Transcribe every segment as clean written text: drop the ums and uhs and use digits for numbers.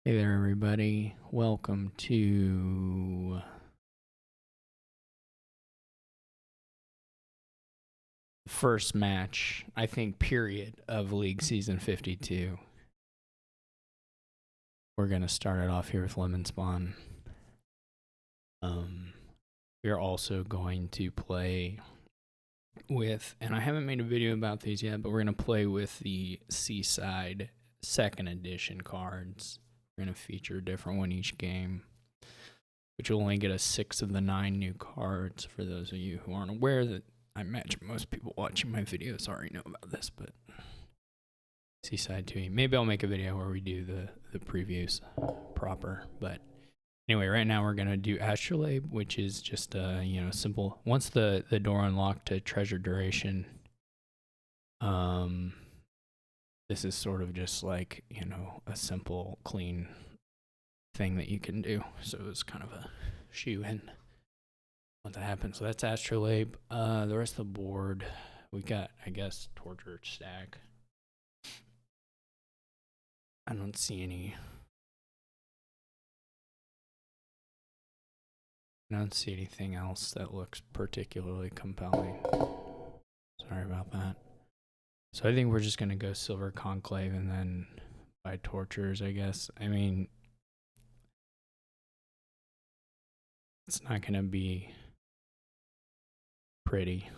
Hey there, everybody. Welcome to the first match, I think, period, of League Season 52. We're going to start it off here with Lemonspawn. We're also going to play with, and I haven't made a video about these yet, but we're going to play with the Seaside 2nd edition cards. We're going to feature a different one each game, which will only get us 6 of the 9 new cards. For those of you who aren't aware, that I imagine most people watching my videos already know about this, but Seaside 2. Maybe I'll make a video where we do the previews proper. But anyway, right now we're gonna do Astrolabe, which is just simple. Once the door unlocked to treasure duration, this is sort of just like a simple, clean thing that you can do. So it's kind of a shoe in what that happens. So that's Astrolabe. The rest of the board, we got, I guess, Torture Stack. I don't see anything else that looks particularly compelling. Sorry about that. So I think we're just gonna go Silver Conclave and then buy Tortures, I guess. I mean, it's not gonna be pretty.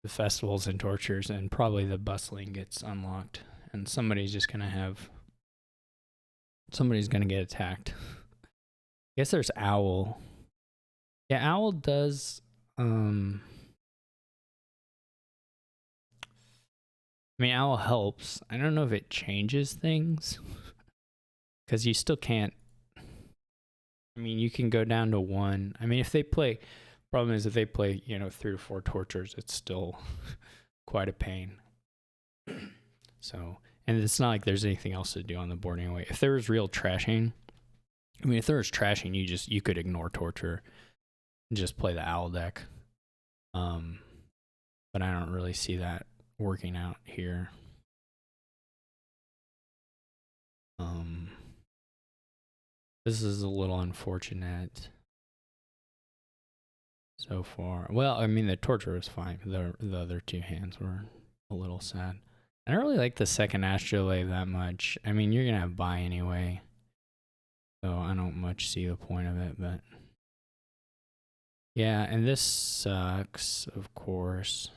The festivals and Tortures, and probably the Bustling gets unlocked, and somebody's gonna get attacked. I guess there's Owl. Yeah, Owl does I mean, Owl helps. I don't know if it changes things, because you still can't. I mean, you can go down to 1. I mean, if they play, problem is if they play 3 to 4 Tortures, it's still quite a pain. So, and it's not like there's anything else to do on the board anyway. If there was real trashing, I mean, if there was trashing, you could ignore Torture and just play the Owl deck. But I don't really see that working out here. This is a little unfortunate so far. Well, I mean, the Torture was fine. The other 2 hands were a little sad. I don't really like the second Astrolabe that much. I mean, you're gonna have buy anyway, so I don't much see the point of it. But yeah, and this sucks, of course,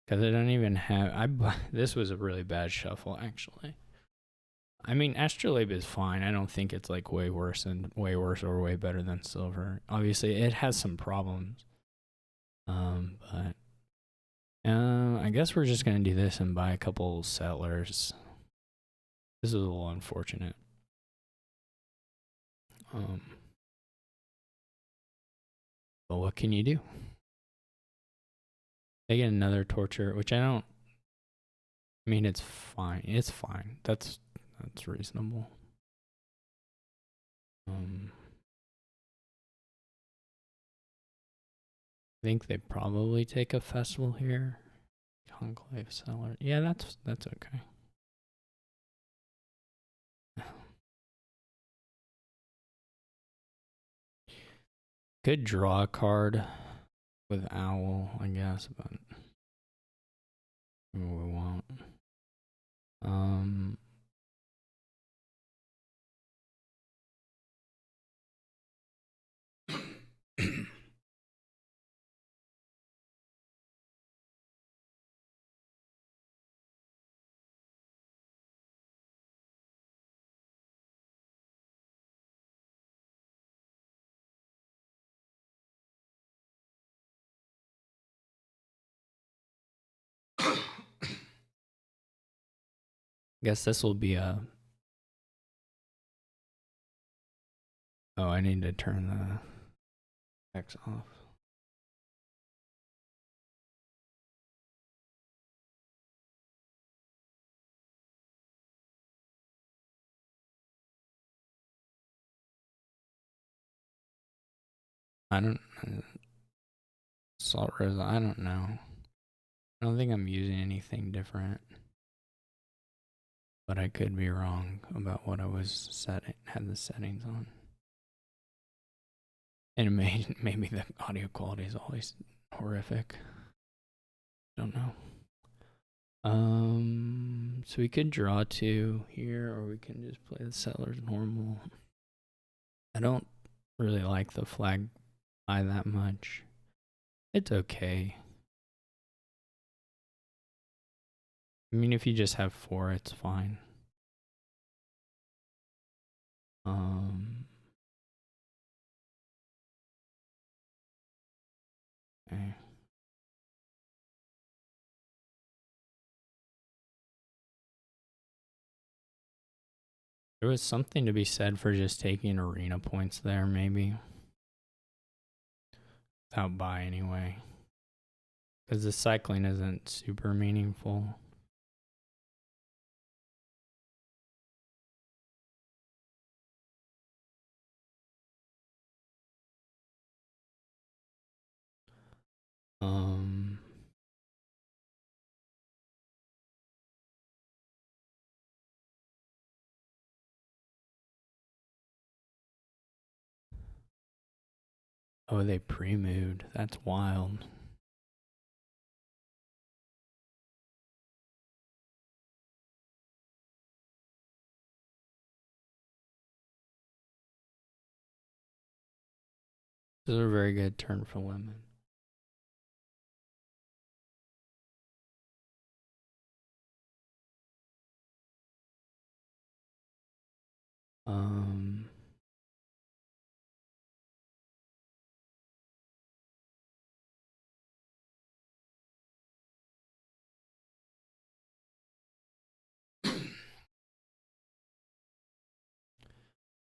because I don't even have. This was a really bad shuffle, actually. I mean, Astrolabe is fine. I don't think it's like way worse or way better than Silver. Obviously, it has some problems. But I guess we're just gonna do this and buy a couple Settlers. This is a little unfortunate. But what can you do? They get another Torture, which I don't. I mean, it's fine. It's fine. That's reasonable. I think they probably take a festival here. Conclave Settler. Yeah, that's okay. Could draw a card with Owl, I guess, but we won't. Guess this will be a. Oh, I need to turn the X off. I don't. Salt Rosa. I don't know. I don't think I'm using anything different. but I could be wrong about what I was had the settings on. And maybe the audio quality is always horrific. Don't know. So we could draw 2 here, or we can just play the settlers normal. I don't really like the flag eye that much. It's okay. I mean, if you just have 4, it's fine. Okay. There was something to be said for just taking arena points there, maybe. Without buy anyway. Because the cycling isn't super meaningful. Oh, they pre-moved. That's wild. This is a very good turn for Lemon.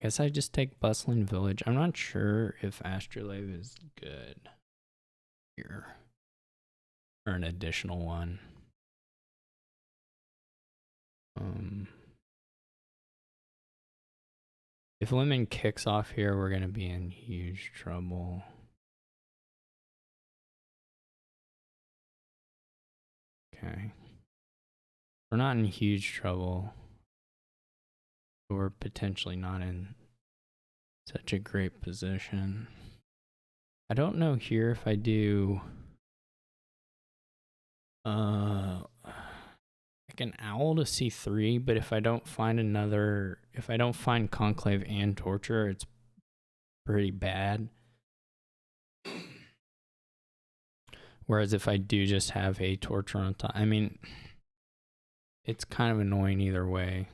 Guess I just take Bustling Village. I'm not sure if Astrolabe is good here. Or an additional one. If Lemon kicks off here, we're gonna be in huge trouble. Okay. We're not in huge trouble. But we're potentially not in such a great position. I don't know here if I do like an owl to C3, but if I don't find Conclave and Torture, it's pretty bad. Whereas if I do just have a Torture on top, I mean, it's kind of annoying either way,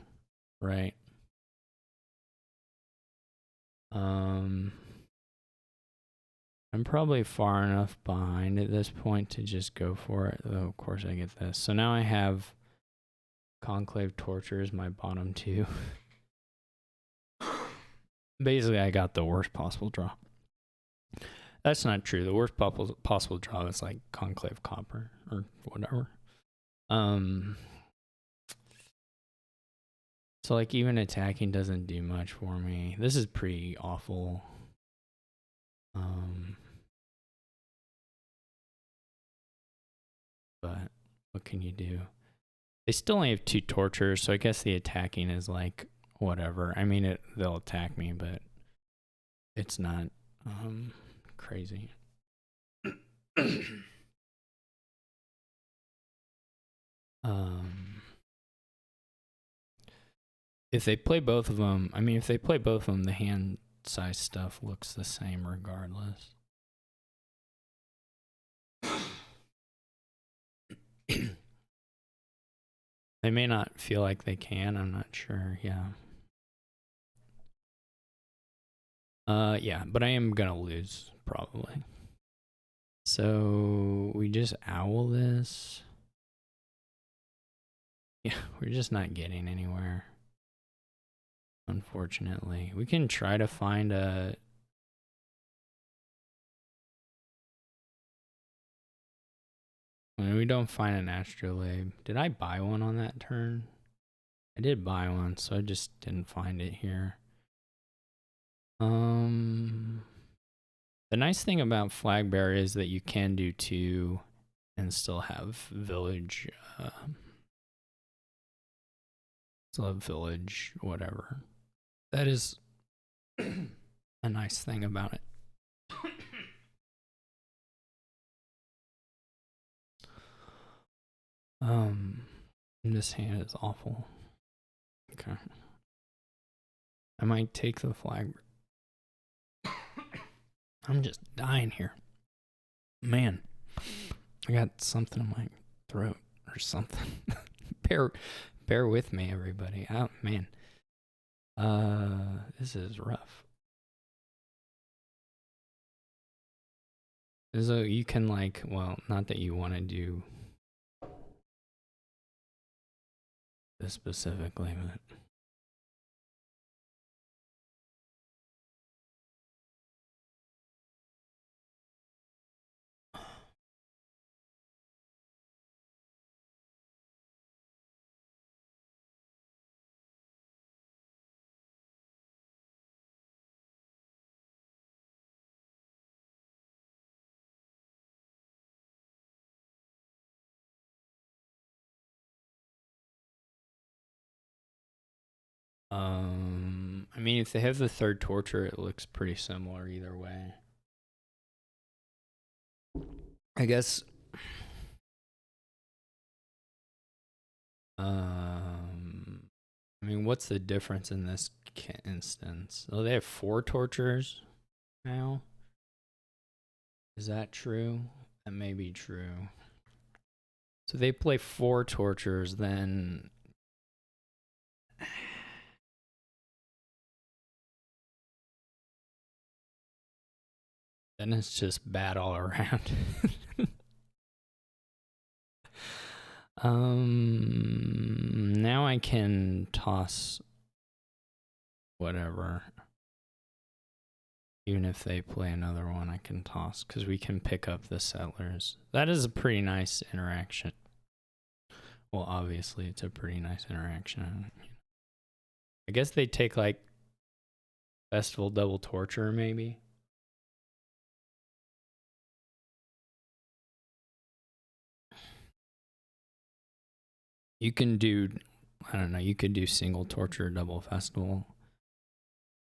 right? I'm probably far enough behind at this point to just go for it, though of course I get this. So now I have Conclave Torture as my bottom 2. Basically, I got the worst possible draw. That's not true. The worst possible draw is like Conclave Copper or whatever. So like even attacking doesn't do much for me. This is pretty awful. But what can you do? They still only have 2 tortures, so I guess the attacking is like whatever. I mean, they'll attack me, but it's not crazy. If they play both of them, the hand size stuff looks the same regardless. They may not feel like they can, I'm not sure, yeah. Yeah, but I am gonna lose, probably. So, we just owl this. Yeah, we're just not getting anywhere. Unfortunately. We can try to find a... When we don't find an Astrolabe. Did I buy one on that turn? I did buy one, so I just didn't find it here. The nice thing about Flag Bearer is that you can do 2 and still have Village. a village, whatever. That is a nice thing about it. This hand is awful. Okay. I might take the flag. I'm just dying here. Man, I got something in my throat or something. bear with me, everybody. Oh, man. This is rough. So you can like, well, not that you want to do this specifically, but I mean, if they have the third torture, it looks pretty similar either way. I guess. I mean, what's the difference in this instance? Oh, they have 4 tortures now. Is that true? That may be true. So they play 4 tortures, then it's just bad all around. Now I can toss whatever. Even if they play another one, I can toss because we can pick up the settlers. That is a pretty nice interaction. Well, obviously, it's a pretty nice interaction. I guess they take like Festival Double Torture, maybe. You can do, I don't know, you could do single torture, double festival.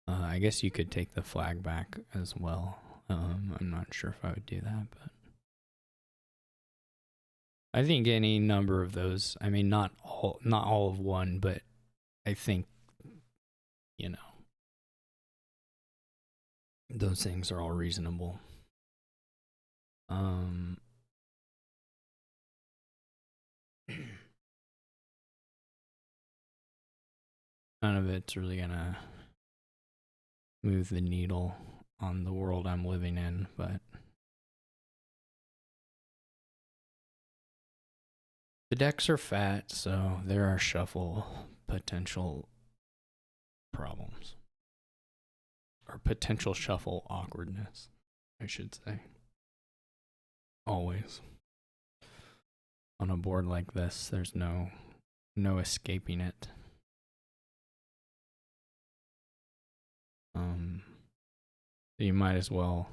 I guess you could take the flag back as well. I'm not sure if I would do that, but I think any number of those, I mean, not all of one, but I think, you know, those things are all reasonable. None of it's really gonna move the needle on the world I'm living in, but the decks are fat, so there are shuffle potential problems. Or potential shuffle awkwardness, I should say. Always. On a board like this, there's no escaping it. So you might as well,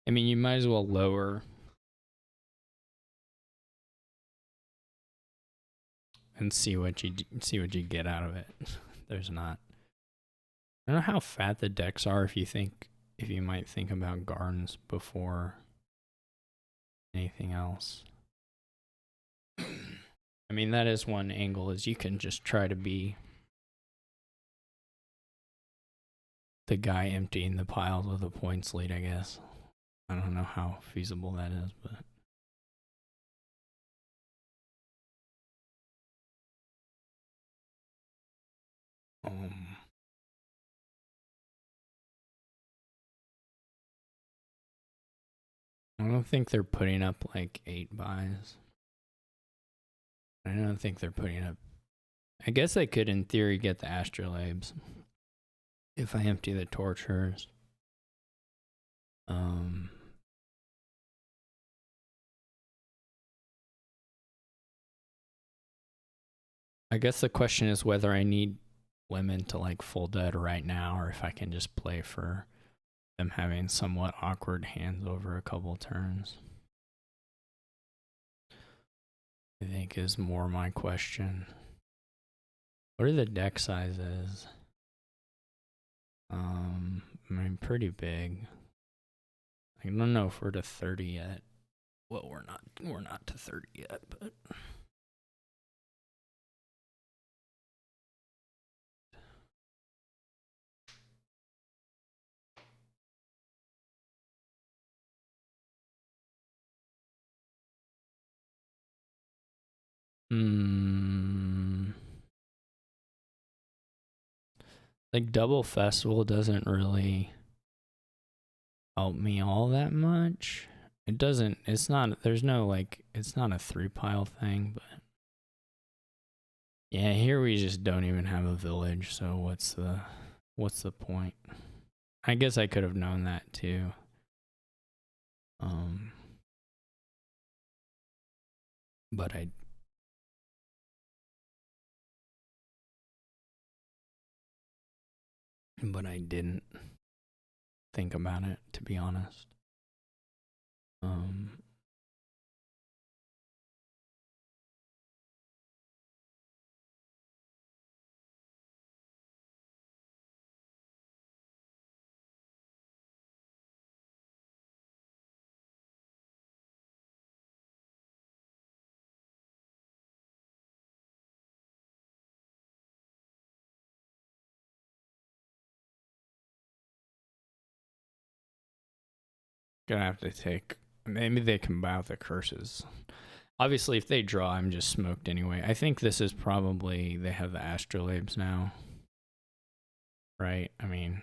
I mean, you might as well lower and see what you get out of it. There's not. I don't know how fat the decks are. If you might think about gardens before anything else. I mean, that is one angle, is you can just try to be the guy emptying the piles with a points lead, I guess. I don't know how feasible that is, but I don't think they're putting up like 8 buys. I don't think they're putting up. I guess I could, in theory, get the astrolabes if I empty the tortures. I guess the question is whether I need Lemon to like full dead right now, or if I can just play for them having somewhat awkward hands over a couple turns. I think is more my question. What are the deck sizes? I mean, pretty big. I don't know if we're to 30 yet. Well, we're not to 30 yet, but like double festival doesn't really help me all that much. It doesn't, it's not, there's no like, it's not a 3-pile thing, but yeah, here we just don't even have a village, so what's the point? I guess I could have known that too. But I didn't think about it, to be honest. Gonna have to take, maybe they can buy out the curses. Obviously, if they draw, I'm just smoked anyway. I think this is probably, they have the astrolabes now. Right? I mean,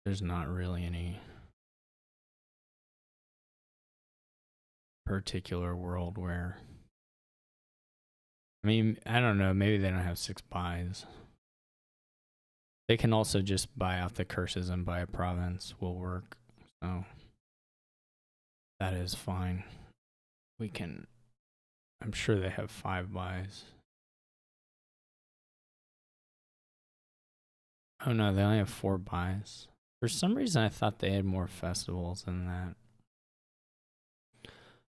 there's not really any particular world where, I mean, I don't know, maybe they don't have 6 buys. They can also just buy out the curses and buy a province, will work. So that is fine. We can, I'm sure they have 5 buys. Oh no, they only have 4 buys. For some reason, I thought they had more festivals than that.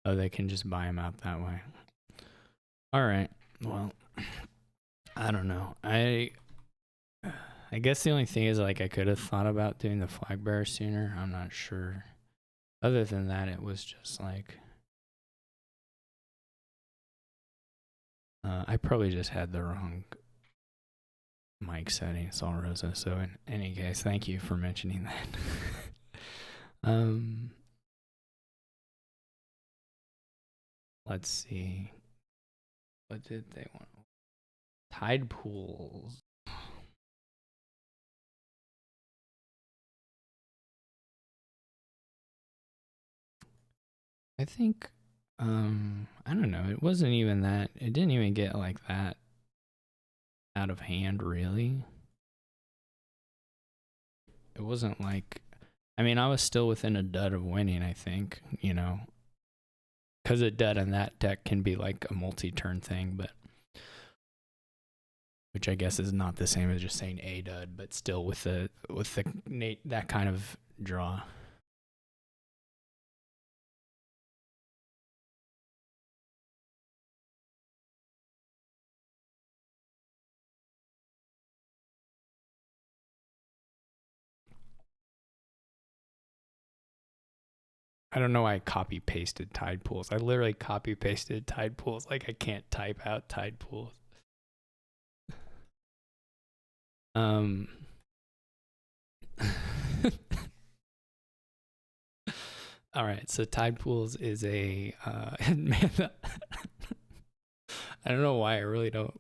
Oh, they can just buy them out that way. All right. Well, I don't know. I guess the only thing is, like, I could have thought about doing the flag bearer sooner. I'm not sure. Other than that, it was just like, I probably just had the wrong mic setting, Sol Rosa. So in any case, thank you for mentioning that. Let's see. What did they want? Tide pools. I think, I don't know. It wasn't even that. It didn't even get like that out of hand, really. It wasn't like, I mean, I was still within a dud of winning, I think, you know, because a dud in that deck can be like a multi-turn thing, but which I guess is not the same as just saying a dud, but still with that kind of draw. I don't know why I copy pasted tide pools. I literally copy pasted tide pools. Like I can't type out tide pools. All right, so tide pools is a man, I don't know why I really don't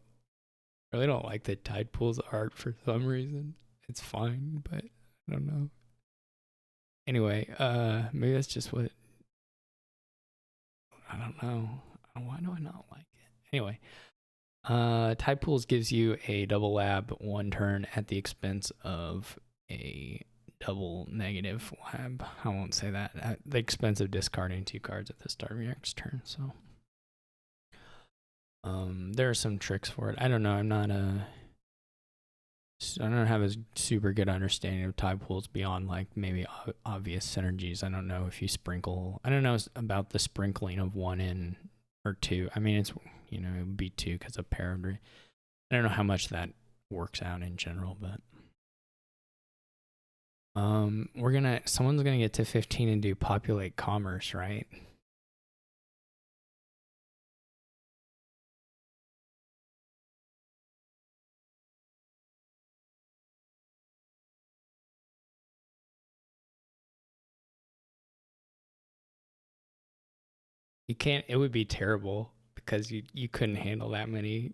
like the tide pools art for some reason. It's fine, but I don't know. Anyway, maybe that's just what, I don't know. Why do I not like it? Anyway, tide pools gives you a double lab 1 turn at the expense of a double negative lab. I won't say that. At the expense of discarding 2 cards at the start of your next turn. So there are some tricks for it. I don't know. I don't have a super good understanding of tide pools beyond like maybe obvious synergies. I don't know if you sprinkle. I don't know about the sprinkling of 1 in or 2. I mean, it's You know, it would be 2 because of parody. I don't know how much that works out in general, but someone's gonna get to 15 and do populate commerce, right? You can't. It would be terrible because you couldn't handle that many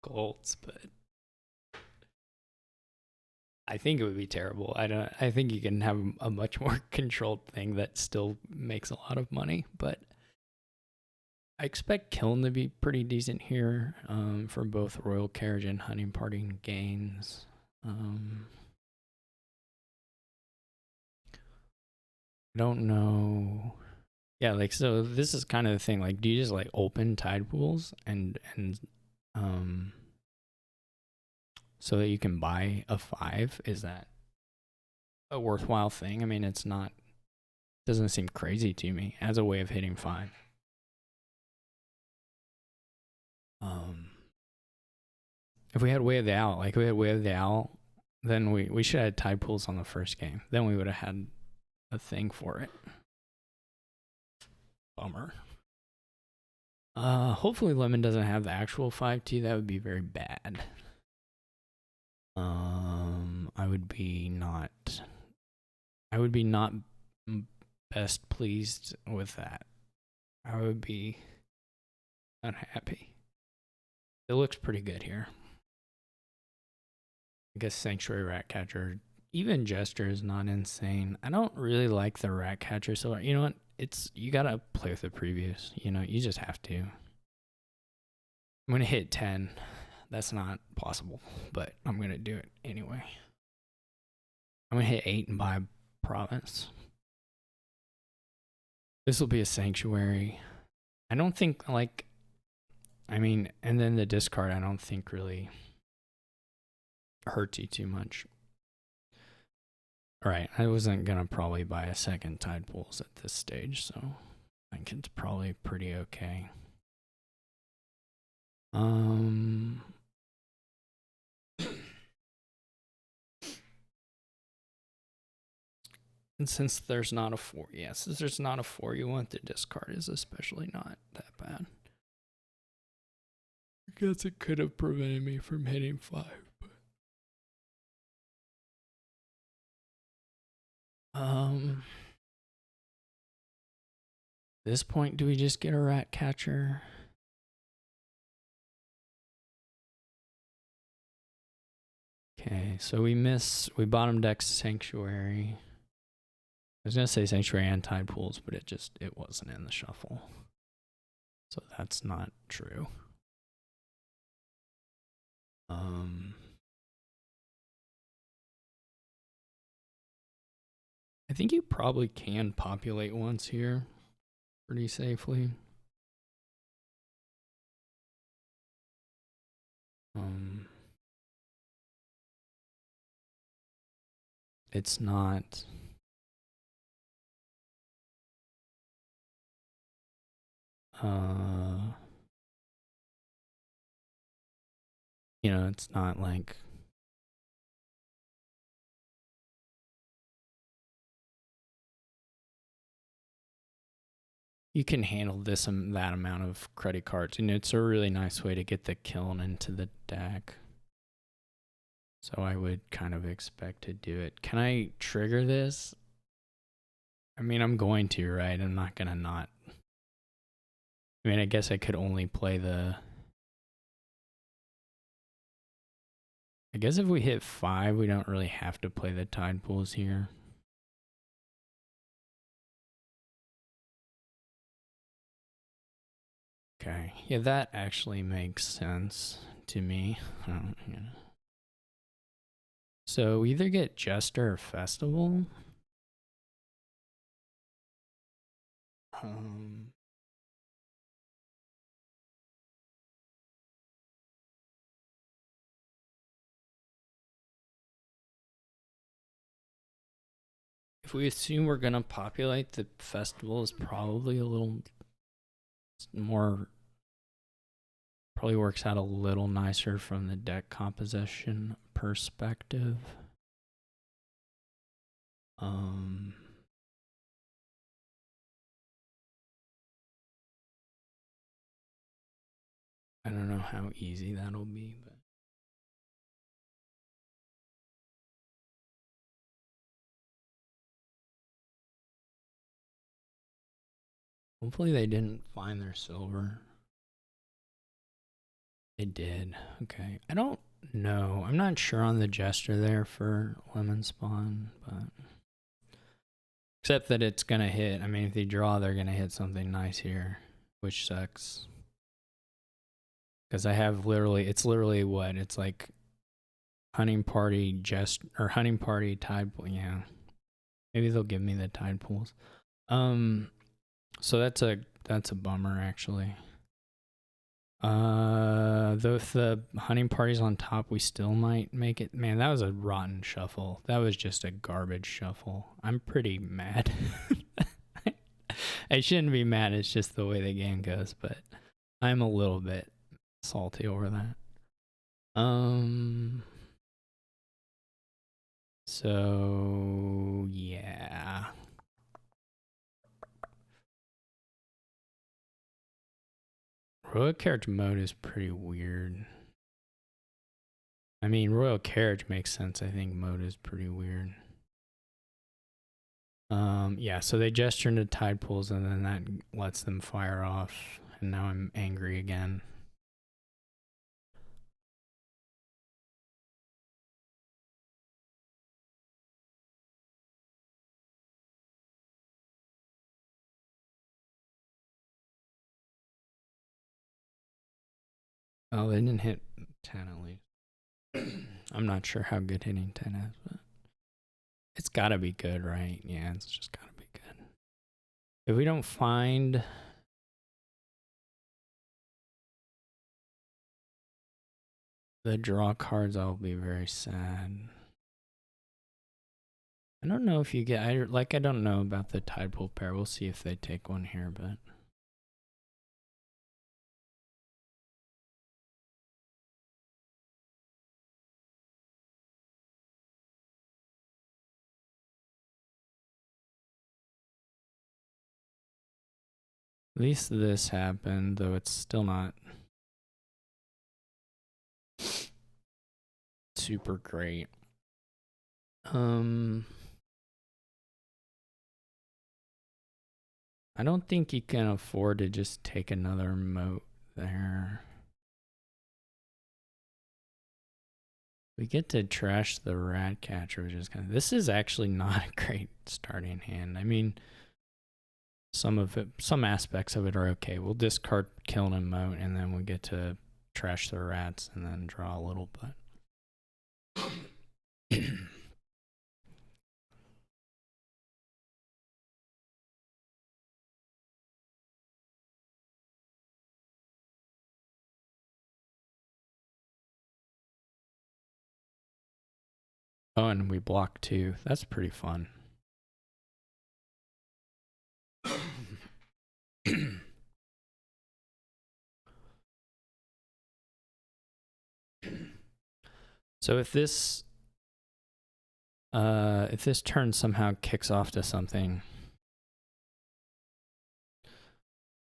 golds, but I think it would be terrible. I think you can have a much more controlled thing that still makes a lot of money, but I expect Kiln to be pretty decent here for both Royal Carriage and Hunting Party gains. I don't know. Yeah, like, so this is kind of the thing. Like, do you just like open tide pools and so that you can buy a 5? Is that a worthwhile thing? I mean, it's not. Doesn't seem crazy to me as a way of hitting 5. If we had Way of the Owl, like we had Way of the Owl, then we should have had tide pools on the first game. Then we would have had a thing for it. Bummer. Hopefully Lemon doesn't have the actual 5T. That would be very bad. I would be not best pleased with that. I would be unhappy. It looks pretty good here. I guess Sanctuary Ratcatcher, even Jester is not insane. I don't really like the Ratcatcher, so you know what? You gotta play with the previews. You know, you just have to. I'm gonna hit 10. That's not possible, but I'm gonna do it anyway. I'm gonna hit 8 and buy a province. This will be a Sanctuary. I don't think and then the discard I don't think really hurts you too much. All right, I wasn't gonna probably buy a second tide pools at this stage, so I think it's probably pretty okay. And since there's not a 4, since there's not a 4 you want, the discard is especially not that bad. I guess it could have prevented me from hitting 5. This point, do we just get a Ratcatcher? Okay, so we bottom deck Sanctuary. I was gonna say Sanctuary and tide pools, but it wasn't in the shuffle. So that's not true. I think you probably can populate once here pretty safely. It's not. You know, it's not like you can handle this and that amount of credit cards. And it's a really nice way to get the Kiln into the deck. So I would kind of expect to do it. Can I trigger this? I mean, I'm going to, right? I'm not going to not. I mean, I guess I could only play I guess if we hit 5, we don't really have to play the tide pools here. Okay. Yeah, that actually makes sense to me. So we either get Jester or Festival. If we assume we're gonna populate, the Festival is probably a little It's more, probably works out a little nicer from the deck composition perspective. I don't know how easy that'll be, but hopefully they didn't find their silver. They did. Okay. I don't know. I'm not sure on the gesture there for Lemonspawn, but except that it's gonna hit. I mean, if they draw, they're gonna hit something nice here, which sucks. Because I have literally, it's literally what? It's like hunting party hunting party tide pool. Yeah. Maybe they'll give me the tide pools. So that's a bummer actually. Though if the hunting party's on top, we still might make it. Man, that was a rotten shuffle. That was just a garbage shuffle. I'm pretty mad. I shouldn't be mad, it's just the way the game goes, but I'm a little bit salty over that. So yeah. Royal Carriage mode is pretty weird. I mean, Royal Carriage makes sense. I think mode is pretty weird. Yeah, so they gesture into tide pools and then that lets them fire off. And now I'm angry again. Oh, they didn't hit 10 at least. I'm not sure how good hitting 10 is, but it's gotta be good, right? Yeah, it's just gotta be good. If we don't find the draw cards, I'll be very sad. I don't know if you get, I don't know about the tide pool pair. We'll see if they take one here, but at least this happened, though it's still not super great. I don't think you can afford to just take another moat there. We get to trash the rat catcher, which is kind of, this is actually not a great starting hand. I mean, some aspects of it are okay. We'll discard killing a moat and then we get to trash the rats and then draw a little bit. Oh, and we block too. That's pretty fun. So if this turn somehow kicks off to something,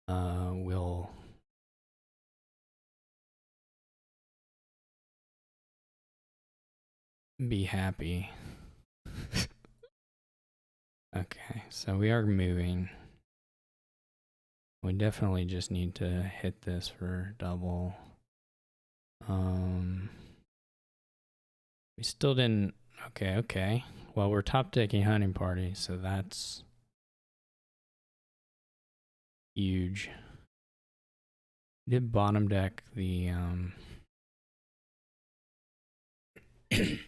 we'll be happy. Okay, so we are moving. We definitely just need to hit this for double. We still didn't. Okay. Well, we're top decking hunting party, so that's huge. We did bottom deck the we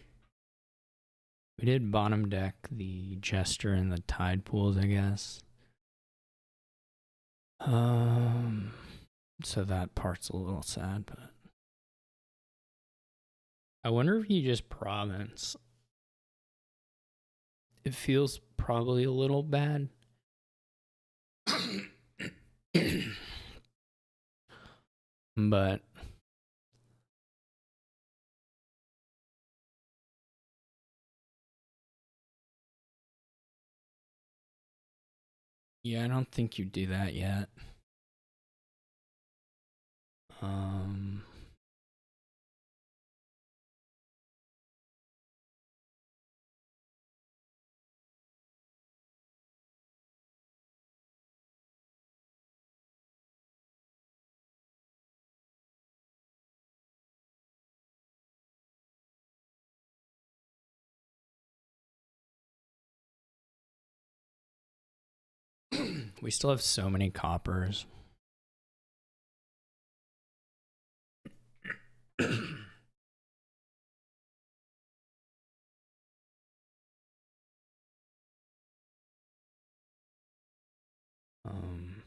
did bottom deck the jester and the tide pools, I guess. So that part's a little sad, but I wonder if you just province. It feels probably a little bad. But yeah, I don't think you do that yet. We still have so many coppers. um,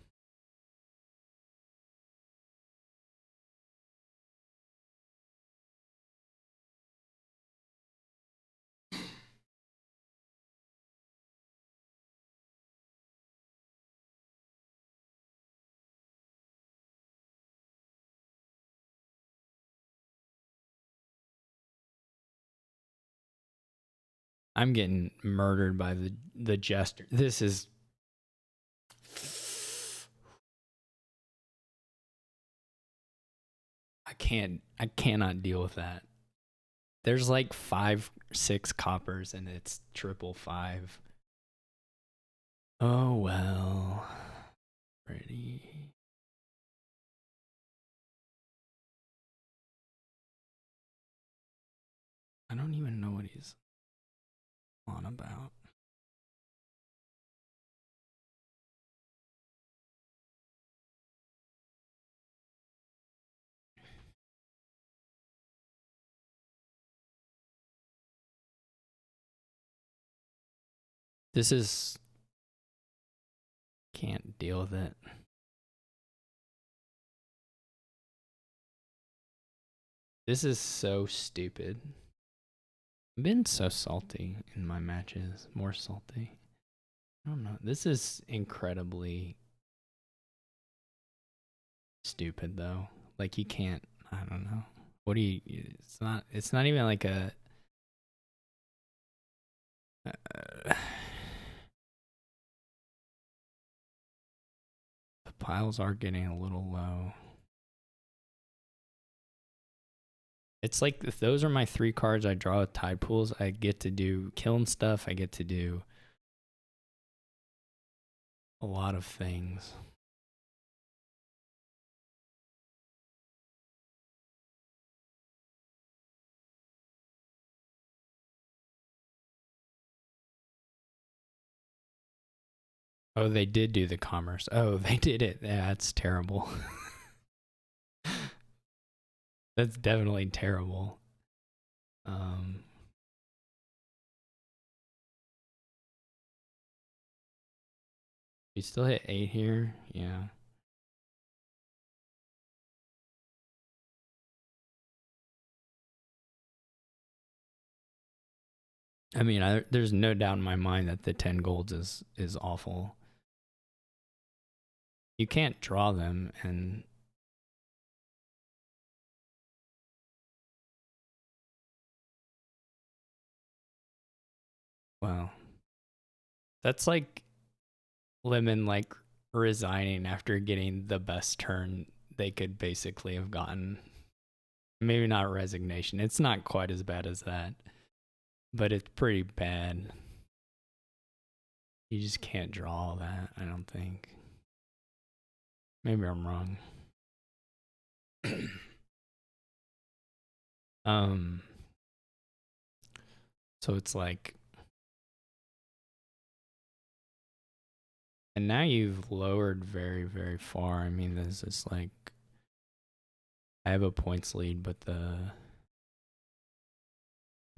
I'm getting murdered by the jester. This is I cannot deal with that. There's like 5-6 coppers and it's 555. Oh well. Pretty. I don't even know what he's on about. This is can't deal with it. This is so stupid. I've been so salty in my matches. More salty. I don't know. This is incredibly stupid though. Like you can't, I don't know. What do you, it's not even like a, the piles are getting a little low. It's like if those are my 3 cards I draw with tide pools, I get to do kiln stuff. I get to do a lot of things. Oh, they did do the commerce. Oh, they did it. Yeah, that's terrible. That's definitely terrible. You still hit 8 here? Yeah. I mean, there's no doubt in my mind that the 10 golds is awful. You can't draw them, and well, that's like Lemon like resigning after getting the best turn they could basically have gotten. Maybe not resignation. It's not quite as bad as that, but it's pretty bad. You just can't draw that, I don't think. Maybe I'm wrong. So it's like, and now you've lowered very, very far. I mean, this is like, I have a points lead, but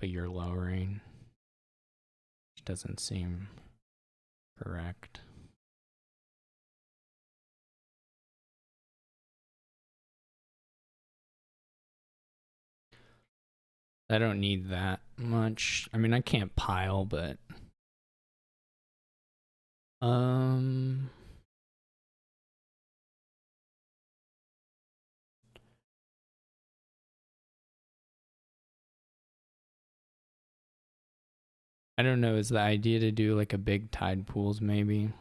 you're lowering. Which doesn't seem correct. I don't need that much. I mean, I can't pile, but I don't know, is the idea to do like a big tide pools maybe?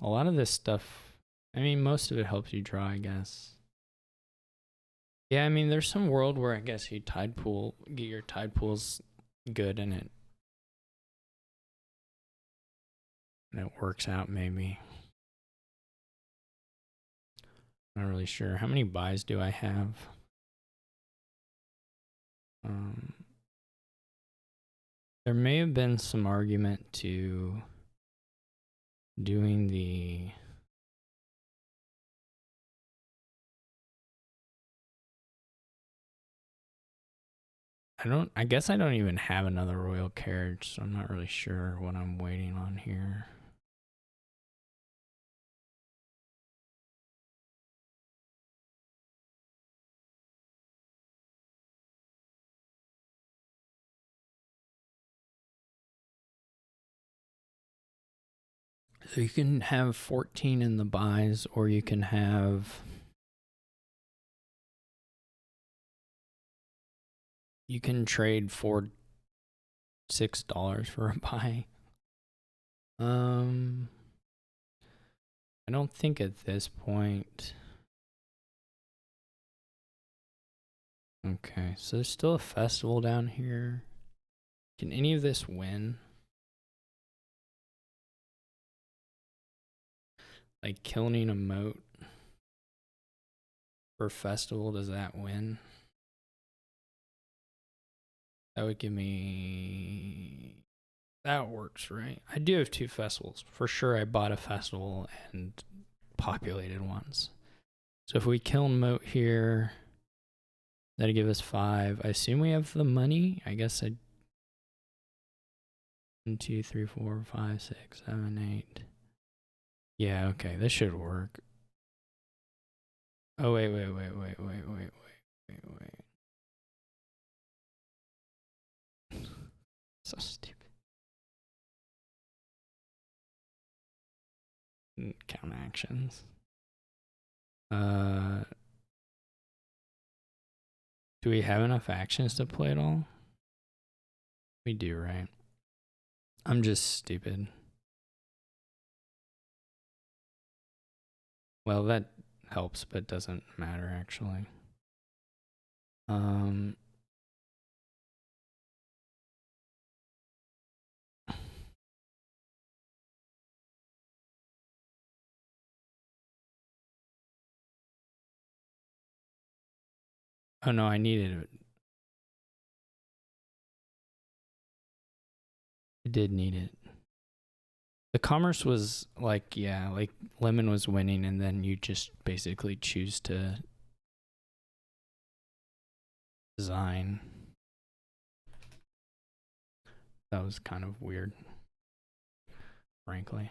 A lot of this stuff, I mean, most of it helps you draw, I guess. Yeah, I mean, there's some world where I guess you get your tide pools good and it works out maybe. Not really sure. How many buys do I have? There may have been some argument to doing the I guess I don't even have another royal carriage, so I'm not really sure what I'm waiting on here. So you can have 14 in the buys, or you can have trade for $6 for a buy. I don't think at this point. Okay, so there's still a festival down here. Can any of this win? Like killing a moat for festival, does that win? That would give me... That works, right? I do have 2 festivals. For sure, I bought a festival and populated ones. So if we kill moat here, that'd give us 5. I assume we have the money. I guess I'd... 1, 2, 3, 4, 5, 6, 7, 8. Yeah, okay, this should work. Oh, wait. So stupid. Count actions. Do we have enough actions to play it all? We do, right? I'm just stupid. Well, that helps, but doesn't matter actually. Oh no, I needed it. I did need it. The commerce was like, yeah, like Lemon was winning, and then you just basically choose to design. That was kind of weird, frankly.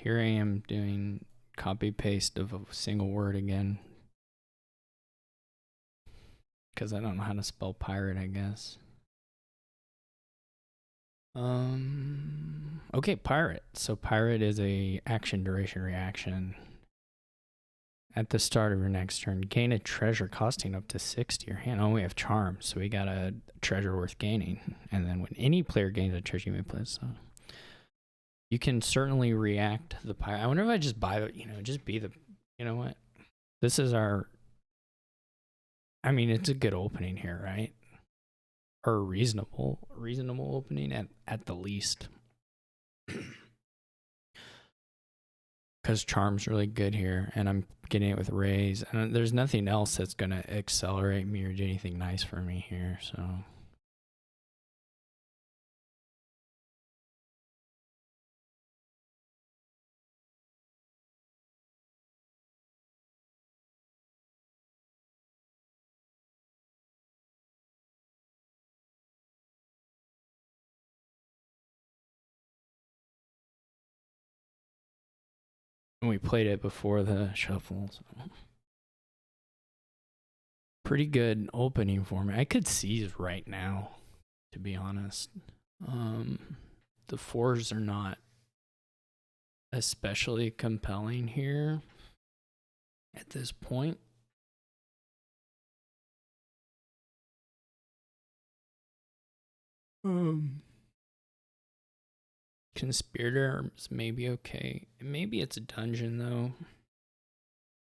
Here I am doing copy paste of a single word again, because I don't know how to spell pirate, I guess. Okay, pirate. So pirate is a action duration reaction. At the start of your next turn, gain a treasure costing up to 6 to your hand. Oh, we have charm, so we got a treasure worth gaining. And then when any player gains a treasure, you may play. So you can certainly react to the pirate. I wonder if I just buy it, just be the, you know what? This is our, I mean, it's a good opening here, right? Or reasonable opening at the least. because charm's really good here, and I'm getting it with raise, and there's nothing else that's gonna accelerate me or do anything nice for me here. So we played it before the shuffle. So. Pretty good opening for me. I could seize right now, to be honest. The fours are not especially compelling here at this point. Conspirator is maybe okay. Maybe it's a dungeon though.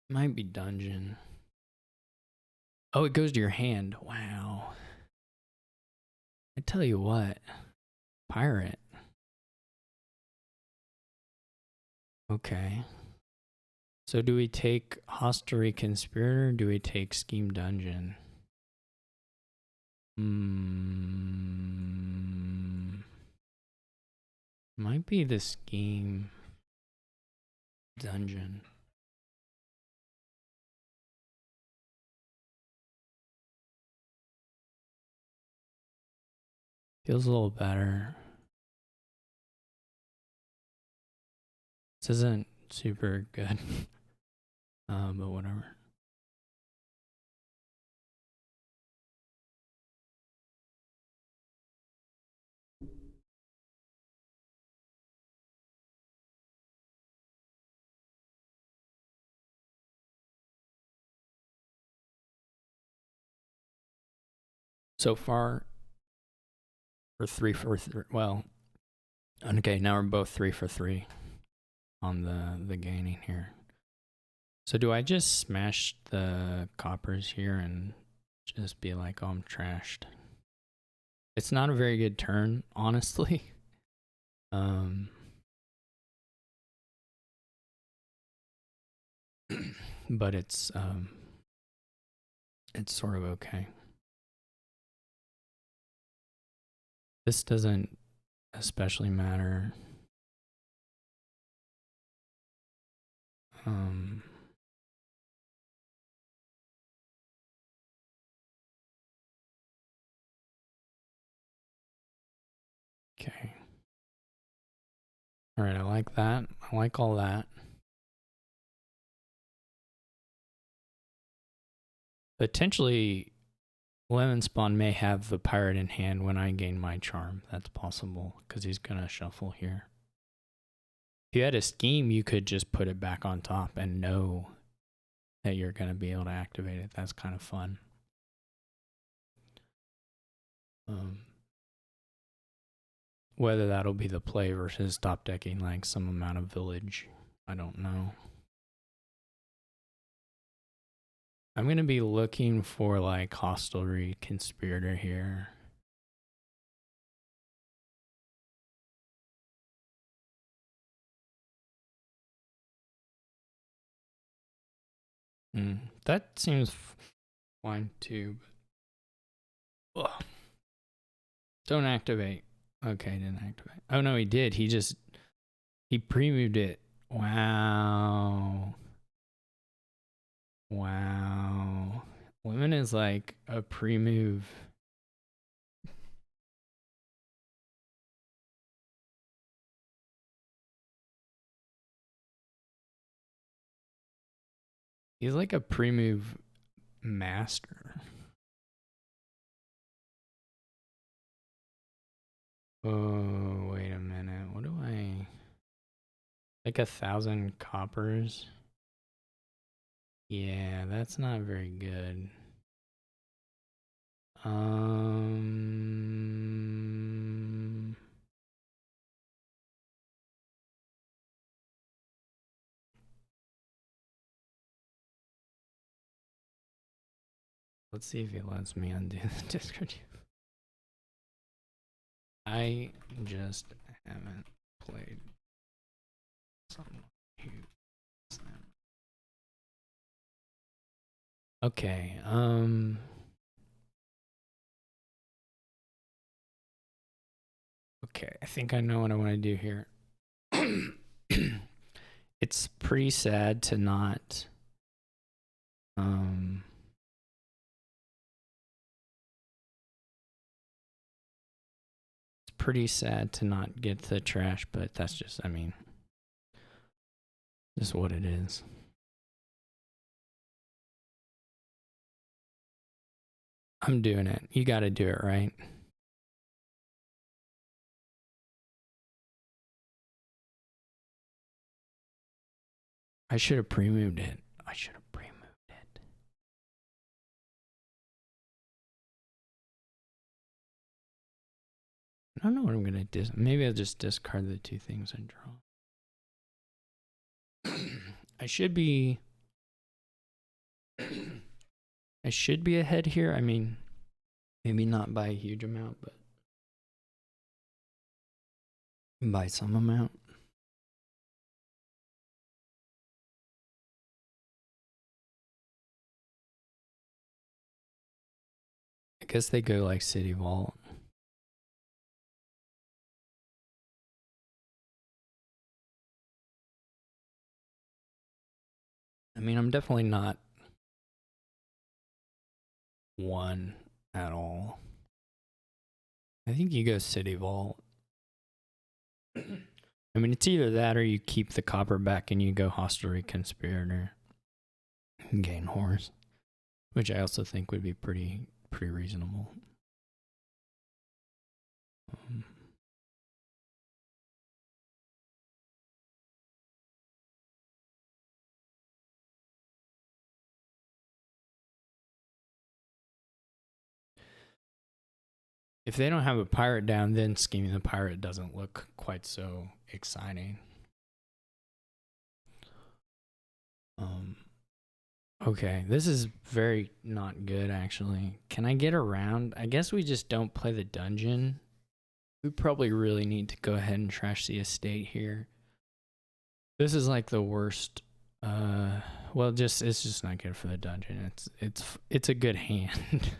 Might be dungeon. Oh, it goes to your hand. Wow. I tell you what. Pirate. Okay. So do we take Hostelry Conspirator or do we take Scheme Dungeon? Might be the Scheme Dungeon. Feels a little better. This isn't super good. But whatever. So far, we're 3 for 3. Well, okay, now we're both 3 for 3 on the gaining here. So do I just smash the coppers here and just be like, oh, I'm trashed? It's not a very good turn, honestly. But it's sort of okay. This doesn't especially matter. Okay. All right, I like that. I like all that. Potentially, Lemonspawn may have the pirate in hand when I gain my charm. That's possible, because he's going to shuffle here. If you had a scheme, you could just put it back on top and know that you're going to be able to activate it. That's kind of fun. Whether that'll be the play versus top decking like some amount of village, I don't know. I'm going to be looking for like Hostelry Conspirator here. That seems fine too. But... Don't activate. Okay, didn't activate. Oh no, he did. He pre-moved it. Wow. Wow. Lemon is like a pre-move. He's like a pre-move master. Oh, wait a minute. What do I... Like 1,000 coppers? Yeah, that's not very good. Let's see if he lets me undo the Discord. I just haven't played someone who Okay, okay, I think I know what I want to do here. It's pretty sad to not it's pretty sad to not get the trash, but that's just, I mean, just what it is. I'm doing it. You got to do it, right? I should have pre-moved it. I should have pre-moved it. I don't know what I'm going to maybe I'll just discard the two things and draw. I should be ahead here. I mean, maybe not by a huge amount, but by some amount. I guess they go like City Vault. I mean, I'm definitely not one at all. I think you go City Vault. I mean, it's either that or you keep the copper back and you go Hostelry Conspirator and gain horse, which I also think would be pretty reasonable. If they don't have a pirate down, then scheming the pirate doesn't look quite so exciting. Okay, this is very not good, actually. Can I get around? I guess we just don't play the dungeon. We probably really need to go ahead and trash the estate here. This is like the worst. Well, it's just not good for the dungeon. It's a good hand.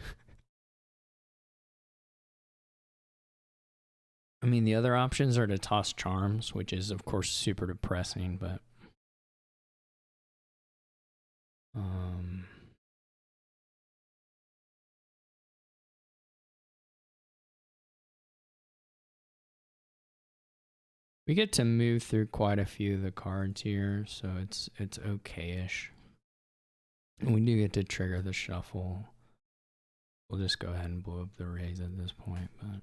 I mean, the other options are to toss charms, which is of course super depressing, but we get to move through quite a few of the cards here, so it's okay-ish. And we do get to trigger the shuffle. We'll just go ahead and blow up the raise at this point, but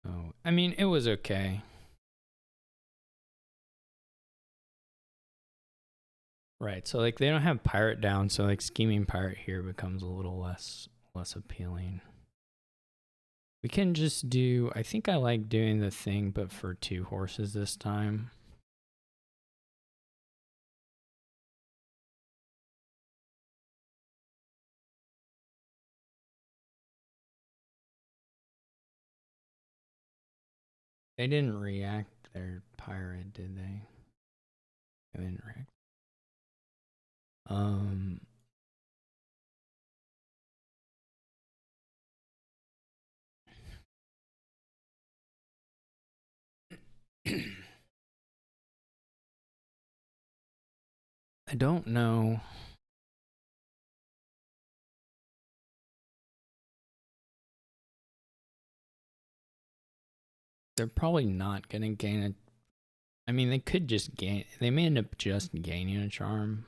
oh, I mean, it was okay. Right, so like they don't have pirate down, so like scheming pirate here becomes a little less appealing. We can just do, I think I like doing the thing, but for 2 horses this time. They didn't react their pirate, did they? They didn't react. I don't know. They're probably not going to gain a... I mean, they could just gain... They may end up just gaining a charm.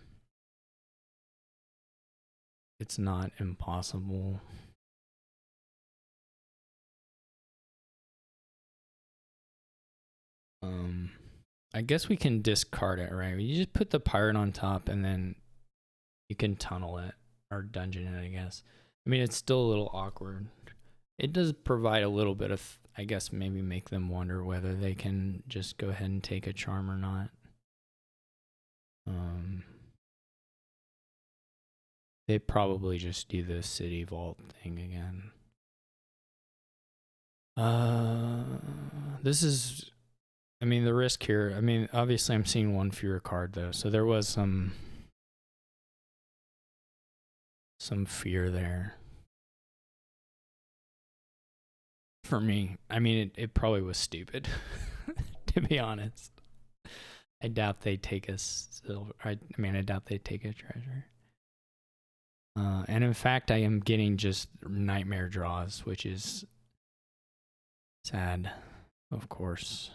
It's not impossible. I guess we can discard it, right? You just put the pirate on top and then you can tunnel it or dungeon it, I guess. I mean, it's still a little awkward. It does provide a little bit of, I guess, maybe make them wonder whether they can just go ahead and take a charm or not. They probably just do the City Vault thing again. This is, I mean, the risk here, I mean, obviously I'm seeing one fewer card though, so there was some some fear there. For me, I mean, it probably was stupid, to be honest. I doubt they take a silver. I mean, I doubt they take a treasure. And in fact, I am getting just nightmare draws, which is sad, of course.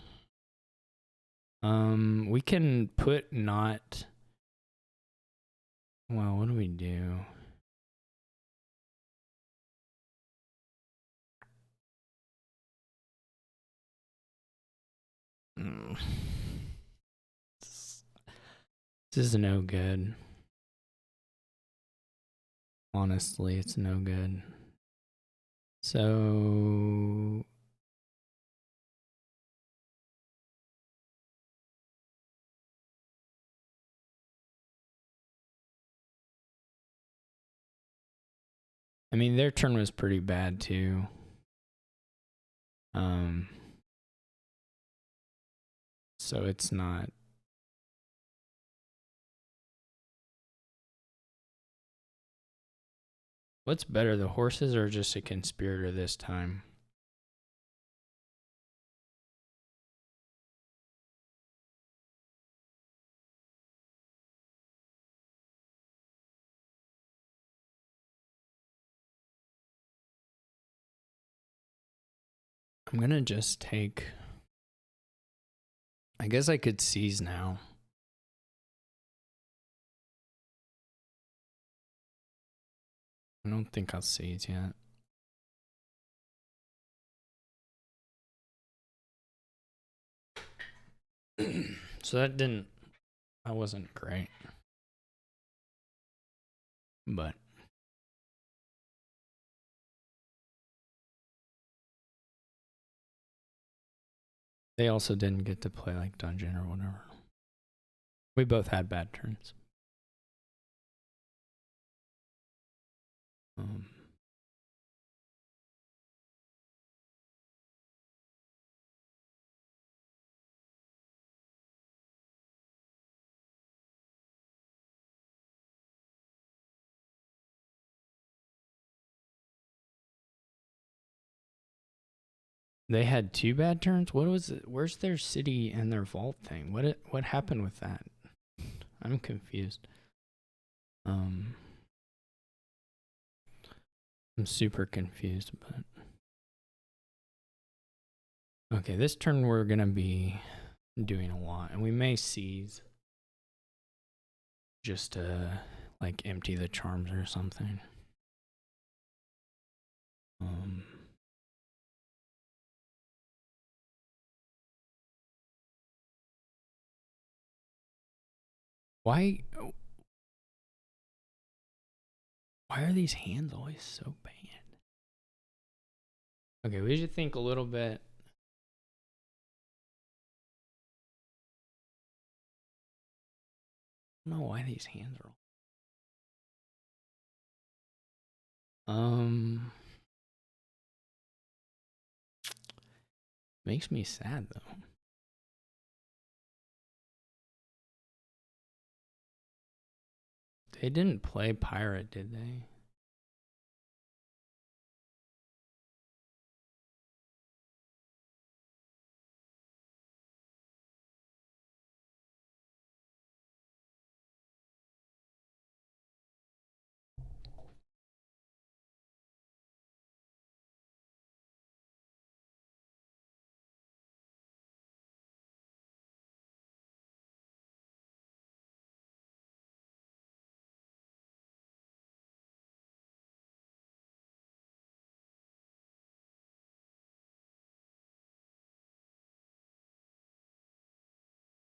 We can put not. Well, what do we do? This is no good. Honestly, it's no good. So I mean, their turn was pretty bad too. So it's not. What's better, the horses or just a conspirator this time? I'm gonna just take. I guess I could seize now. I don't think I'll seize yet. So that wasn't great. But they also didn't get to play like dungeon or whatever. We both had bad turns. They had 2 bad turns. What was it? Where's their city and their vault thing? What happened with that? I'm confused. I'm super confused, but okay, this turn we're gonna be doing a lot, and we may seize just to like empty the charms or something. Why are these hands always so bad? Okay, we should think a little bit. I don't know why these hands are. Makes me sad though. They didn't play pirate, did they?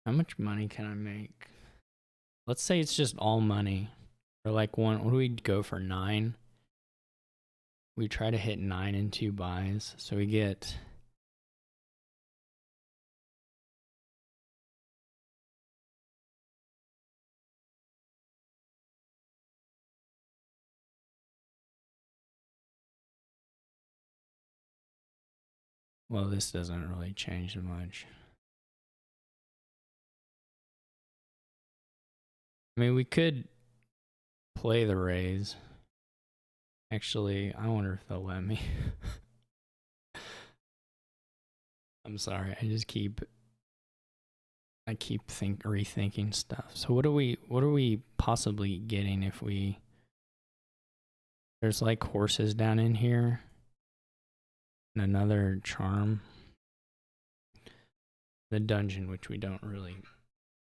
How much money can I make? Let's say it's just all money. Or like what do we go for? 9? We try to hit 9 in 2 buys. So we get. Well, this doesn't really change much. I mean, we could play the raise. Actually, I wonder if they'll let me. I'm sorry. I keep rethinking stuff. So what are we possibly getting if we there's like horses down in here and another charm. The dungeon, which we don't really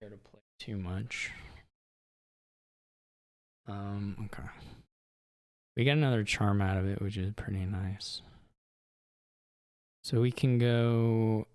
care to play too much. Okay. We got another charm out of it, which is pretty nice. So we can go.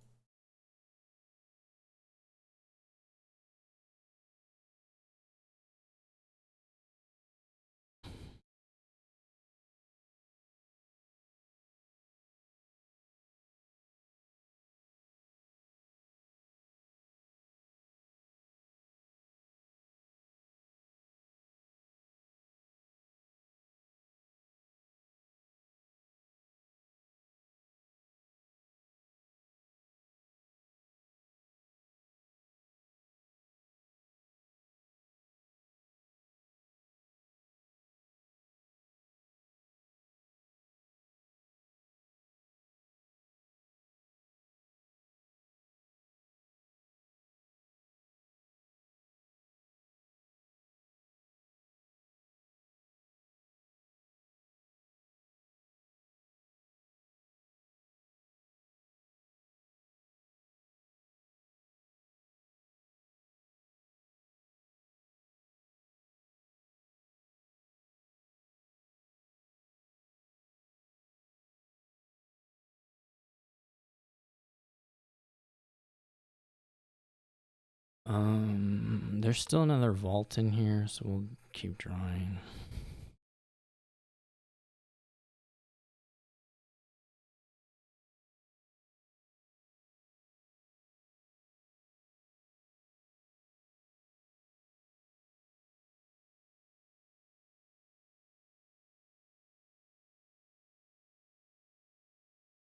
There's still another vault in here, so we'll keep drawing.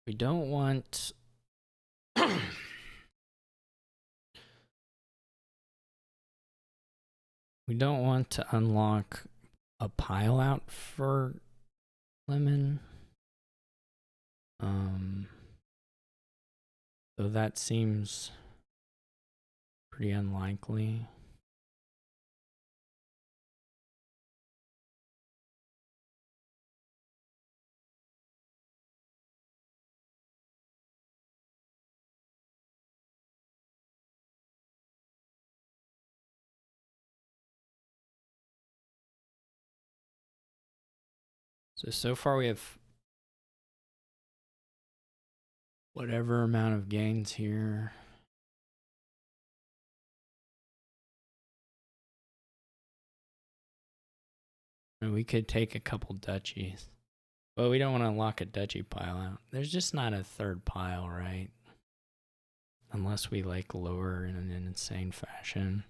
We don't want we don't want to unlock a pile out for Lemon. So that seems pretty unlikely. So far we have whatever amount of gains here. And we could take a couple duchies. But we don't want to unlock a duchy pile out. There's just not a third pile, right? Unless we like lower in an insane fashion.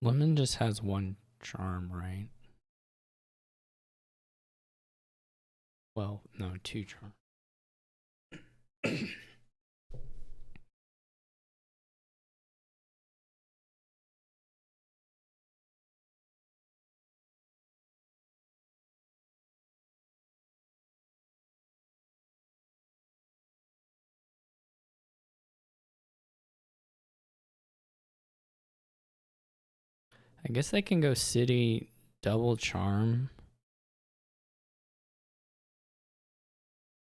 Lemon just has one charm, right? Well, no, two charms. I guess they can go city double charm.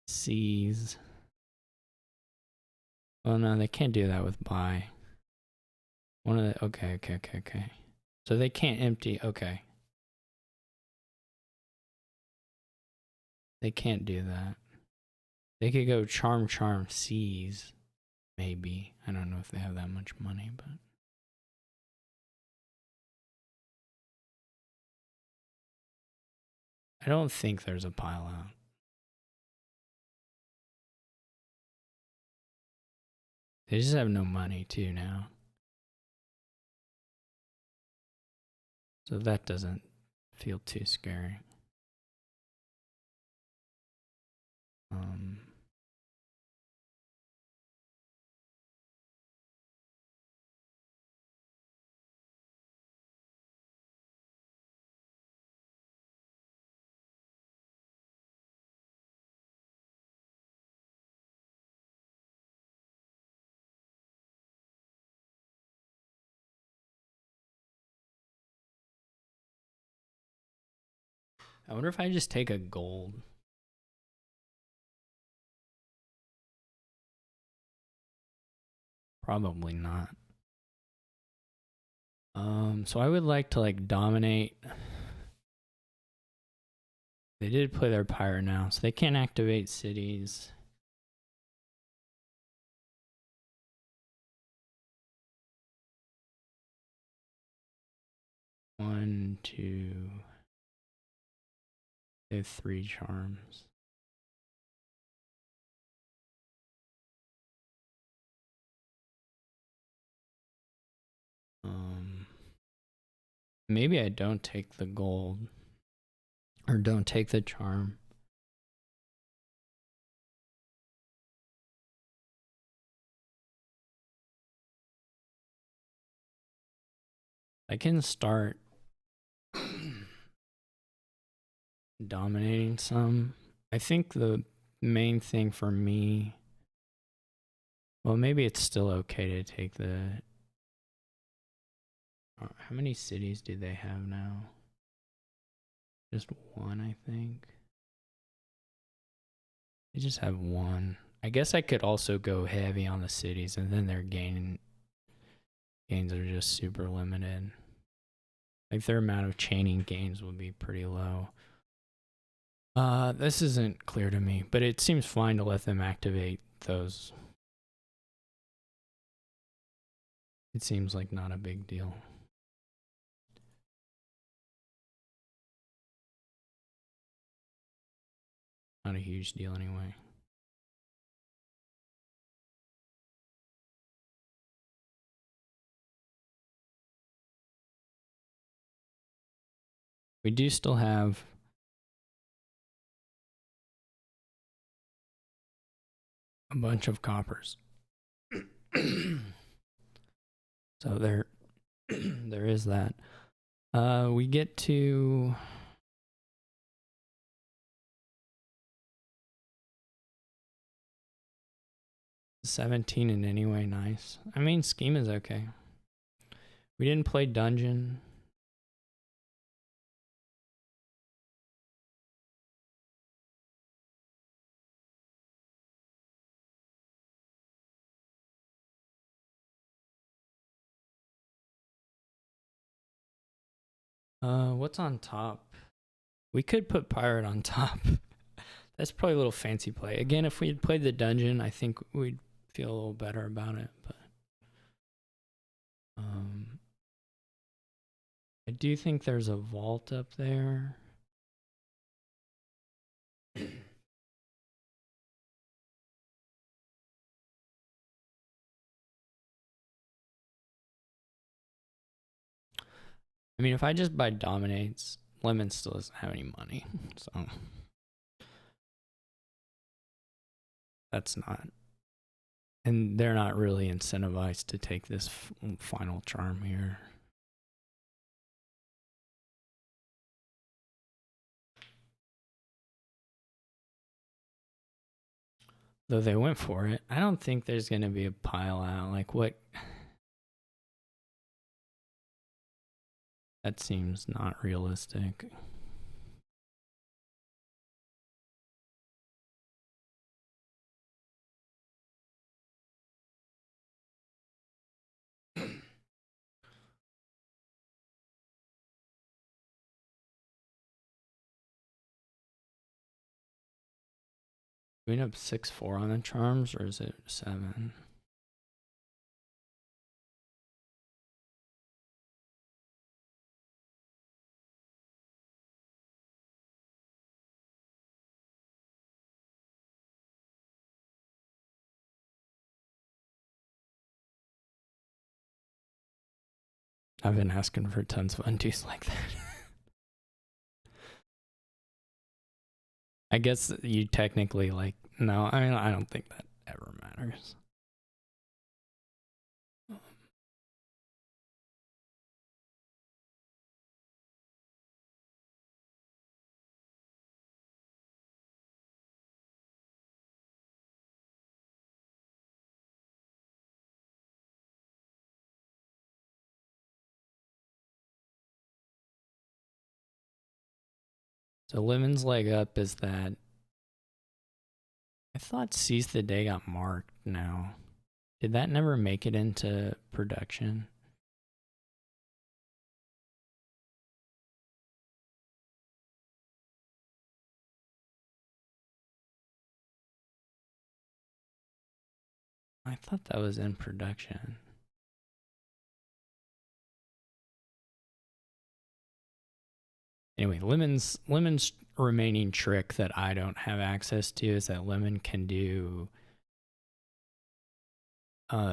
Seize. Oh no, they can't do that with buy. One of the, okay. So they can't empty, okay. They can't do that. They could go charm, seize, maybe. I don't know if they have that much money, but. I don't think there's a pile out. They just have no money too now. So that doesn't feel too scary. I wonder if I just take a gold. Probably not. So I would like to like dominate. They did play their pirate now, so they can't activate cities. One, two. They have 3 charms. Maybe I don't take the gold. Or don't take the charm. I can start dominating some. I think the main thing for me, well, maybe it's still okay to take the, how many cities do they have now? Just 1, I think. They just have 1. I guess I could also go heavy on the cities, and then their gains are just super limited. Like their amount of chaining gains will be pretty low. This isn't clear to me, but it seems fine to let them activate those. It seems like not a big deal. Not a huge deal anyway. We do still have a bunch of coppers. So there is that. We get to $17 in any way, nice. I mean, scheme is okay. We didn't play dungeon. What's on top? We could put pirate on top. That's probably a little fancy play. Again, if we had played the dungeon, I think we'd feel a little better about it, but I do think there's a vault up there. I mean, if I just buy dominates, Lemon still doesn't have any money, so that's not, and they're not really incentivized to take this final charm here. Though they went for it. I don't think there's going to be a pile out. Like, what? That seems not realistic. we end up 6-4 on the charms, or is it 7? I've been asking for tons of undos like that. I guess you technically like, no, I mean, I don't think that ever matters. So Lemon's leg up is that I thought Seize the Day got marked now. Did that never make it into production? I thought that was in production. Anyway, Lemon's remaining trick that I don't have access to is that Lemon can do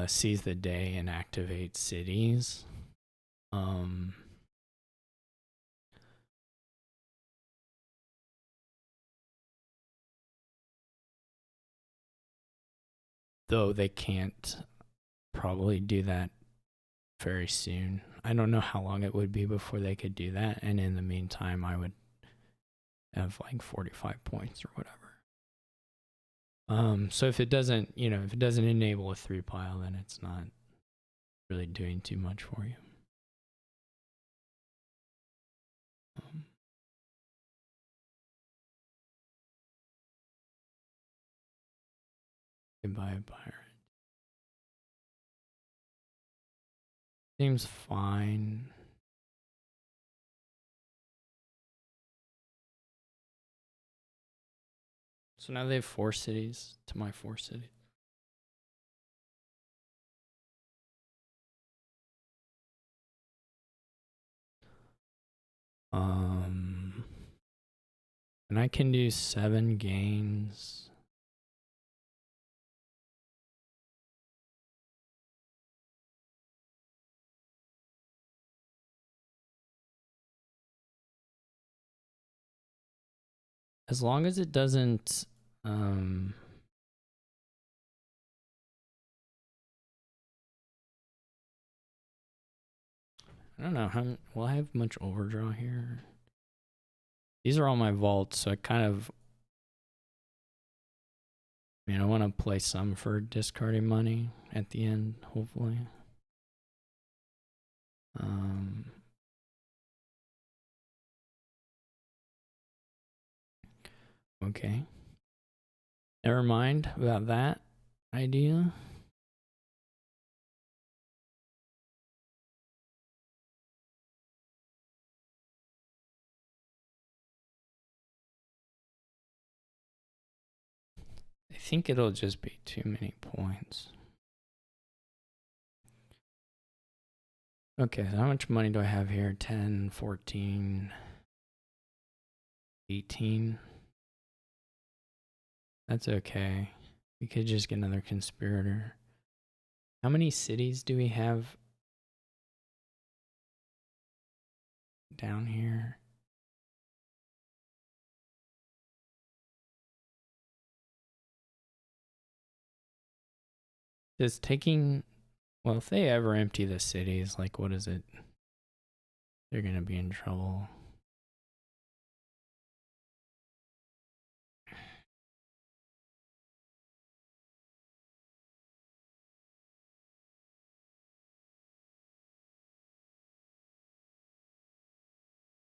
Seize the Day and activate cities. Though they can't probably do that very soon. I don't know how long it would be before they could do that, and in the meantime I would have like 45 points or whatever. So if it doesn't, if it doesn't enable a 3 pile, then it's not really doing too much for you. Goodbye, pirate. Seems fine. So now they have 4 cities to my 4 cities. And I can do 7 gains. As long as it doesn't, I don't know how, will I have much overdraw here? These are all my vaults, so I kind of, I want to play some for discarding money at the end, hopefully. Okay. Never mind about that idea. I think it'll just be too many points. Okay, so how much money do I have here? 10, 14, 18. That's okay. We could just get another conspirator. How many cities do we have down here? Does taking, well, if they ever empty the cities, like what is it? They're gonna be in trouble.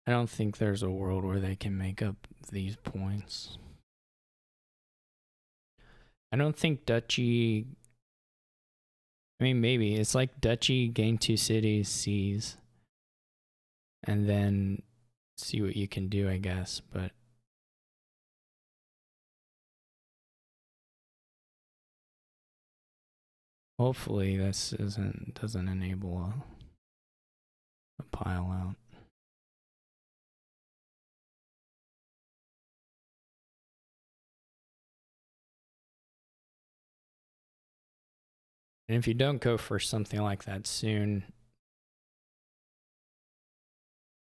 I don't think there's a world where they can make up these points. I don't think Duchy, I mean, maybe. It's like Duchy, gain 2 cities, seize. And then see what you can do, I guess. But Hopefully this doesn't enable a pile out. And if you don't go for something like that soon,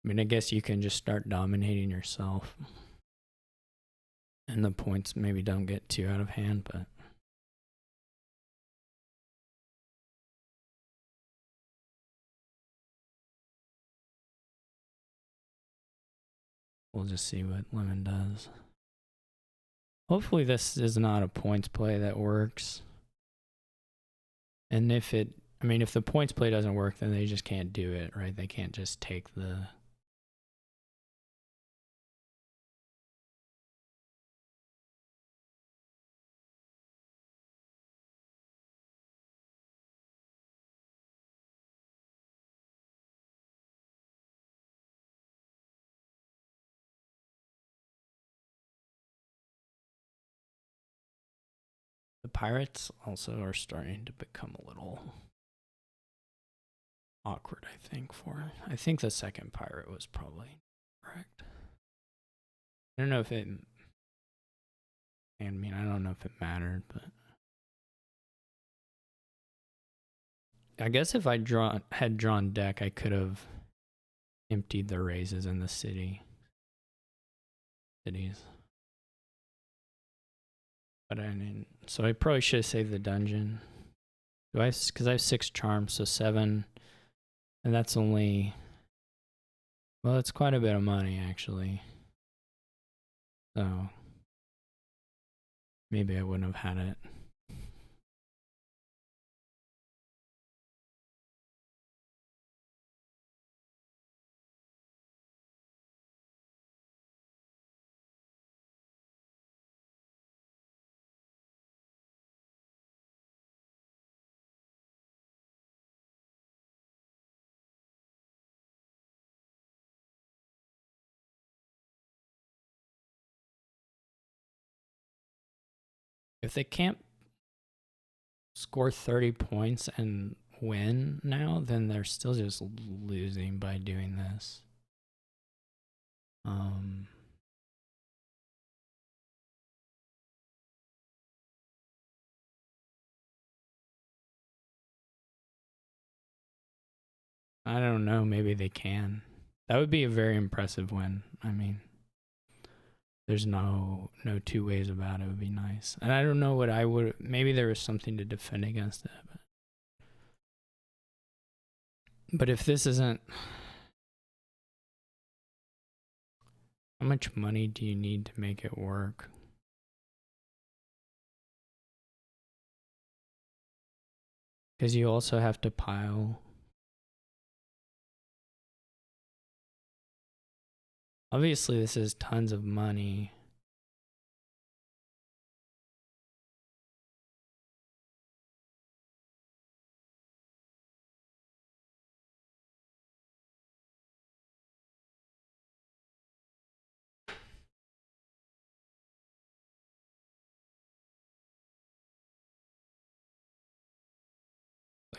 I mean, I guess you can just start dominating yourself. And the points maybe don't get too out of hand, but we'll just see what Lemon does. Hopefully this is not a points play that works. And if the points play doesn't work, then they just can't do it, right? They can't just take the... The pirates also are starting to become a little awkward, I think the second pirate was probably correct. I don't know if it... I don't know if it mattered, but... I guess if I had drawn deck, I could have emptied the raises in the cities. But I mean, so I probably should have saved the dungeon. Because I have 6 charms, so 7. And that's only... Well, it's quite a bit of money, actually. So... maybe I wouldn't have had it. If they can't score 30 points and win now, then they're still just losing by doing this. I don't know, maybe they can. That would be a very impressive win. I mean, there's no 2 ways about it. It would be nice. And I don't know what I would... maybe there was something to defend against it. But if this isn't... how much money do you need to make it work? Because you also have to pile... obviously, this is tons of money.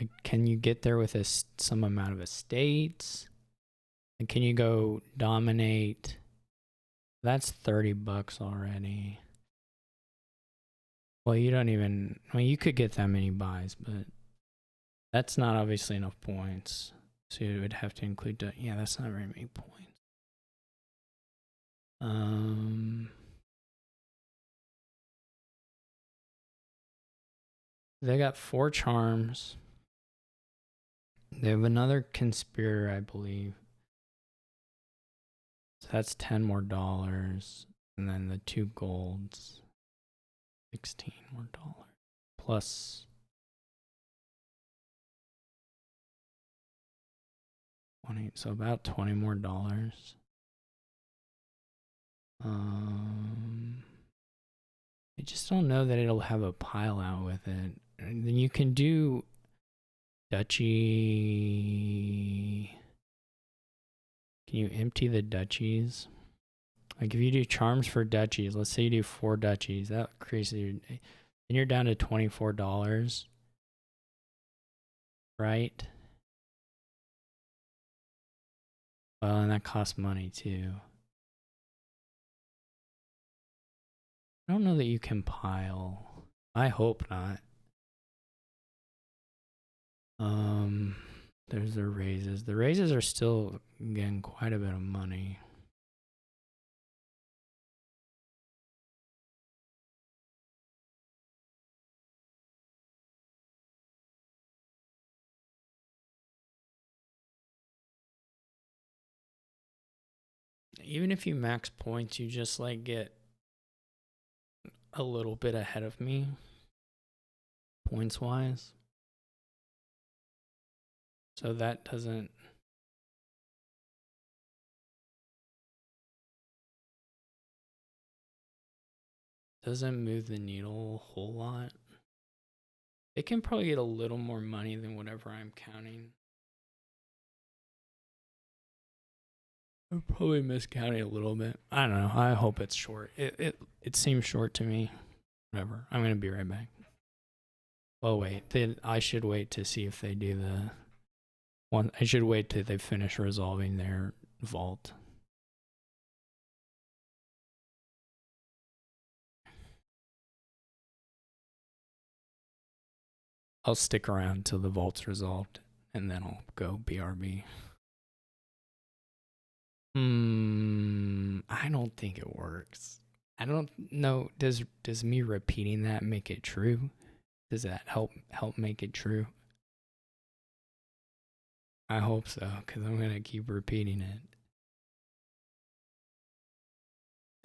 Like, can you get there with some amount of estates? And can you go dominate? That's $30 already. Well, you don't even... I mean, you could get that many buys, but that's not obviously enough points. So you would have to include... yeah, that's not very many points. They got 4 charms. They have another conspirator, I believe. So that's $10 more. And then the 2 golds. $16 more. Plus 20. So about $20 more. I just don't know that it'll have a pile out with it. And then you can do duchy. Can you empty the duchies? Like if you do charms for duchies, let's say you do 4 duchies, that creates your... then you're down to $24. right? Well, and that costs money too. I don't know that you compile. I hope not. There's the raises. The raises are still getting quite a bit of money. Even if you max points, you just like get a little bit ahead of me, points wise. So that doesn't move the needle a whole lot. It can probably get a little more money than whatever I'm counting. I'm probably miscounting a little bit. I don't know. I hope it's short. It seems short to me. Whatever. I'm gonna be right back. Oh wait, I should wait to see if they do the one. I should wait till they finish resolving their vault. I'll stick around till the vault's resolved, and then I'll go BRB. I don't think it works. I don't know. Does me repeating that make it true? Does that help make it true? I hope so, because I'm gonna keep repeating it.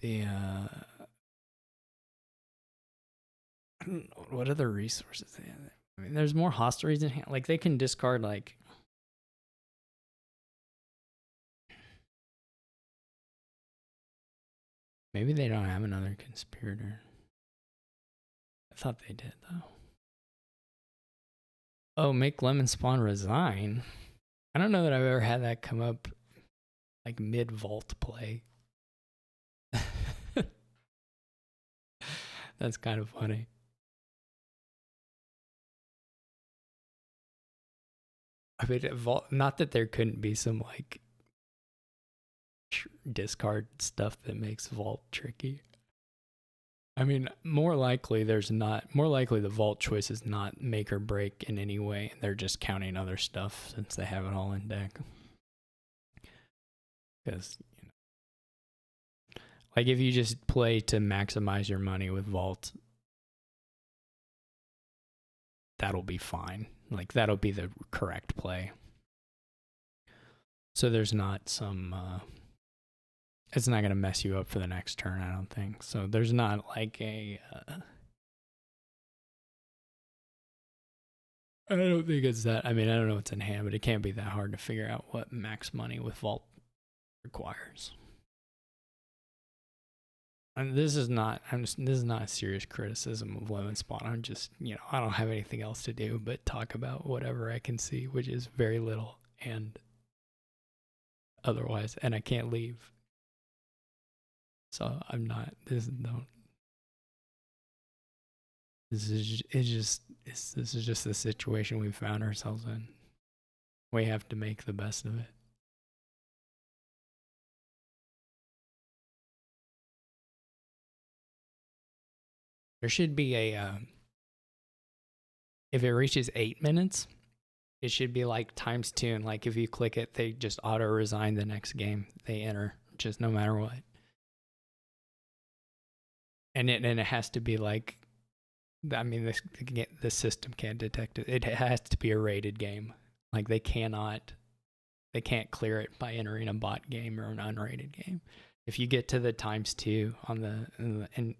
I don't know what other resources they have. I mean, there's more hostilities in hand. Like they can discard like. Maybe they don't have another conspirator. I thought they did though. Oh, make Lemonspawn resign. I don't know that I've ever had that come up like mid vault play. That's kind of funny. I mean, not that there couldn't be some like discard stuff that makes vault tricky. I mean, more likely the vault choice is not make or break in any way. They're just counting other stuff since they have it all in deck. Because, like if you just play to maximize your money with vault, that'll be fine. Like that'll be the correct play. So there's not some it's not going to mess you up for the next turn, I don't think. So there's not like a I don't think it's that. I mean, I don't know what's in hand, but it can't be that hard to figure out what max money with vault requires. And this is not a serious criticism of Lemonspawn. I'm just, I don't have anything else to do but talk about whatever I can see, which is very little and otherwise, and I can't leave. So I'm not. This is just the situation we found ourselves in. We have to make the best of it. There should be a if it reaches 8 minutes, it should be like ×2, and like if you click it, they just auto resign the next game they enter, just no matter what. And it has to be like, I mean, the system can't detect it. It has to be a rated game. Like they can't clear it by entering a bot game or an unrated game. If you get to the ×2 on and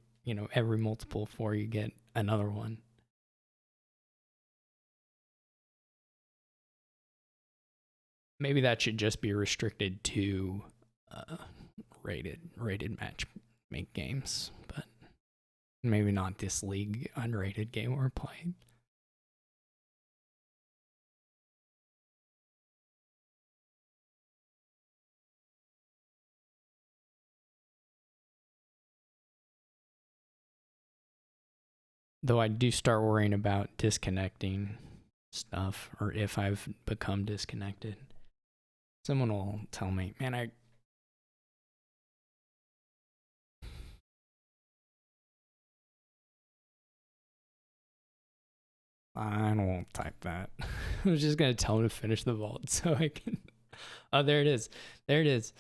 every multiple 4, you get another one. Maybe that should just be restricted to rated match make games, but maybe not this league unrated game we're playing. Though I do start worrying about disconnecting stuff, or if I've become disconnected. Someone will tell me, man, I won't type that. I was just gonna tell him to finish the vault so I can. Oh, there it is. There it is.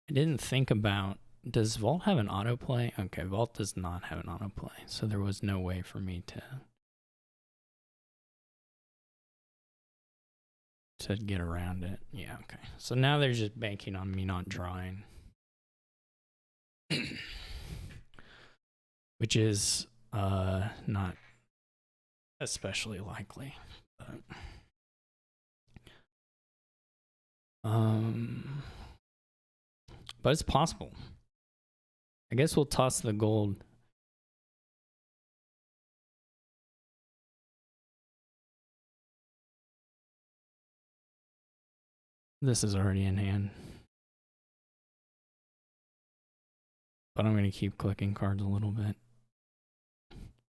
I didn't think about, does Vault have an autoplay? Okay, Vault does not have an autoplay, so there was no way for me to get around it. Yeah, okay. So now they're just banking on me not drawing. Which is not especially likely. But it's possible. I guess we'll toss the gold. This is already in hand. But I'm going to keep clicking cards a little bit.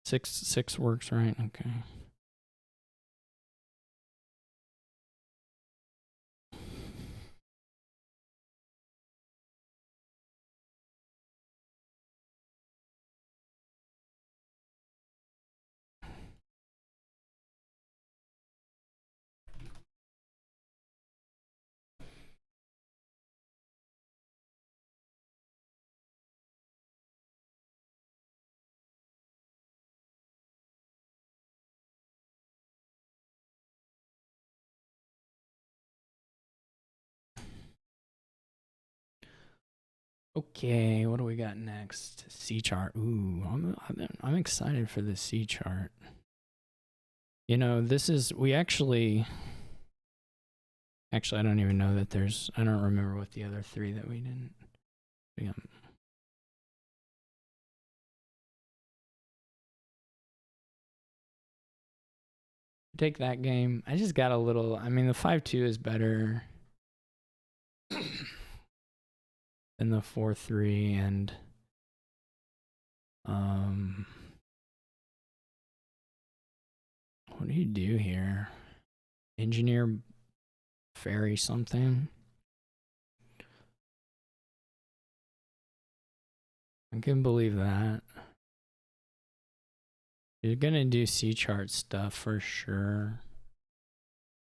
Six works, right? Okay. Okay, what do we got next? C chart. Ooh, I'm excited for the C chart. You know, this is, we actually, I don't even know that there's, I don't remember what the other three that we didn't. Yeah. Take that game. I just got a little, I mean, the 5-2 is better than the 4-3, and what do you do here? Engineer fairy something. I can believe that. You're gonna do C chart stuff for sure.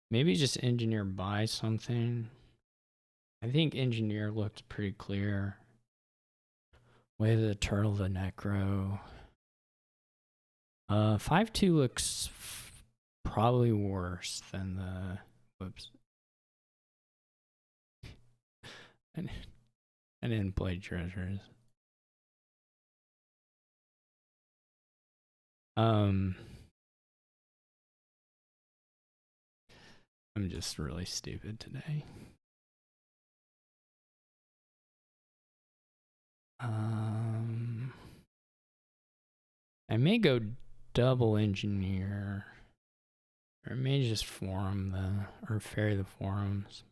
Maybe just engineer buy something. I think engineer looked pretty clear. Way of the turtle, the necro. 5-2 looks probably worse than the, whoops. I didn't play treasures. I'm just really stupid today. I may go double engineer, or I may just forum or ferry the forums.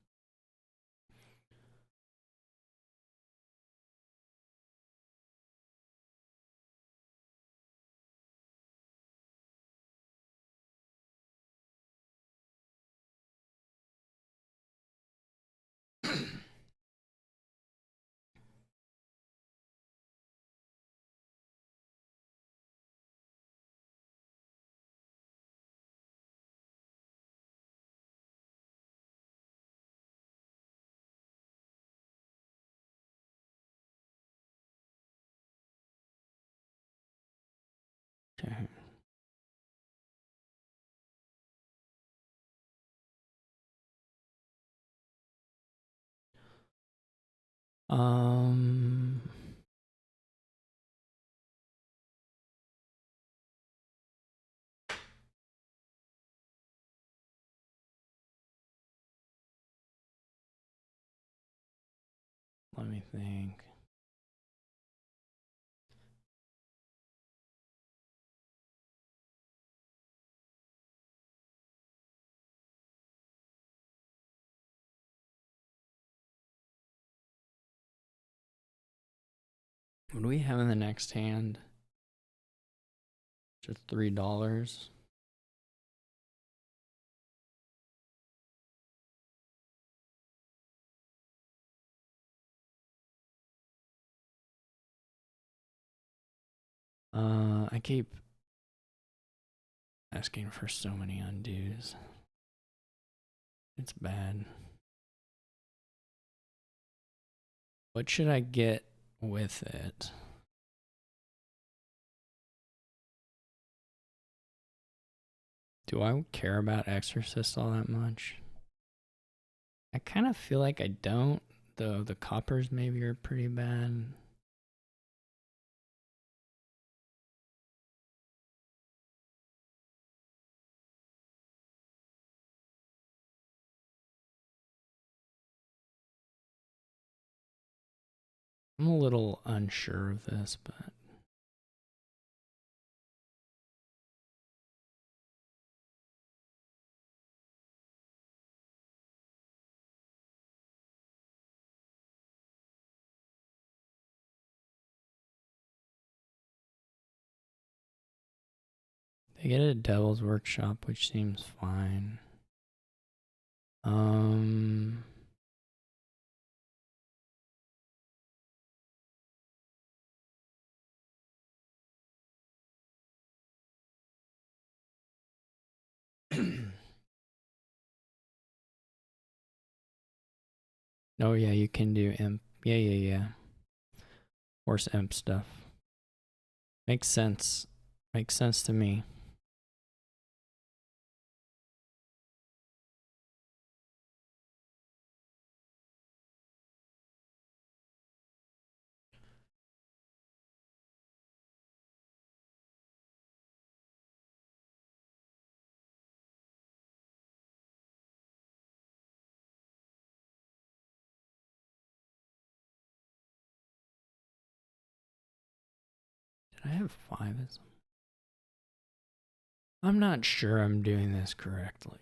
Okay. Let me think. What do we have in the next hand? Just $3. I keep asking for so many undos. It's bad. What should I get with it? Do I care about Exorcist all that much? I kind of feel like I don't, though the coppers maybe are pretty bad. I'm a little unsure of this, but they get a Devil's Workshop, which seems fine. Oh yeah, you can do imp. Yeah. Horse imp stuff. Makes sense. Makes sense to me. Did I have 5 as them? I'm not sure I'm doing this correctly.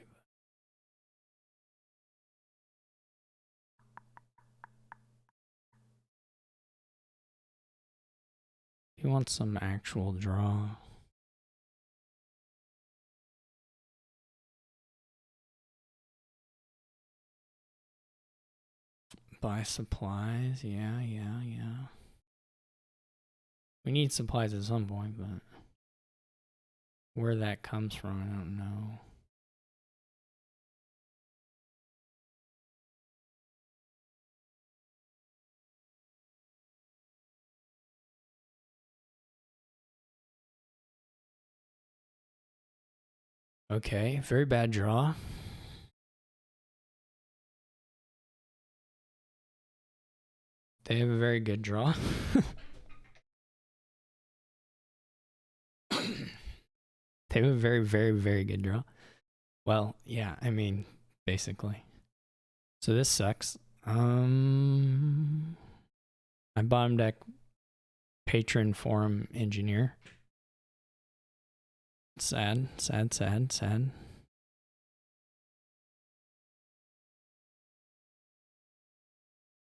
He wants some actual draw. Buy supplies. Yeah. We need supplies at some point, but where that comes from, I don't know. Okay, very bad draw. They have a very good draw. They have a very good draw. Well, yeah, I mean, basically. So this sucks. I bottom deck patron forum engineer. Sad. I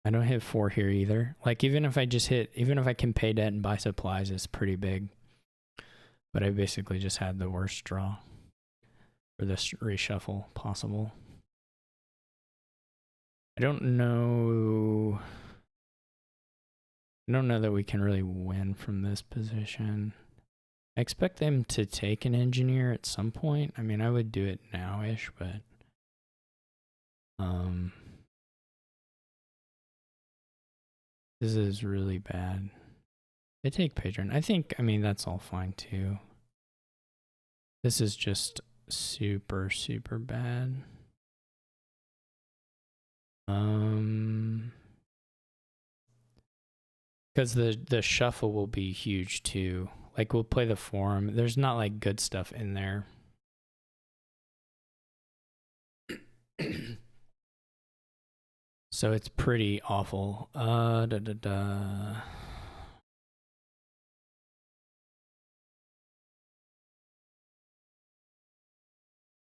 don't hit 4 here either. Like, even if I can pay debt and buy supplies, it's pretty big. But I basically just had the worst draw for this reshuffle possible. I don't know that we can really win from this position. I expect them to take an engineer at some point. I mean, I would do it now-ish, but this is really bad. They take patron. I mean, that's all fine too. This is just super, super bad. Because the shuffle will be huge too. Like we'll play the forum. There's not like good stuff in there. So it's pretty awful.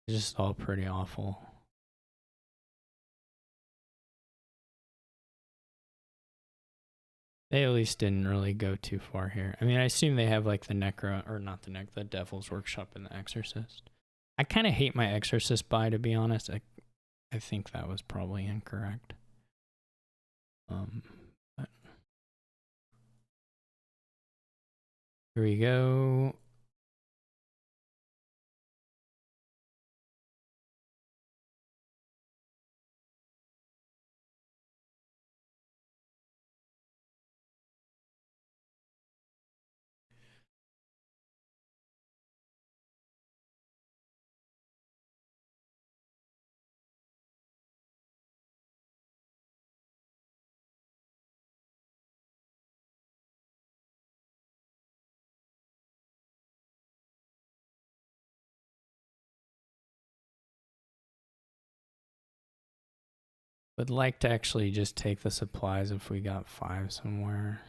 It's just all pretty awful. They at least didn't really go too far here. I mean, I assume they have like the Necro, or not the Devil's Workshop and the Exorcist. I kind of hate my Exorcist buy, to be honest. I think that was probably incorrect. But here we go. Would like to actually just take the supplies if we got 5 somewhere.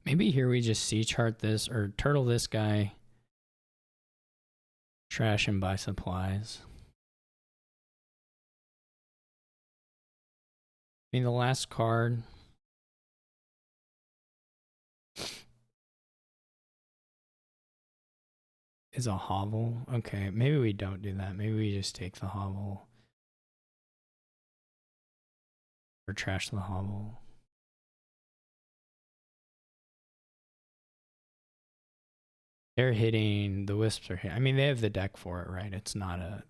Maybe here we just C-chart this or turtle this guy, trash and buy supplies. I mean, the last card is a hovel. Okay, maybe we don't do that. Maybe we just take the hovel. Or trash the hovel. They're hitting, the wisps are hitting. I mean, they have the deck for it, right? It's not a,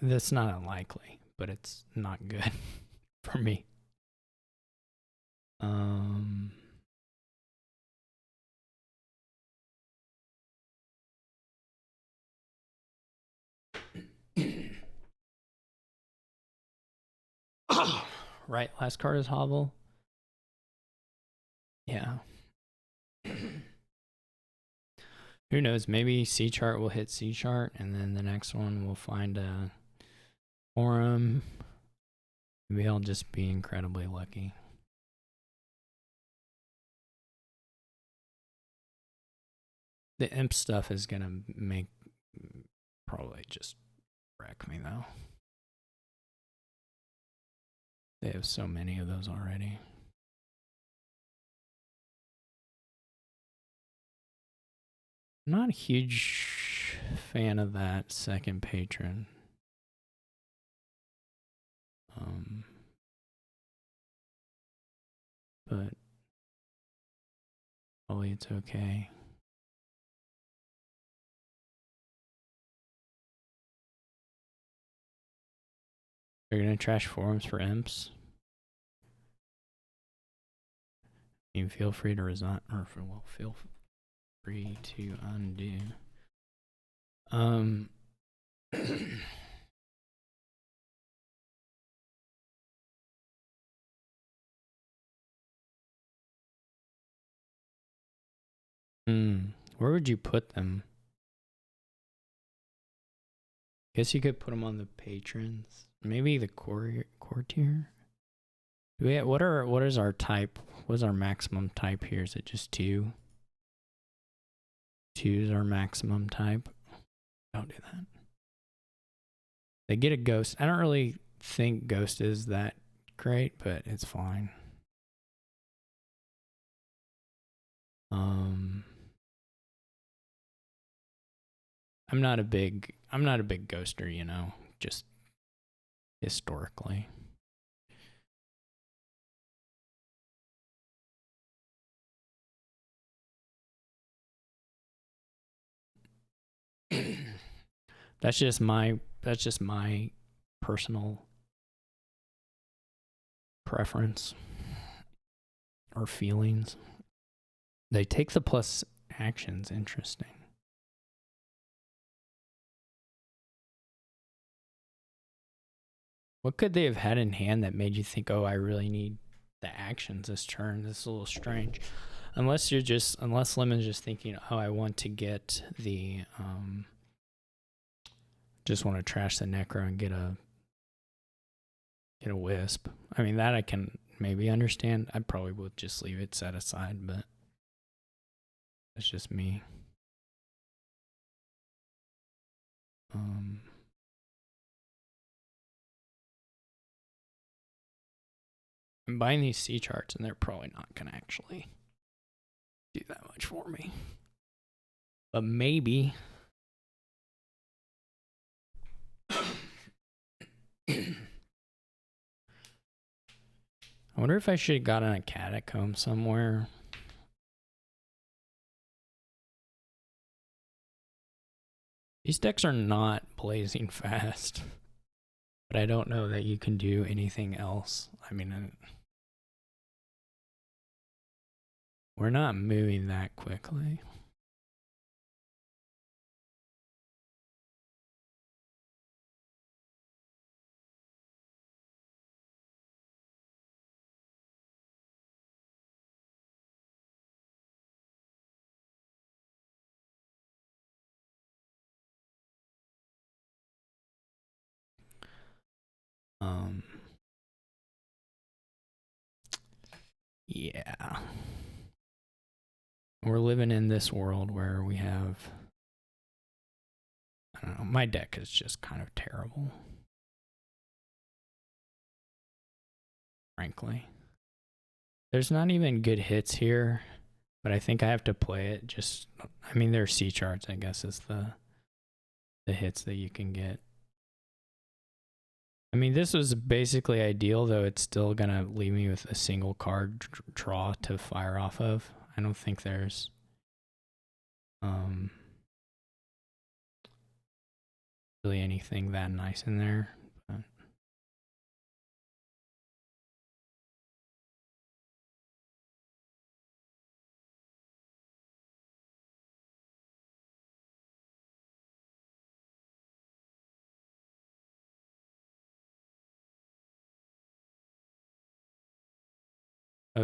that's not unlikely, but it's not good for me. Right, last card is hovel. Yeah. Who knows? Maybe C chart will hit C chart, and then the next one we'll find a forum. Maybe I'll just be incredibly lucky. The imp stuff is gonna make probably just wreck me though. They have so many of those already. I'm not a huge fan of that second patron. But probably it's okay. You're gonna trash forums for imps? You feel free to resign, or well, feel free to undo. Where would you put them? Guess you could put them on the patrons. Maybe the core tier. What is our type? What's our maximum type here? Is it just 2? 2 is our maximum type. Don't do that. They get a ghost. I don't really think ghost is that great, but it's fine. I'm not a big ghoster, you know, just historically. That's just my personal preference. or feelings. They take the plus actions. Interesting. What could they have had in hand that made you think, oh, I really need the actions this turn? This is a little strange. Unless Lemon's just thinking, oh, I want to get the, just want to trash the Necro and get a Wisp. I mean, that I can maybe understand. I probably would just leave it set aside, but that's just me. I'm buying these C charts and they're probably not going to actually do that much for me. But maybe. I wonder if I should have gotten a catacomb somewhere. These decks are not blazing fast. But I don't know that you can do anything else. I mean, we're not moving that quickly. Yeah. We're living in this world where we have, I don't know, my deck is just kind of terrible. Frankly. There's not even good hits here, but I think I have to play it just, I mean, there's C charts, I guess, is the hits that you can get. I mean, this was basically ideal, though it's still going to leave me with a single card draw to fire off of. I don't think there's really anything that nice in there. But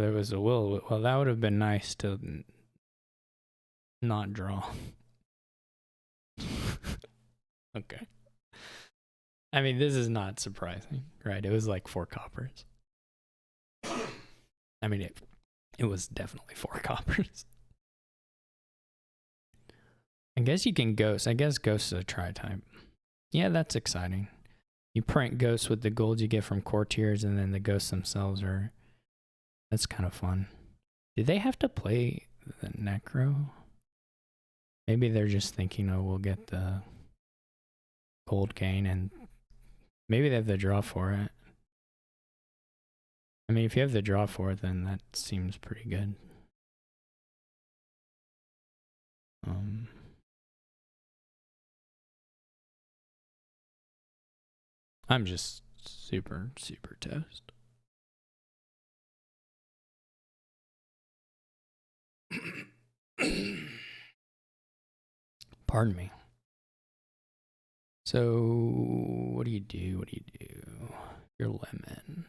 oh, there was a will. Well, that would have been nice to not draw. Okay. I mean, this is not surprising, right? It was like 4 coppers. I mean, it was definitely 4 coppers. I guess you can ghost. I guess ghost is a tri-type. Yeah, that's exciting. You print ghosts with the gold you get from courtiers, and then the ghosts themselves are... That's kind of fun. Did they have to play the Necro? Maybe they're just thinking, oh, we'll get the gold gain, and maybe they have the draw for it. I mean, if you have the draw for it, then that seems pretty good. I'm just super, super toast. Pardon me. So, what do you do? What do you do? Your lemon.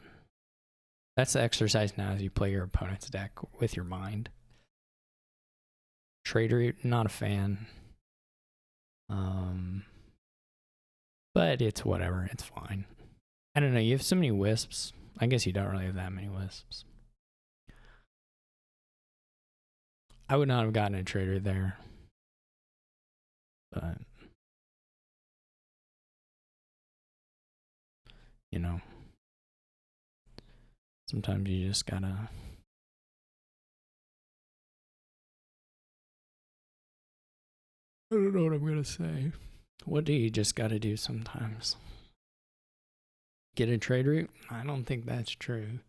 That's the exercise now as you play your opponent's deck with your mind. Trader, not a fan. But it's whatever. It's fine. I don't know. You have so many wisps. I guess you don't really have that many wisps. I would not have gotten a trader there. But, you know, sometimes you just gotta... I don't know what I'm gonna say. What do you just gotta do sometimes? Get a trade route? I don't think that's true.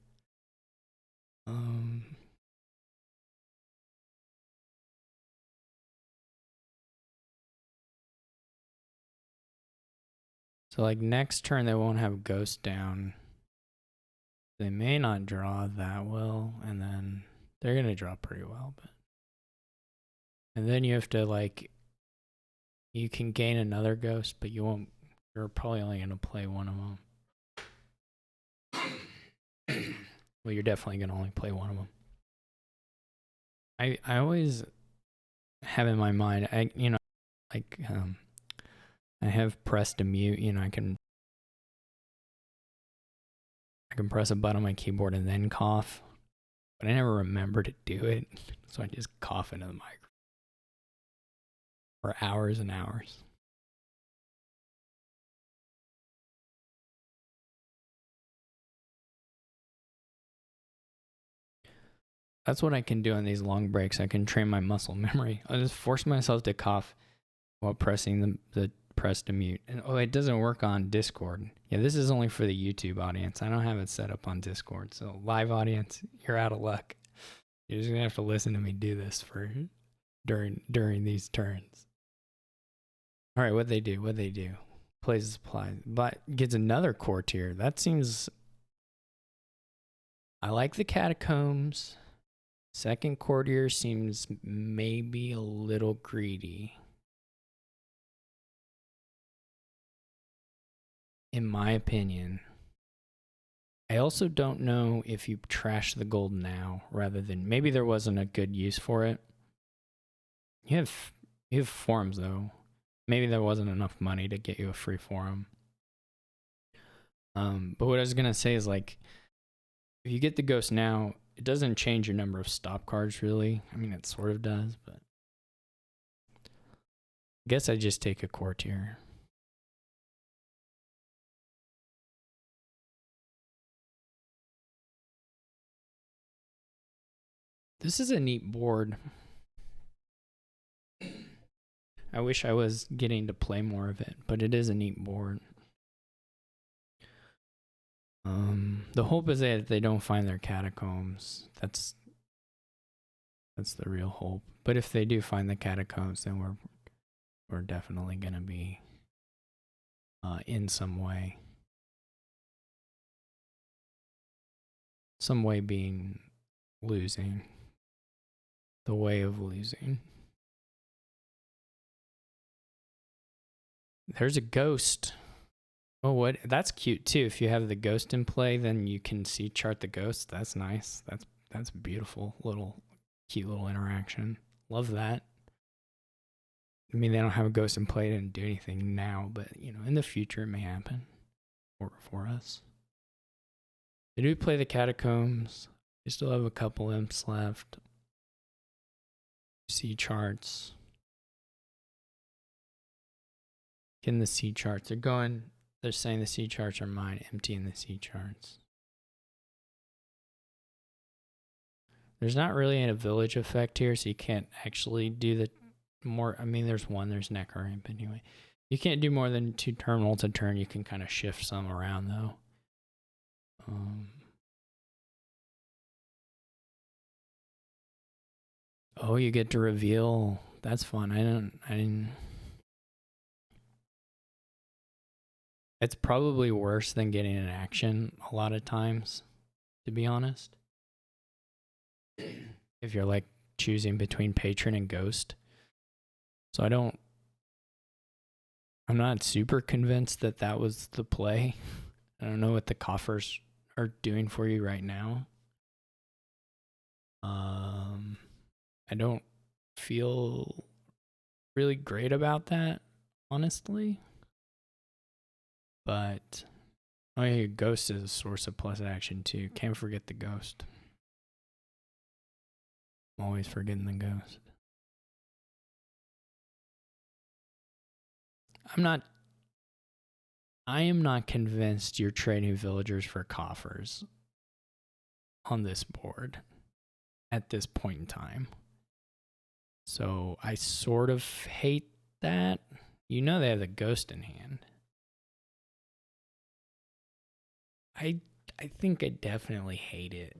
So like next turn they won't have ghost down. They may not draw that well, and then They're gonna drop pretty well, but and then you have to like you can gain another ghost, but you won't. You're probably only gonna play one of them. Well, you're definitely gonna only play one of them. I always have in my mind, I have pressed to mute. I can press a button on my keyboard and then cough, but I never remember to do it, so I just cough into the microphone for hours and hours. That's what I can do on these long breaks. I can train my muscle memory. I just force myself to cough while pressing the press to mute. And it doesn't work on Discord. Yeah, this is only for the YouTube audience. I don't have it set up on Discord. So live audience, you're out of luck. You're just gonna have to listen to me do this for during these turns. All right, what they do? Plays a supply, but gets another core tier. That seems. I like the catacombs. Second courtier seems maybe a little greedy. In my opinion. I also don't know if you trash the gold now rather than maybe there wasn't a good use for it. You have forums though. Maybe there wasn't enough money to get you a free forum. But what I was gonna say is like if you get the ghost now, it doesn't change your number of stop cards really. I mean, it sort of does, but I guess I just take a core tier. This is a neat board. I wish I was getting to play more of it, but it is a neat board. The hope is that they don't find their catacombs. That's the real hope. But if they do find the catacombs, then we're definitely gonna be in some way. Some way being losing. The way of losing. There's a ghost. Oh, what? That's cute too. If you have the ghost in play, then you can see chart the ghost. That's nice. That's beautiful. Cute little interaction. Love that. I mean, they don't have a ghost in play, didn't do anything now, but in the future it may happen for us. They do play the catacombs. They still have a couple imps left. See charts. In the C charts, they're saying the C charts are mine, emptying the C charts. There's not really a village effect here, so you can't actually do the more. I mean, there's Necker Imp anyway. You can't do more than 2 terminals a turn. You can kind of shift some around though. Oh, you get to reveal. That's fun. I didn't. It's probably worse than getting an action a lot of times, to be honest. If you're like choosing between patron and ghost. So I'm not super convinced that was the play. I don't know what the coffers are doing for you right now. I don't feel really great about that, honestly. But oh yeah, ghost is a source of plus action too. Can't forget the ghost. I'm always forgetting the ghost. I am not convinced you're trading villagers for coffers on this board at this point in time. So I sort of hate that. They have the ghost in hand. I think I definitely hate it.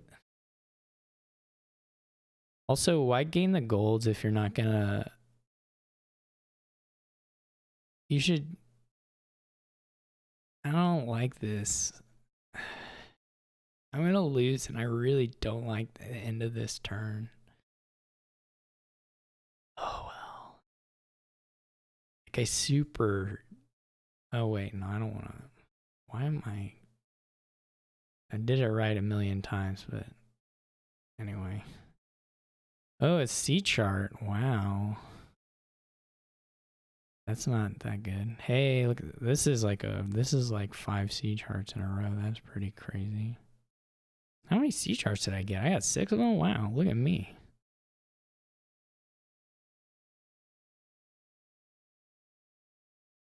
Also, why gain the golds if you're not gonna... You should... I don't like this. I'm gonna lose, and I really don't like the end of this turn. Oh well. Like I super. Oh wait, no, I don't want to. Why am I? I did it right a million times, but anyway. Oh, it's C chart. Wow. That's not that good. Hey, look, this is like 5 C charts in a row. That's pretty crazy. How many C charts did I get? I got 6 of them? Wow, look at me.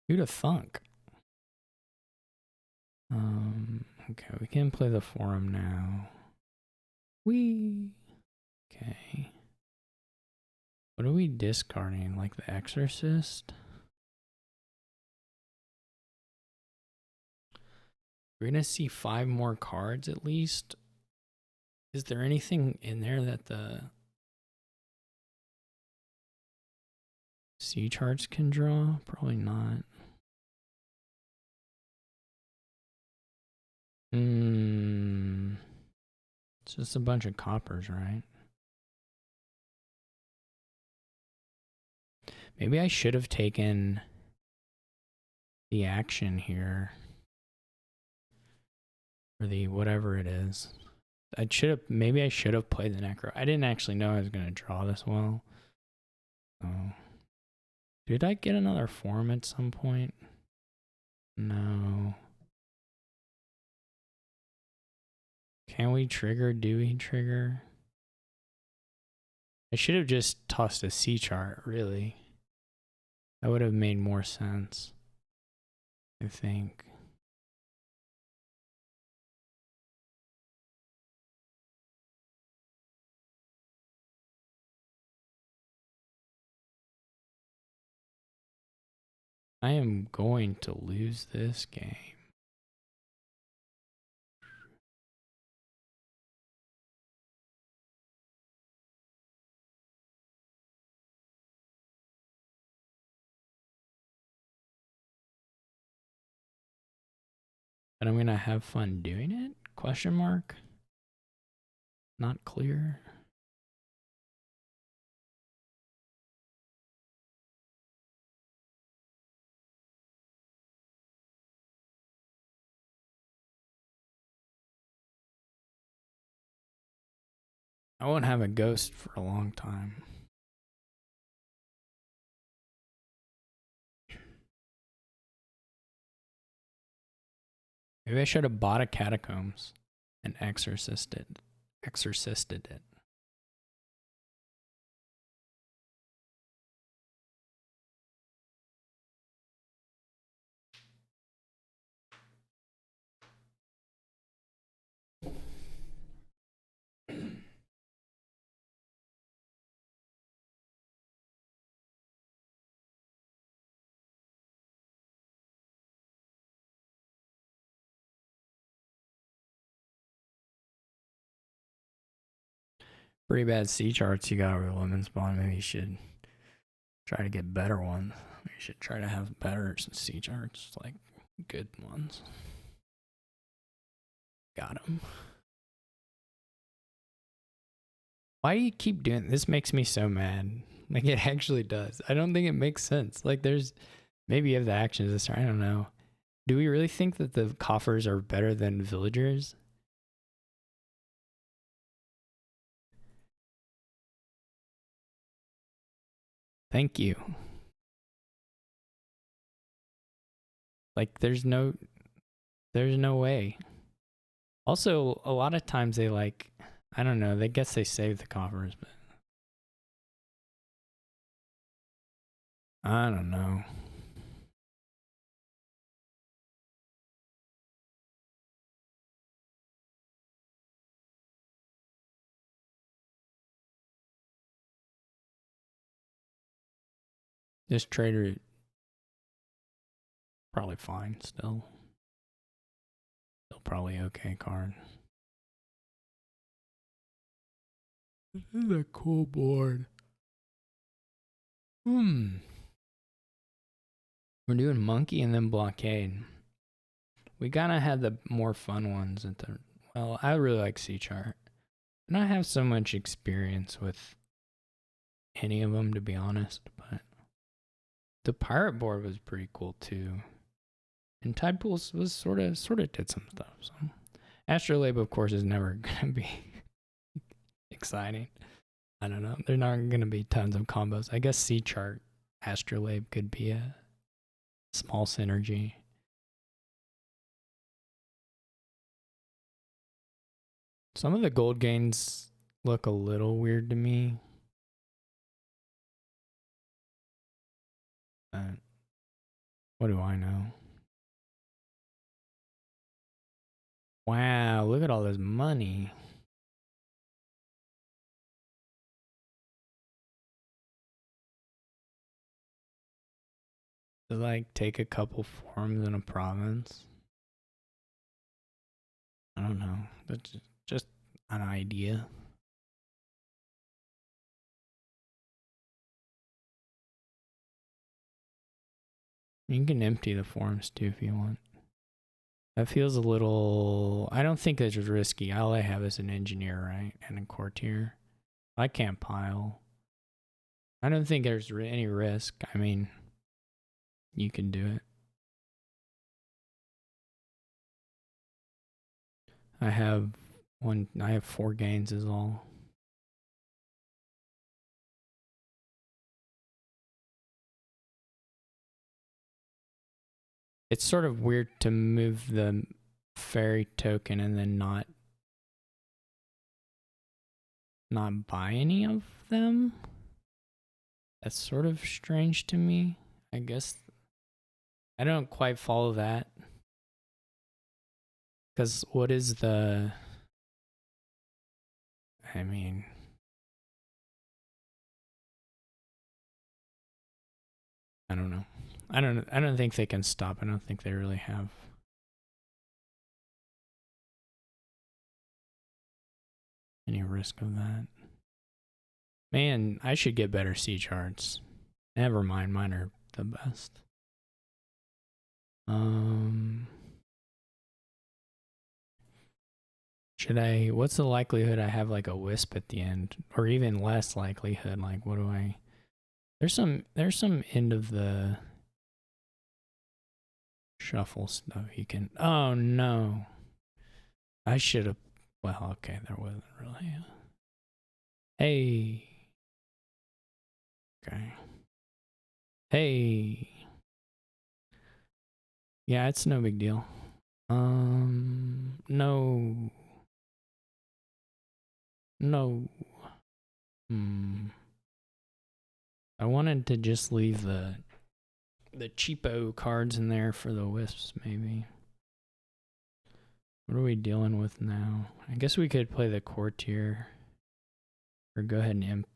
Who'da thunk? Okay, we can play the forum now. Okay. What are we discarding? Like the Exorcist? We're gonna see 5 more cards at least. Is there anything in there that the C charts can draw? Probably not. It's just a bunch of coppers, right? Maybe I should have taken the action here. Or the whatever it is. Maybe I should have played the Necro. I didn't actually know I was going to draw this well. Oh. Did I get another form at some point? No. Can we trigger? Do we trigger? I should have just tossed a C chart, really. That would have made more sense, I think. I am going to lose this game. But I'm going to have fun doing it? Question mark? Not clear. I won't have a ghost for a long time. Maybe I should have bought a catacombs and exorcisted it. Pretty bad C charts you got with Lemonspawn. Maybe you should try to get better ones. You should try to have better C charts, like good ones. Got him. Why do you keep doing this? Makes me so mad. Like it actually does. I don't think it makes sense. Like maybe you have the actions this turn. I don't know. Do we really think that the coffers are better than villagers? Thank you. Like there's no way. Also, a lot of times they I don't know, they guess they save the coffers, but I don't know. This trader probably fine still. Still probably okay card. This is a cool board. We're doing monkey and then blockade. We gotta have the more fun ones at the Well, I really like C chart. And I have so much experience with any of them, to be honest, but the pirate board was pretty cool too. And Tide Pools was sort of did some stuff. So Astrolabe, of course, is never gonna be exciting. I don't know. There's not gonna be tons of combos. I guess C chart Astrolabe could be a small synergy. Some of the gold gains look a little weird to me. What do I know? Wow, look at all this money. To like take a couple forms in a province. I don't know. That's just an idea. You can empty the forms too if you want. That feels a little... I don't think that's risky. All I have is an engineer, right? And a courtier. I can't pile. I don't think there's any risk. I mean, you can do it. I have 4 gains is all. It's sort of weird to move the fairy token and then not buy any of them. That's sort of strange to me. I guess I don't quite follow that. Because what is the... I mean... I don't know. I don't think they can stop. I don't think they really have. Any risk of that. Man, I should get better C charts. Never mind, mine are the best. Should I... What's the likelihood I have like a wisp at the end? Or even less likelihood, like what do I... There's some end of the shuffle stuff you can... Oh no. I should have... Well, okay, there wasn't really a... Hey. Okay. Hey. Yeah, it's no big deal. No. No. I wanted to just leave the cheapo cards in there for the wisps, maybe. What are we dealing with now? I guess we could play the courtier. Or go ahead and imp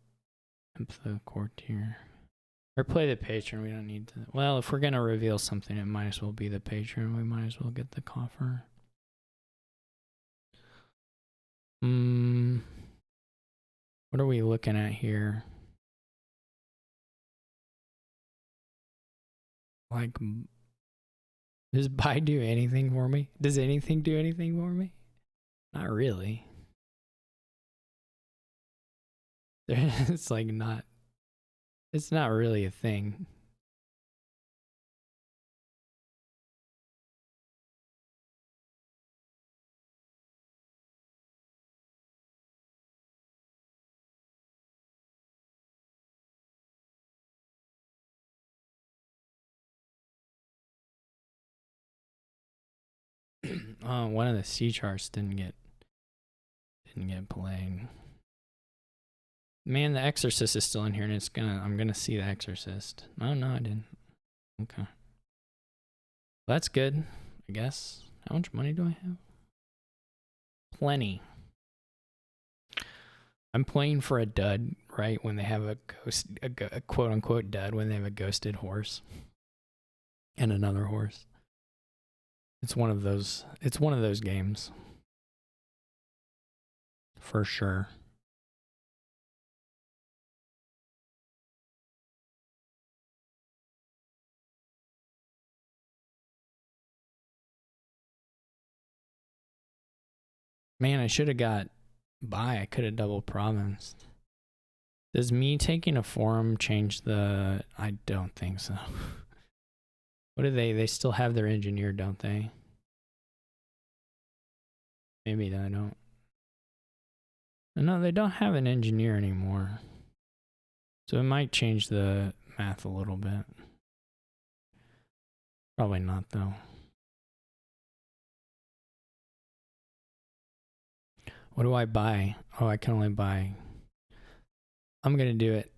the courtier. Or play the patron, we don't need to... Well, if we're gonna reveal something, it might as well be the patron. We might as well get the coffer. What are we looking at here? Like... Does buy do anything for me? Does anything do anything for me? Not really. It's like not... It's not really a thing. One of the C charts didn't get played. Man, the Exorcist is still in here, and I'm gonna see the Exorcist. Oh no, I didn't. Okay, that's good, I guess. How much money do I have? Plenty. I'm playing for a dud, right? When they have a quote unquote dud, when they have a ghosted horse and another horse. It's one of those. It's one of those games, for sure. Man, I should have got by. I could have double provinced. Does me taking a forum change the... I don't think so. What do they... They still have their engineer, don't they? Maybe they don't. No, they don't have an engineer anymore. So it might change the math a little bit. Probably not, though. What do I buy? Oh, I can only buy... I'm going to do it.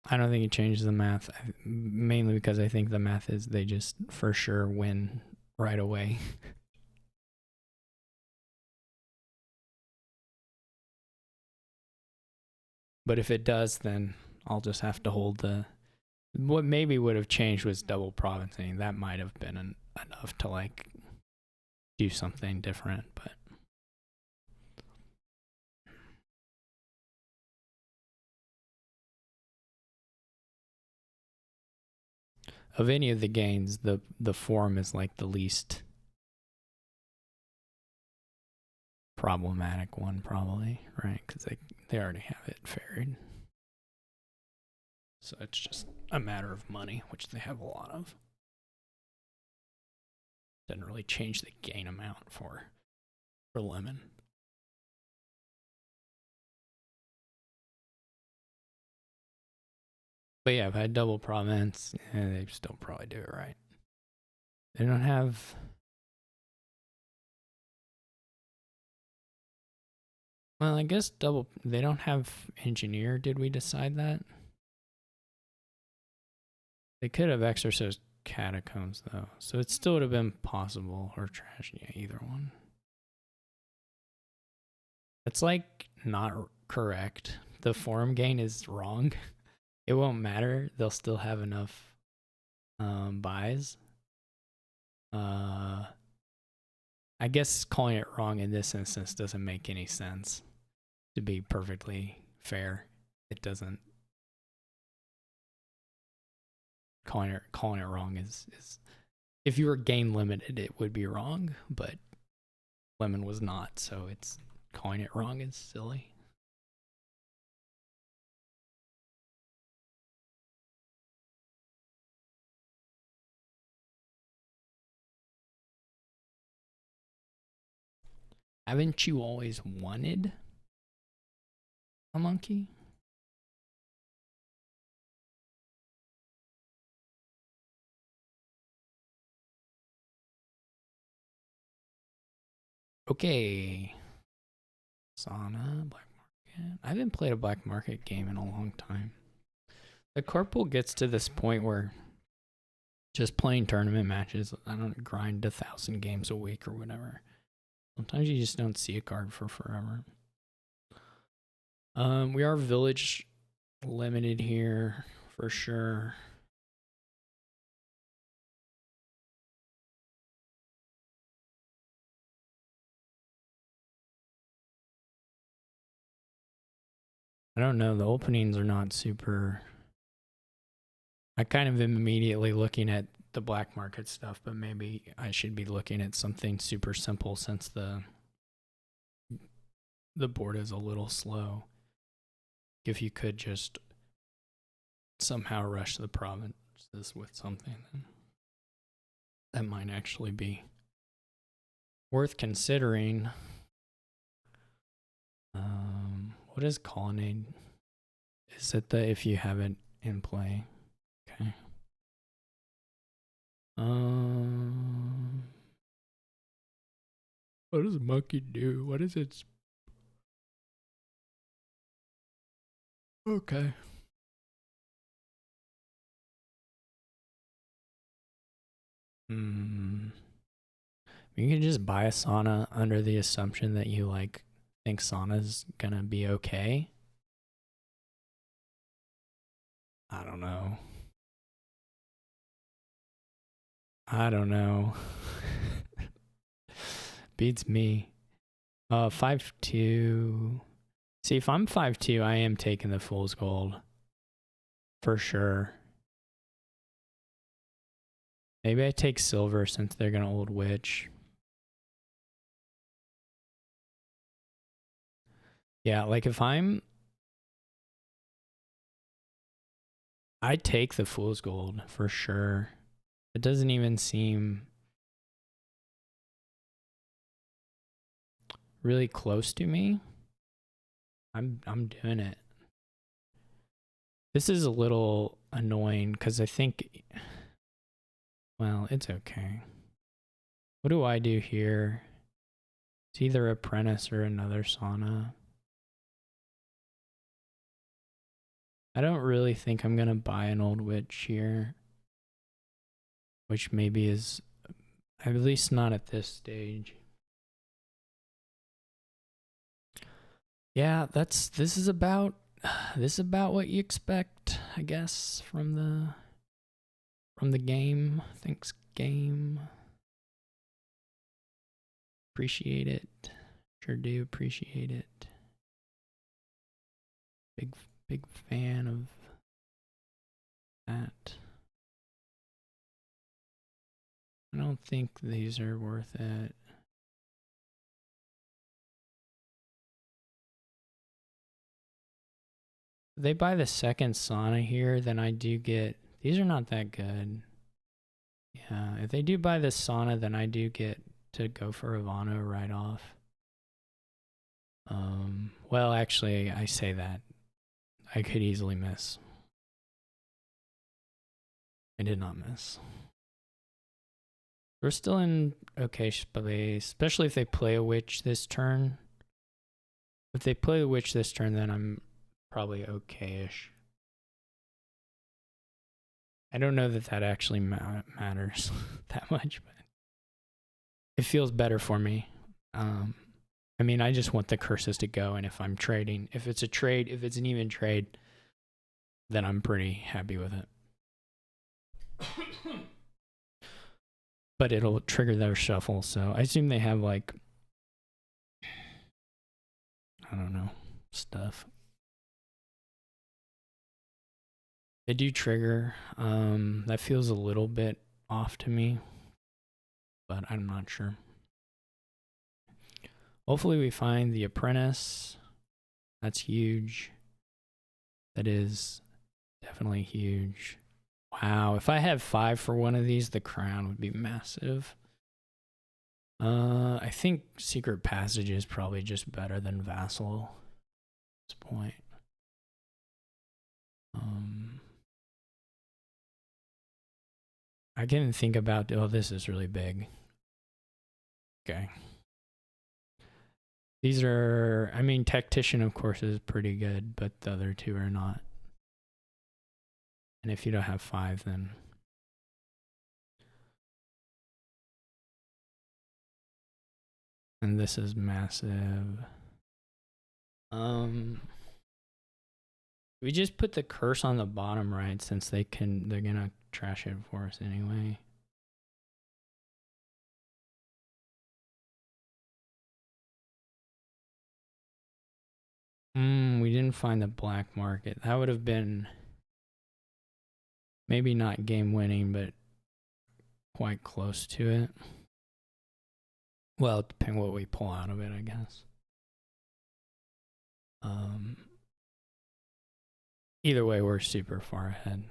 I don't think it changes the math, mainly because I think the math is they just for sure win right away. But if it does, then I'll just have to hold the... What maybe would have changed was double provincing. That might have been enough to like do something different, but... Of any of the gains, the forum is like the least problematic one, probably, right? Because they already have it ferried. So it's just a matter of money, which they have a lot of. Doesn't really change the gain amount for Lemon. But yeah, if I had double province, they still probably do it right. They don't have... Well, I guess double... They don't have engineer. Did we decide that? They could have exorcised catacombs, though. So it still would have been possible. Or trash. Yeah, either one. It's like not correct. The forum gain is wrong. It won't matter. They'll still have enough buys. I guess calling it wrong in this instance doesn't make any sense. To be perfectly fair, it doesn't. Calling it wrong is if you were gain limited, it would be wrong, but Lemon was not, so it's calling it wrong is silly. Haven't you always wanted a monkey? Okay. Sauna, Black Market. I haven't played a Black Market game in a long time. The Corporal gets to this point where just playing tournament matches, I don't grind 1,000 games a week or whatever. Sometimes you just don't see a card for forever. We are village limited here for sure. I don't know. The openings are not super... I kind of am immediately looking at the black market stuff, but maybe I should be looking at something super simple since the board is a little slow. If you could just somehow rush the provinces with something, then that might actually be worth considering. What is Colonnade? Is it the if you have it in play? Okay. What does monkey do? What is its... Okay. You can just buy a sauna under the assumption that you like think sauna's gonna be okay. I don't know. Beats me. 5-2. See, if I'm 5-2, I am taking the fool's gold. For sure. Maybe I take silver since they're gonna old witch. Yeah, like if I take the fool's gold for sure. It doesn't even seem really close to me. I'm doing it. This is a little annoying because I think, well, it's okay. What do I do here? It's either apprentice or another sauna. I don't really think I'm gonna buy an old witch here, which maybe is at least not at this stage. Yeah, this is about what you expect, I guess, from the game. Thanks, game. Appreciate it. Sure do appreciate it. Big fan of that. I don't think these are worth it. If they buy the second sauna here, then I do get, these are not that good. Yeah, if they do buy the sauna, then I do get to go for Ivano right off. Well, actually, I say that. I could easily miss. I did not miss. We're still in okay space, especially if they play a witch this turn. If they play a witch this turn, then I'm probably okay-ish. I don't know that that actually matters that much, but it feels better for me. I mean, I just want the curses to go, and if I'm trading, if it's a trade, if it's an even trade, then I'm pretty happy with it. But it'll trigger their shuffle, so I assume they have, like, I don't know, stuff. They do trigger. That feels a little bit off to me, but I'm not sure. Hopefully we find the apprentice. That's huge. That is definitely huge. Wow, if I had 5 for one of these, the crown would be massive. I think Secret Passage is probably just better than Vassal at this point. I can think about, oh, this is really big. Okay. These are, I mean, Tactician, of course, is pretty good, but the other two are not. And if you don't have 5, then... And this is massive. We just put the curse on the bottom right since they're gonna trash it for us anyway. We didn't find the black market. That would have been maybe not game winning, but quite close to it. Well, depending what we pull out of it, I guess. Either way, we're super far ahead.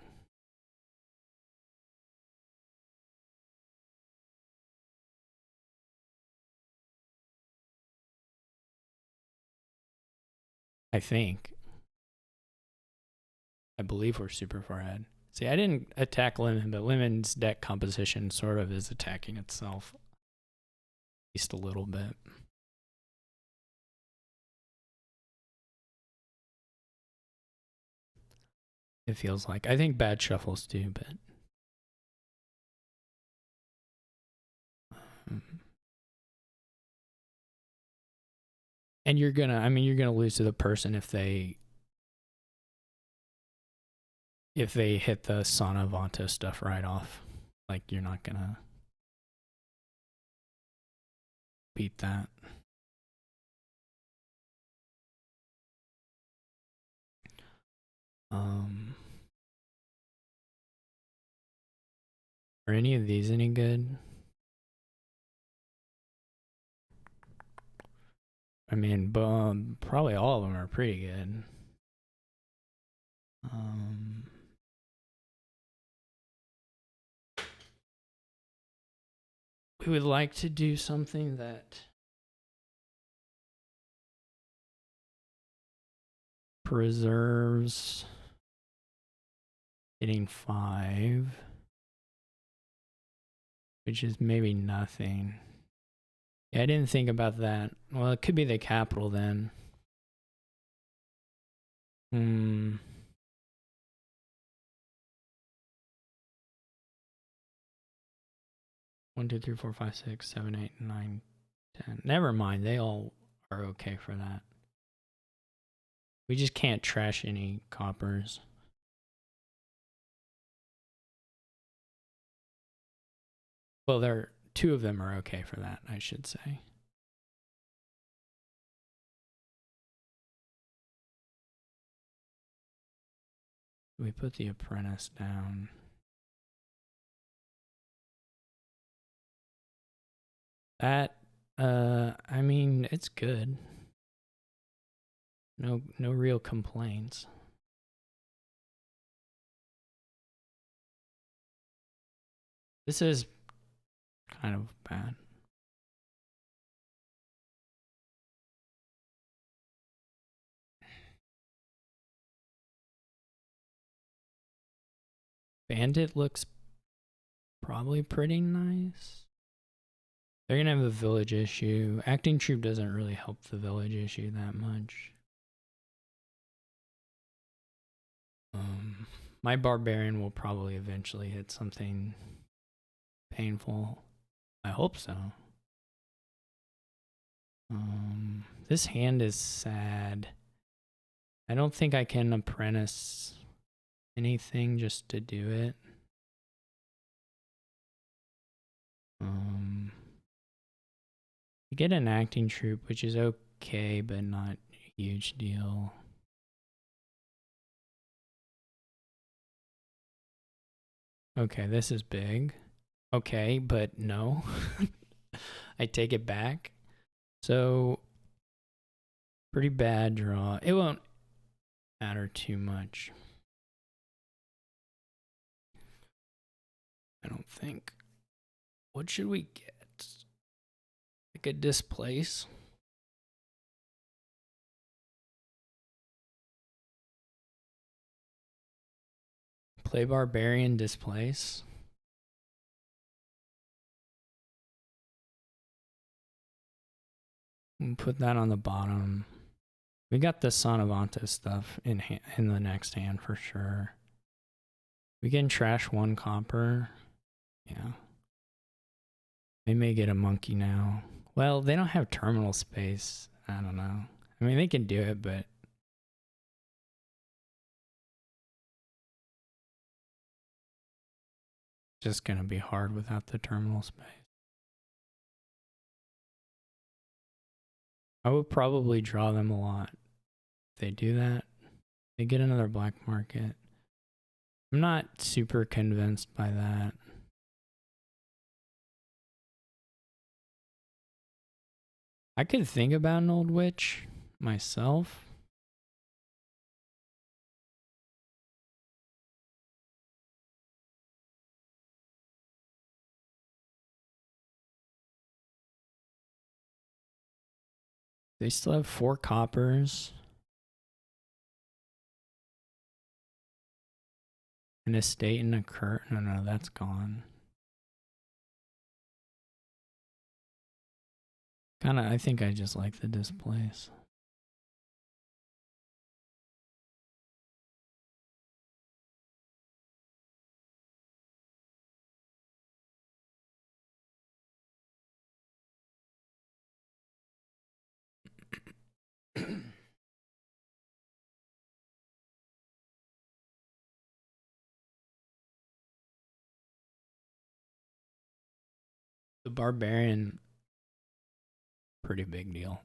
I believe we're super far ahead. See, I didn't attack Lemon, but Lemon's deck composition sort of is attacking itself. At least a little bit. It feels like. I think bad shuffles too, but... And you're gonna lose to the person if they hit the Sana Vanta stuff right off. Like, you're not gonna beat that. Are any of these any good? I mean, probably all of them are pretty good. We would like to do something that preserves getting 5, which is maybe nothing. Yeah, I didn't think about that. Well, it could be the capital then. 1, 2, 3, 4, 5, 6, 7, 8, 9, 10. Never mind, they all are okay for that. We just can't trash any coppers. Well, 2 of them are okay for that, I should say. We put the apprentice down. That, I mean, it's good. No real complaints. This is kind of bad. Bandit looks probably pretty nice. They're gonna have a village issue. Acting troop doesn't really help the village issue that much. My barbarian will probably eventually hit something painful. I hope so. This hand is sad. I don't think I can apprentice anything just to do it. You get an acting troop, which is okay, but not a huge deal. Okay, this is big. Okay, but no. I take it back. So, pretty bad draw. It won't matter too much. I don't think. What should we get? Like a displace? Play barbarian, displace. We'll put that on the bottom. We got the Sonavanta stuff in the next hand for sure. We can trash 1 copper. Yeah. They may get a monkey now. Well, they don't have terminal space. I don't know. I mean, they can do it, but just gonna be hard without the terminal space. I would probably draw them a lot if they do that. They get another black market. I'm not super convinced by that. I could think about an old witch myself. They still have 4 coppers. An estate and a curt. No, that's gone. Kinda, I think I just like the displace. The barbarian, pretty big deal.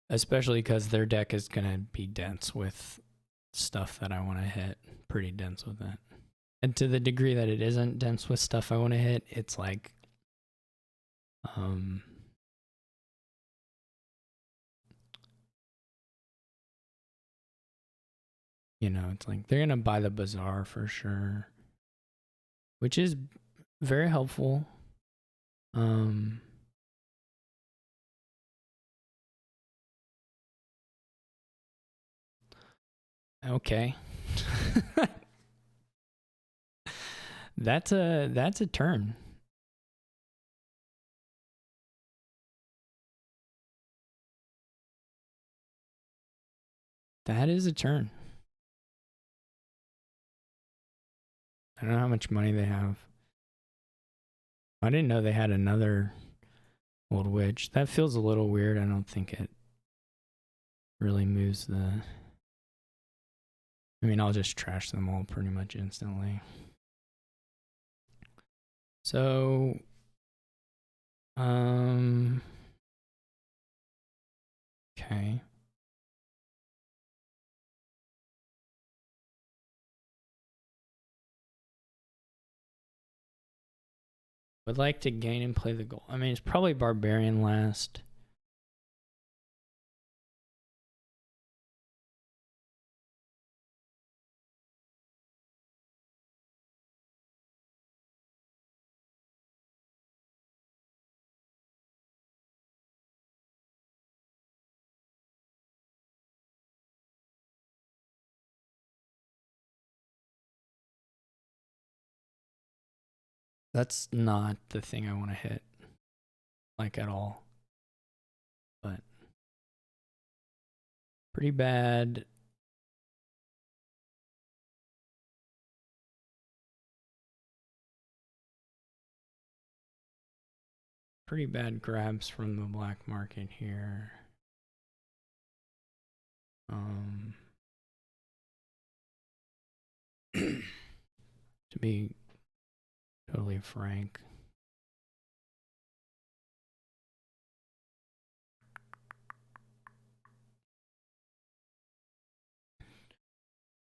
Especially because their deck is going to be dense with stuff that I want to hit. Pretty dense with it. And to the degree that it isn't dense with stuff I want to hit, it's like You know, it's like they're gonna buy the bazaar for sure, which is very helpful. Okay. That's a turn. That is a turn. I don't know how much money they have. I didn't know they had another old witch. That feels a little weird. I don't think it really moves the... I mean, I'll just trash them all pretty much instantly. So, okay. Would like to gain and play the goal. I mean, it's probably Barbarian last. That's not the thing I want to hit, like, at all. But pretty bad. Pretty bad grabs from the black market here. To be totally frank.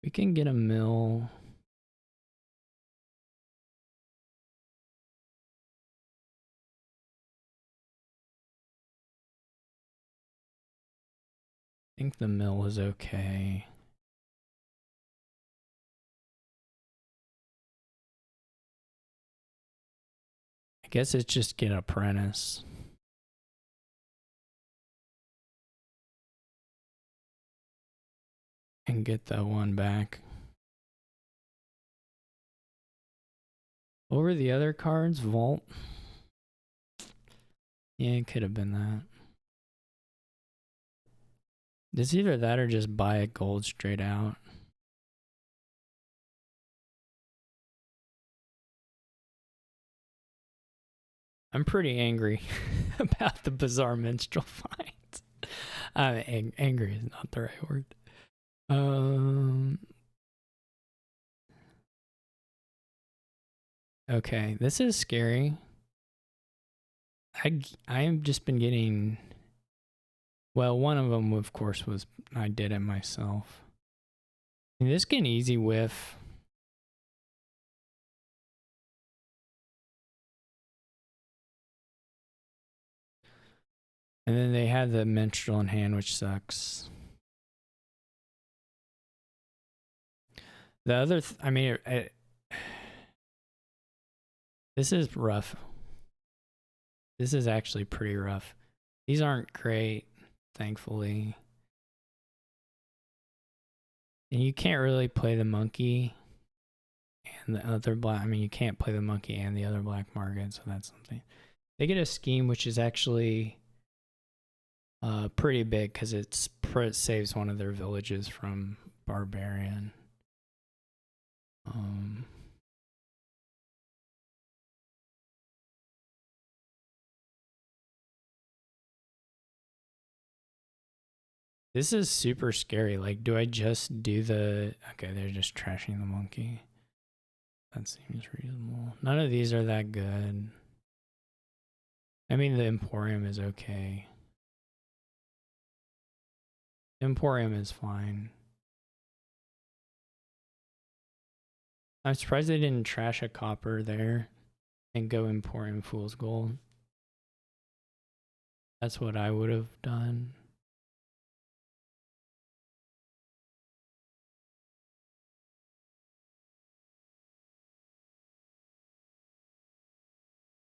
We can get a mill. I think the mill is okay. I guess it's just get apprentice. And get that one back. What were the other cards? Vault? Yeah, it could have been that. It's either that or just buy a gold straight out. I'm pretty angry about the bizarre minstrel finds. Angry is not the right word. Okay, this is scary. I've just been getting... Well, one of them, of course, was I did it myself. This can easy whiff. And then they had the minstrel in hand, which sucks. The other, I mean, this is rough. This is actually pretty rough. These aren't great, thankfully. And you can't really play the monkey and the other black. I mean, you can't play the monkey and the other black market, so that's something. They get a scheme which is actually pretty big because it saves one of their villages from barbarian. This is super scary. Like, do I just do the... Okay, they're just trashing the monkey. That seems reasonable. None of these are that good. I mean, the Emporium is okay. Emporium is fine. I'm surprised they didn't trash a copper there and go Emporium Fool's Gold. That's what I would have done.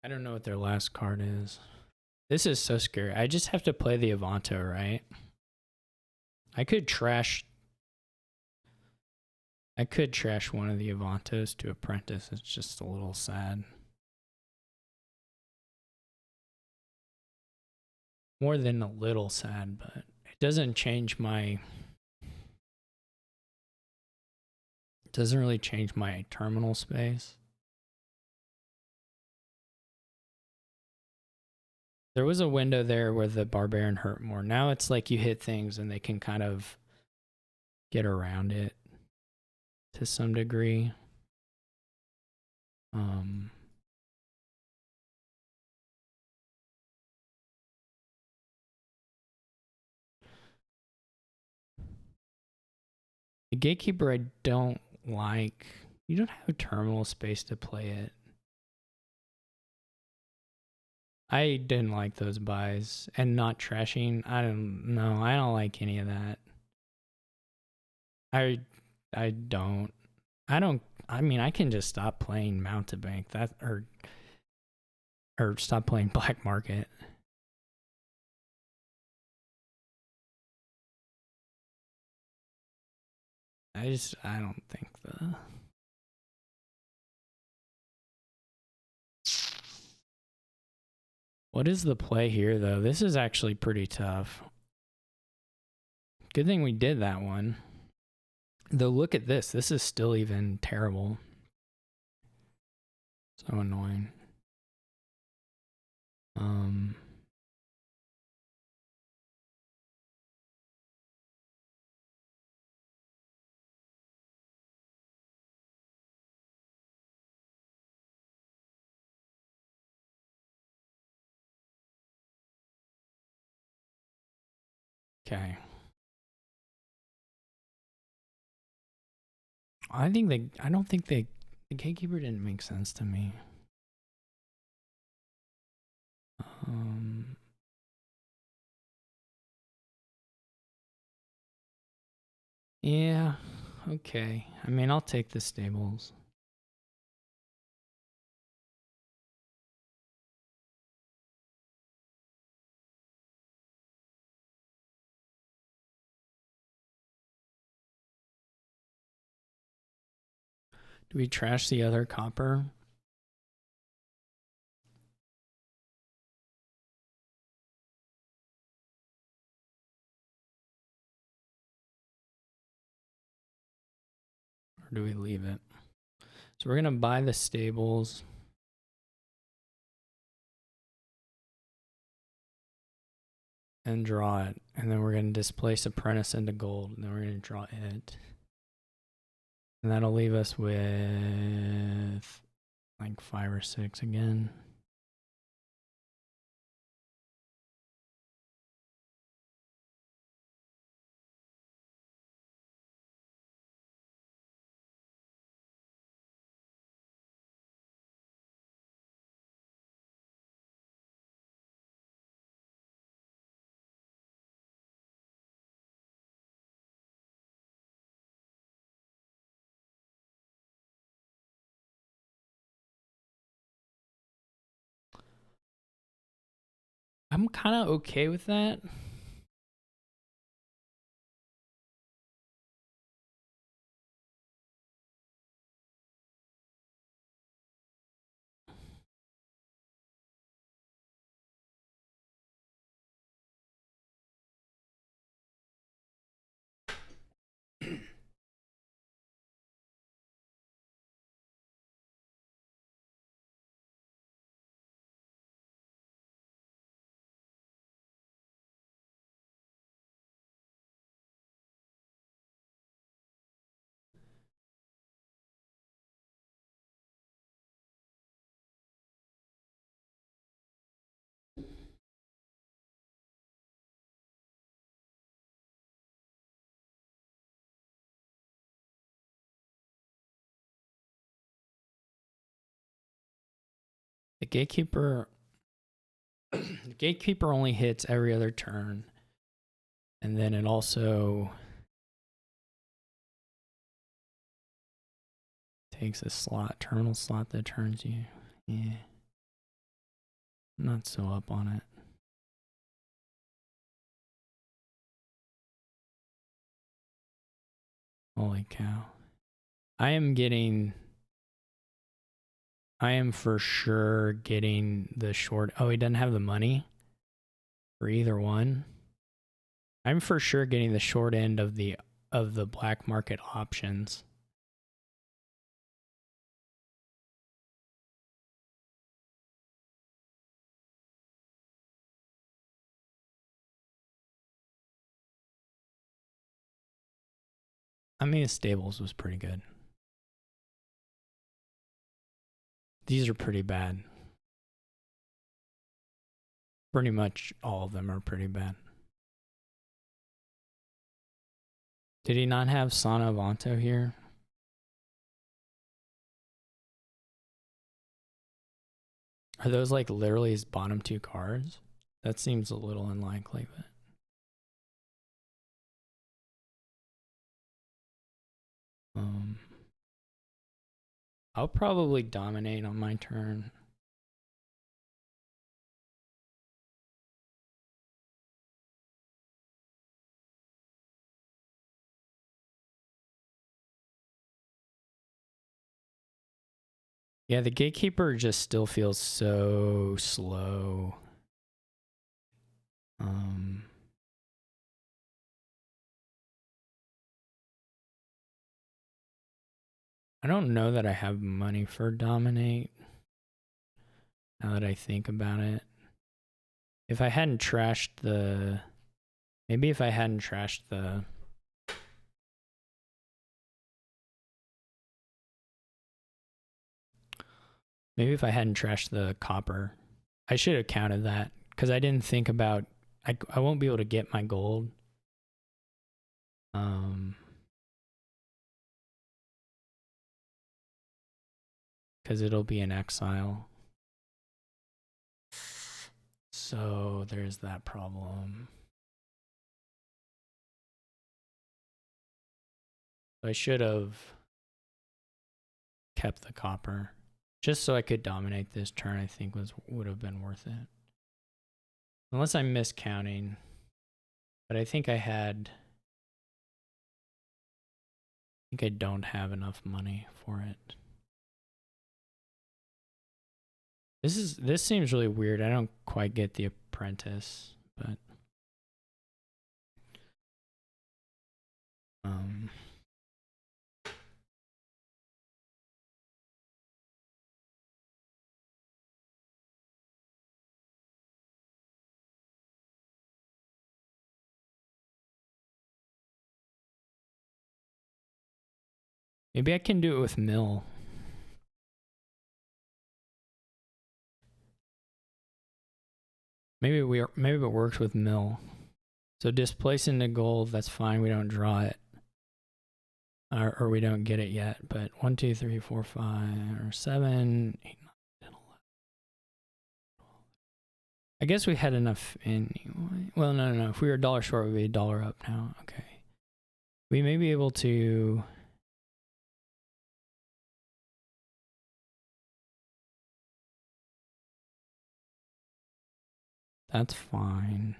I don't know what their last card is. This is so scary. I just have to play the Avanto, right? I could trash one of the Avantos to Apprentice. It's just a little sad. More than a little sad, but it doesn't change my... It doesn't really change my terminal space. There was a window there where the Barbarian hurt more. Now it's like you hit things and they can kind of get around it to some degree. The Gatekeeper I don't like. You don't have terminal space to play it. I didn't like those buys. And not trashing. I don't like any of that. I don't. I mean, I can just stop playing Mountebank. That or stop playing Black Market. I don't think the... What is the play here, though? This is actually pretty tough. Good thing we did that one. Though, look at this. This is still even terrible. So annoying. Okay. I don't think the Gatekeeper didn't make sense to me. Yeah, okay. I mean, I'll take the stables. Do we trash the other copper? Or do we leave it? So we're going to buy the stables. And draw it. And then we're going to displace Apprentice into gold. And then we're going to draw it. And that'll leave us with like 5 or 6 again. I'm kind of okay with that. The Gatekeeper only hits every other turn. And then it also takes a terminal slot that turns you. Yeah. I'm not so up on it. Holy cow. I am for sure getting the short. Oh, he doesn't have the money for either one. I'm for sure getting the short end of the black market options. I mean, Stables was pretty good. These are pretty bad. Pretty much all of them are pretty bad. Did he not have Sana Avanto here? Are those like literally his bottom two cards? That seems a little unlikely, but. I'll probably dominate on my turn. Yeah, the Gatekeeper just still feels so slow. I don't know that I have money for Dominate, now that I think about it. If I hadn't trashed the... Maybe if I hadn't trashed the... Maybe if I hadn't trashed the copper, I should have counted that, because I didn't think about... I won't be able to get my gold. Because it'll be in exile. So there's that problem. I should have kept the copper. Just so I could dominate this turn, I think would have been worth it. Unless I'm miscounting. But I think I don't have enough money for it. This seems really weird. I don't quite get the Apprentice, but maybe I can do it with Mill. Maybe it works with Mill. So displacing the gold, that's fine. We don't draw it. Or we don't get it yet. But 1, 2, 3, 4, 5, or 7, 8, 9, 10, 11. I guess we had enough anyway. Well, no. If we were $1 short, we'd be $1 up now. Okay. We may be able to... That's fine.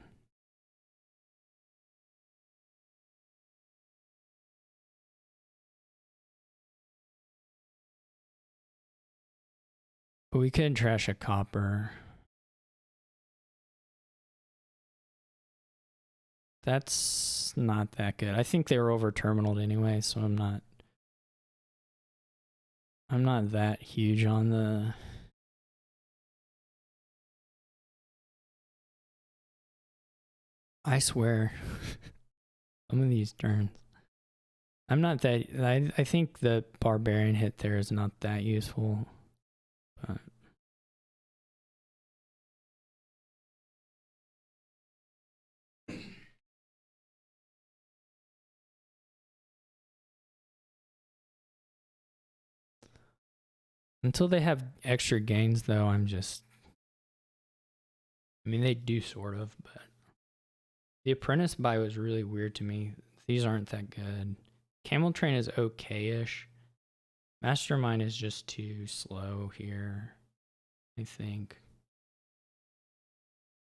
But we could trash a copper. That's not that good. I think they were over terminaled anyway, so I'm not that huge on the... I swear. Some of these turns. I'm not that... I think the Barbarian hit there is not that useful. But... Until they have extra gains, though, I'm just... I mean, they do sort of, but... The Apprentice buy was really weird to me. These aren't that good. Camel Train is okay-ish. Mastermind is just too slow here, I think.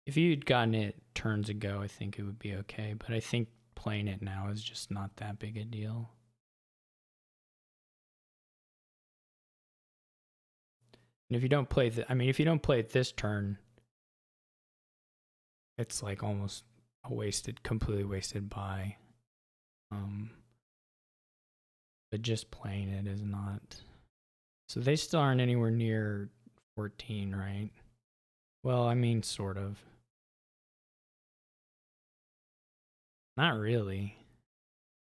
If you'd gotten it turns ago, I think it would be okay. But I think playing it now is just not that big a deal. And if you don't play if you don't play it this turn, it's like almost a completely wasted buy. But just playing it is not. So they still aren't anywhere near 14, right? Well, I mean, sort of. Not really.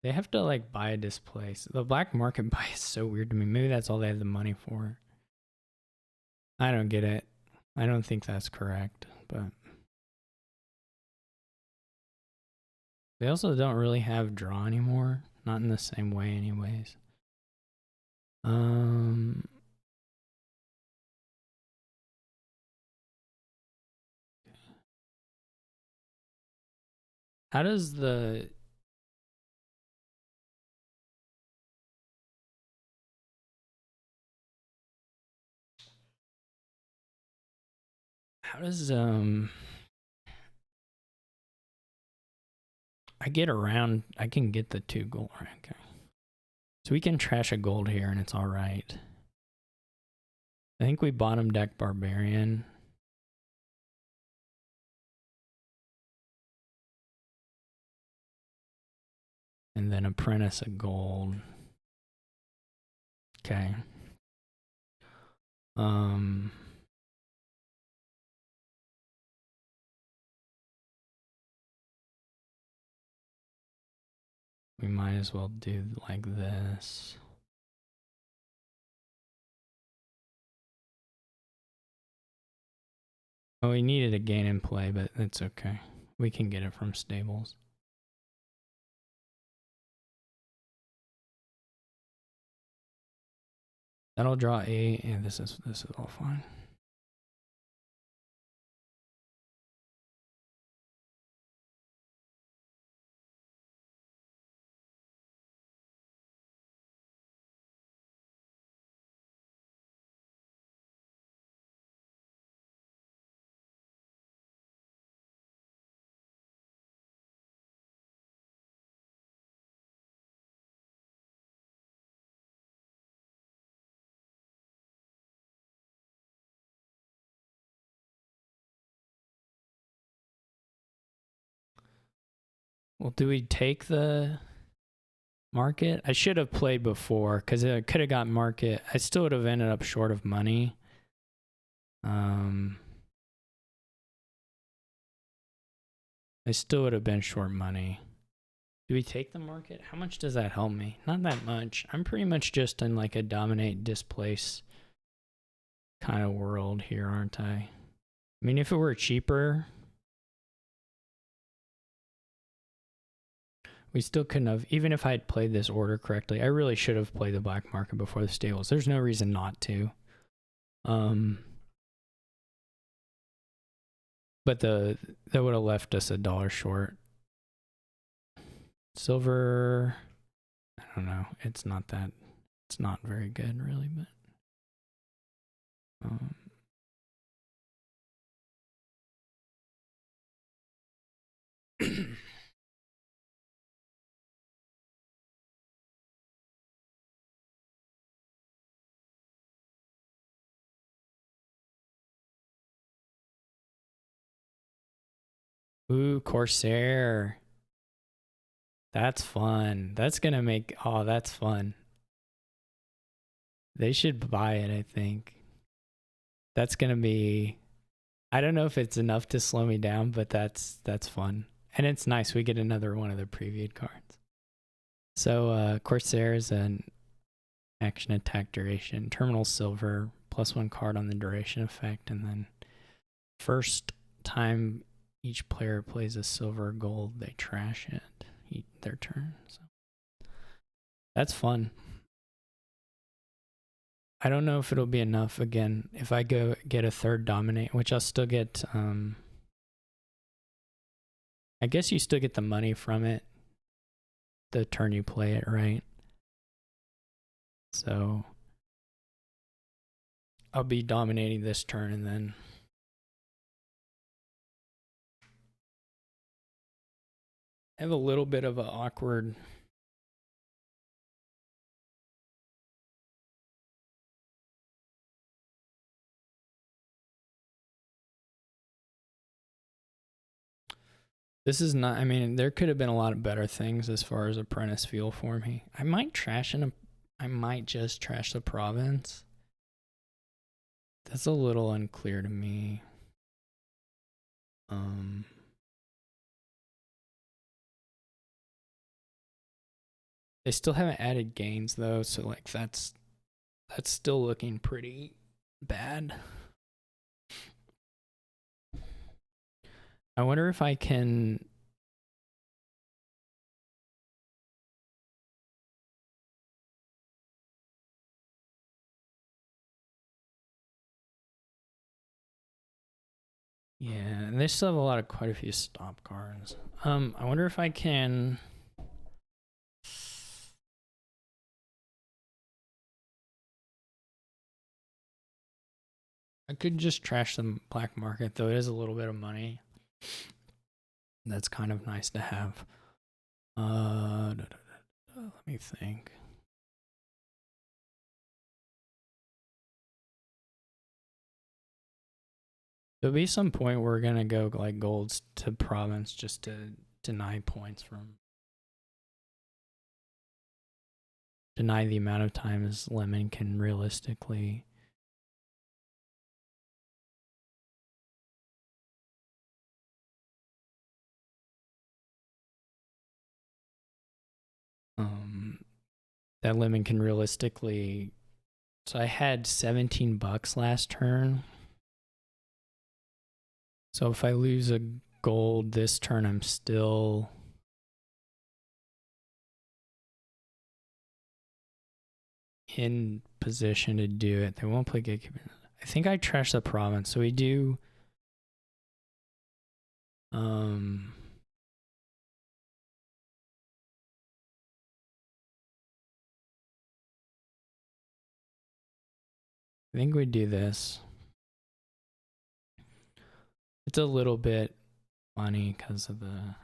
They have to like buy a displace. The black market buy is so weird to me. Maybe that's all they have the money for. I don't get it. I don't think that's correct, but they also don't really have draw anymore. Not in the same way anyways. How does the I get around, I can get the 2 gold. Okay. So we can trash a gold here and it's alright. I think we bottom deck Barbarian. And then Apprentice a gold. Okay. We might as well do like this. Oh, we needed a gain in play, but it's okay. We can get it from stables. That'll draw 8, and this is all fine. Well, do we take the market? I should have played before because I could have got market. I still would have ended up short of money. I still would have been short money. Do we take the market? How much does that help me? Not that much. I'm pretty much just in like a dominate, displace kind of world here, aren't I? I mean, if it were cheaper, we still couldn't have, even if I had played this order correctly, I really should have played the black market before the stables. There's no reason not to. But that would have left us $1 short. Silver, I don't know. It's not very good really, but ooh, Corsair. That's fun. That's gonna make, oh, that's fun. They should buy it, I think. That's gonna be, I don't know if it's enough to slow me down, but that's fun. And it's nice. We get another one of the previewed cards. So Corsair is an action attack duration. Terminal silver, +1 card on the duration effect, and then first time each player plays a silver or gold, they trash it. Their turn. So that's fun. I don't know if it'll be enough again if I go get a third dominate, which I'll still get. I guess you still get the money from it the turn you play it, right? So I'll be dominating this turn and then I have a little bit of an awkward this is not, I mean, there could have been a lot of better things as far as apprentice feel for me. I might just trash the province. That's a little unclear to me. They still haven't added gains though, so like that's still looking pretty bad. I wonder if I can. Yeah, and they still have quite a few stop cards. I wonder if I can. I could just trash the black market, though it is a little bit of money. That's kind of nice to have. Let me think. There'll be some point where we're gonna go like golds to province just to deny points from. Deny the amount of times Lemon can realistically. That Lemon can realistically. So I had $17 last turn. So if I lose a gold this turn, I'm still in position to do it. They won't play gatekeeper. I think I trash the province. So we do. I think we do this. It's a little bit funny because of the.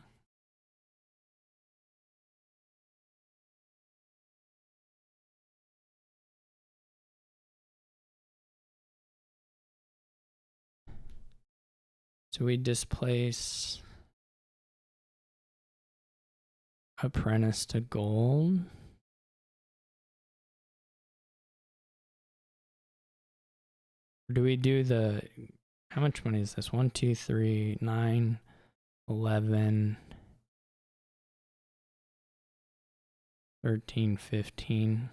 So we displace apprentice to gold. Do we do the, how much money is this? 1, 2, 3, 9, 11, 13, 15.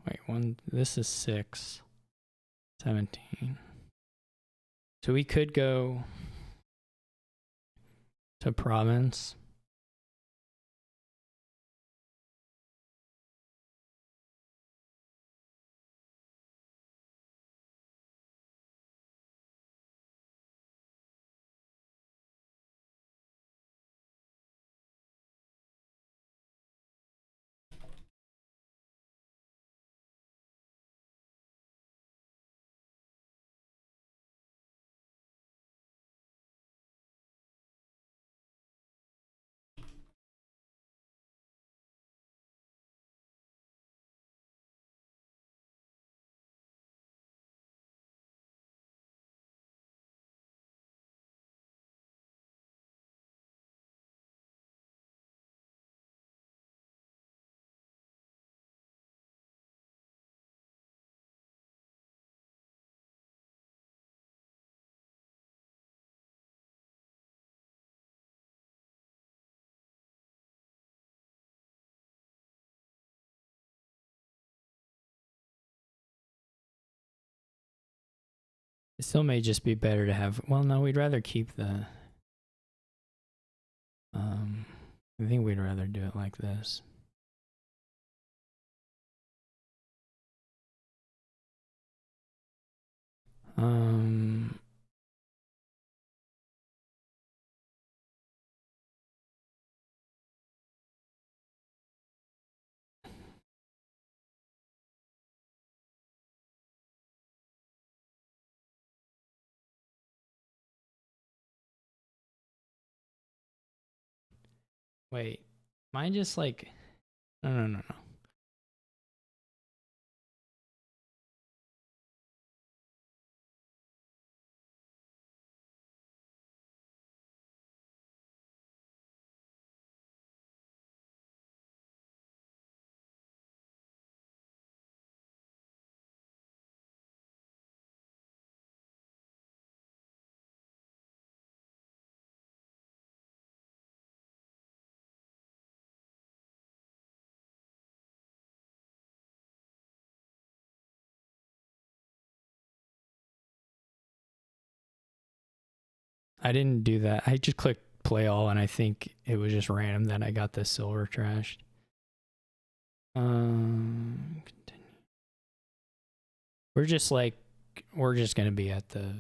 Wait, this is 6, 17. So we could go to province. It still may just be better to have, well, no, we'd rather keep the, I think we'd rather do it like this. Wait, am I just like... No. I didn't do that. I just clicked play all, and I think it was just random that I got the silver trashed. Continue. We're just gonna be at the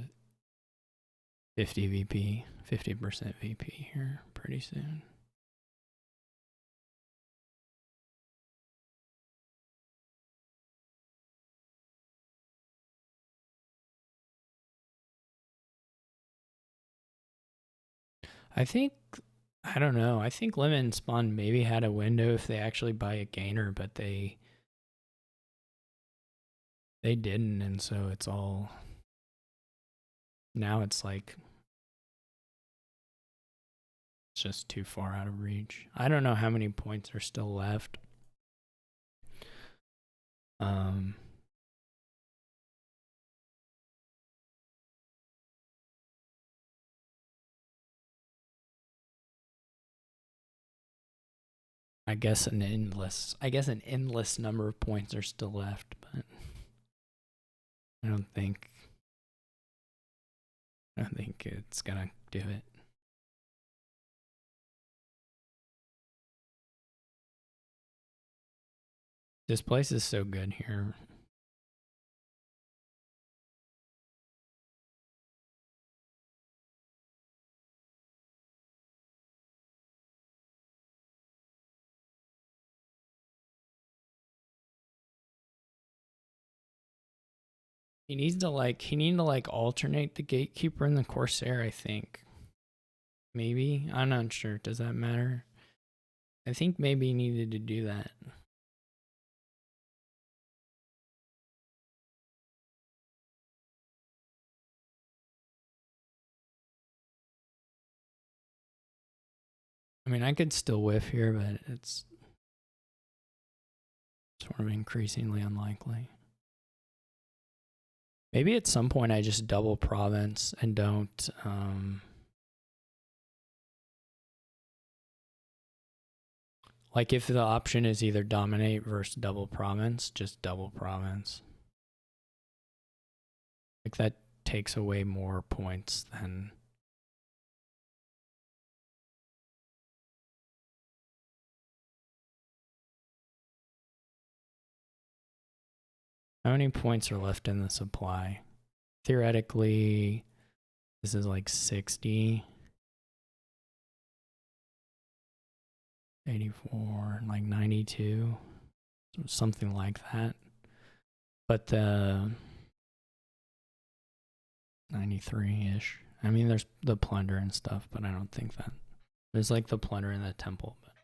50 VP, 50% VP here pretty soon. I don't know. I think Lemonspawn maybe had a window if they actually buy a gainer, but they didn't, and so it's all... Now it's like... It's just too far out of reach. I don't know how many points are still left. I guess an endless number of points are still left, but I don't think it's gonna do it. This place is so good here. He needs to alternate the gatekeeper and the corsair, I think. Maybe. I'm not sure. Does that matter? I think maybe he needed to do that. I mean, I could still whiff here, but it's sort of increasingly unlikely. Maybe at some point I just double province and don't... like if the option is either dominate versus double province, just double province. Like that takes away more points than... How many points are left in the supply? Theoretically, this is like 60. 84, like 92. Something like that. But the 93-ish. I mean, there's the plunder and stuff, but I don't think that... There's like the plunder in the temple. But...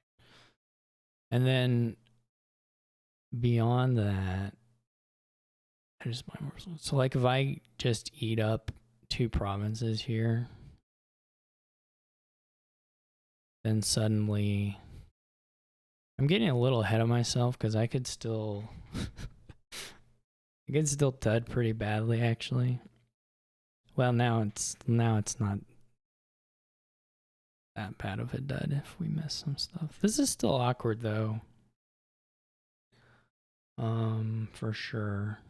And then beyond that... So like if I just eat up 2 provinces here, then suddenly I'm getting a little ahead of myself because I could still I could still dud pretty badly actually. Well, now it's not that bad of a dud if we miss some stuff. This is still awkward though. For sure.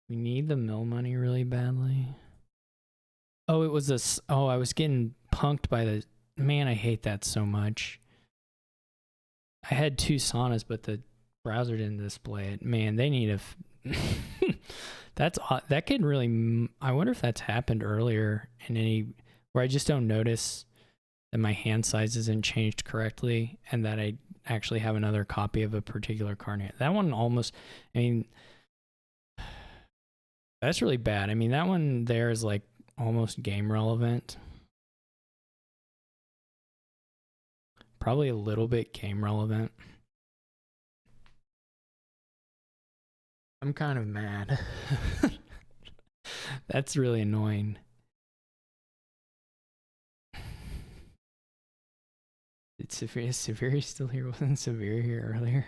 We need the mill money really badly. Oh, it was this. Oh, I was getting punked by the... Man, I hate that so much. I had 2 saunas, but the browser didn't display it. Man, they need a... that could really... I wonder if that's happened earlier in any... Where I just don't notice that my hand size isn't changed correctly and that I actually have another copy of a particular card. That one almost... I mean... That's really bad. I mean, that one there is like almost game relevant. Probably a little bit game relevant. I'm kind of mad. That's really annoying. Is Severe still here? Wasn't Severe here earlier?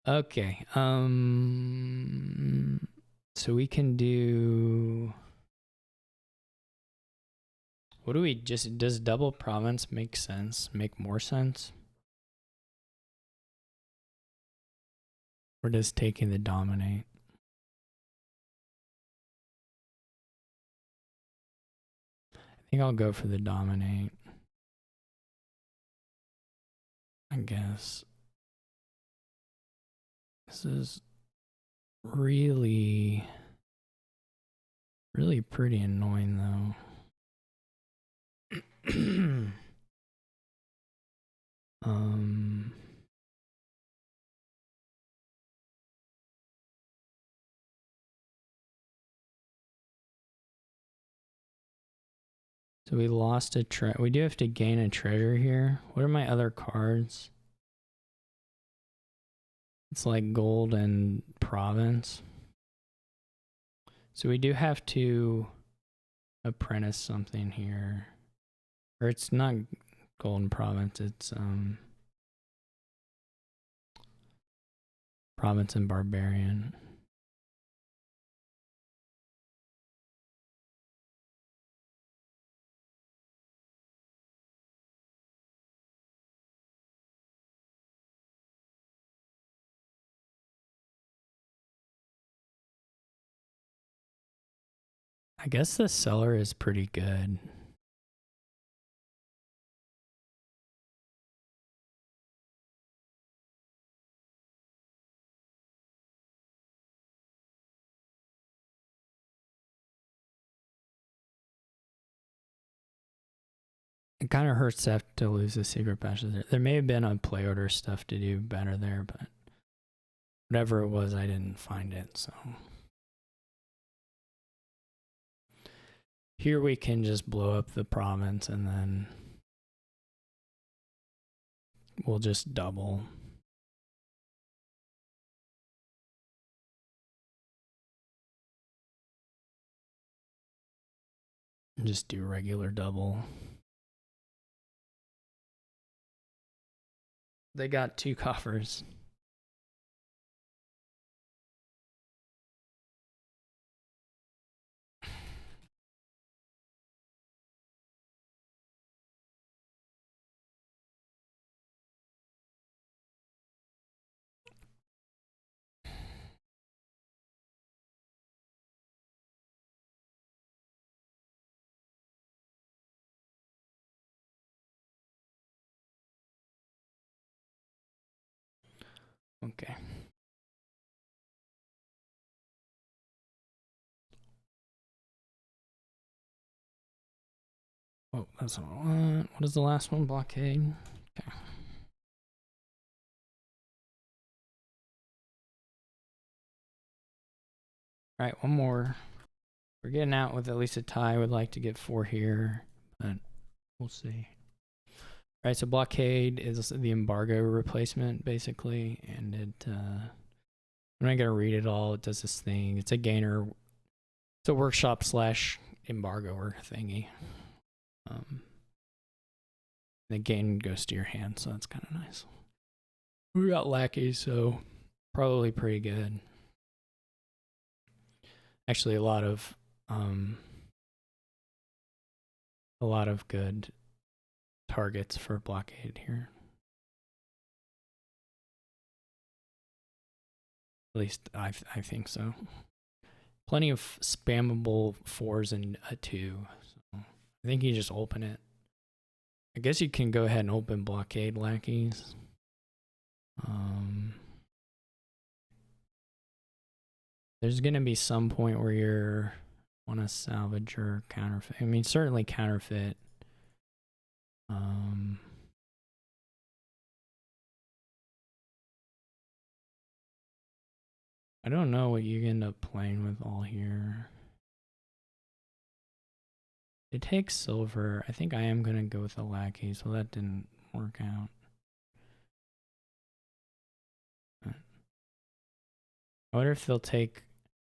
Okay. So we can do. What do we just? Does double province make sense? Make more sense? Or does taking the dominate? I think I'll go for the dominate. I guess. This is really pretty annoying though. So we lost a we do have to gain a treasure here. What are my other cards? It's like gold and province. So we do have to apprentice something here. Or it's not golden province, it's province and barbarian. I guess the seller is pretty good. It kind of hurts to have to lose the secret patches there. There may have been a play order stuff to do better there, but whatever it was, I didn't find it, so. Here we can just blow up the province and then we'll just double. Just do regular double. They got 2 coffers. Okay. Oh, that's not what I want. What is the last one? Blockade. Okay. All right, one more. We're getting out with at least a tie. Would like to get 4 here, but we'll see. All right, so blockade is the embargo replacement, basically, and it. I'm not gonna read it all. It does this thing. It's a gainer. It's a workshop / embargoer thingy. The gain goes to your hand, so that's kind of nice. We got lackeys, so probably pretty good. Actually, a lot of good targets for blockade here. At least I think so. Plenty of spammable 4s and a 2. So I think you just open it. I guess you can go ahead and open blockade lackeys. There's gonna be some point where you're want to salvage or counterfeit. I mean, certainly counterfeit. I don't know what you end up playing with all here. It takes silver. I think I am going to go with a lackey, so that didn't work out. I wonder if they'll take...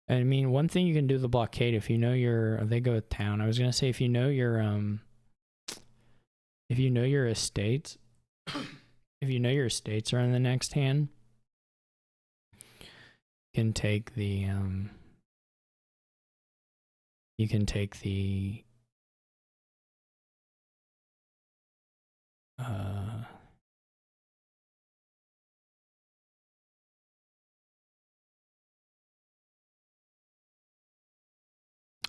I mean, one thing you can do the blockade if you know your... They go with town. I was going to say if you know your... If you know your estates... if you know your estates are in the next hand, you can take the... you can take the... I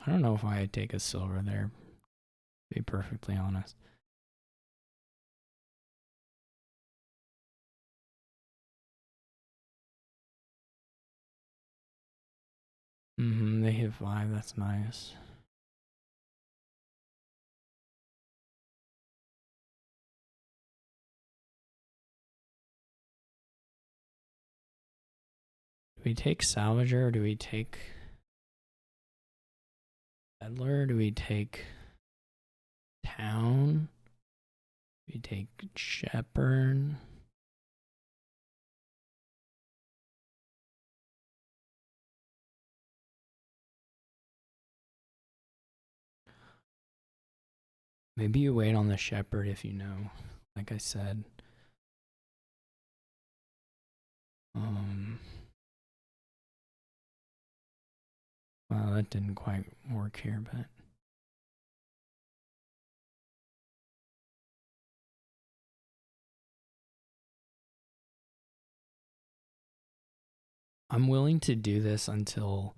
don't know if I'd take a silver there, to be perfectly honest. They hit 5, that's nice. Do we take Salvager or do we take Peddler? Do we take Town? Do we take Shepherd? Maybe you wait on the Shepherd if you know, like I said. Well, that didn't quite work here, but... I'm willing to do this until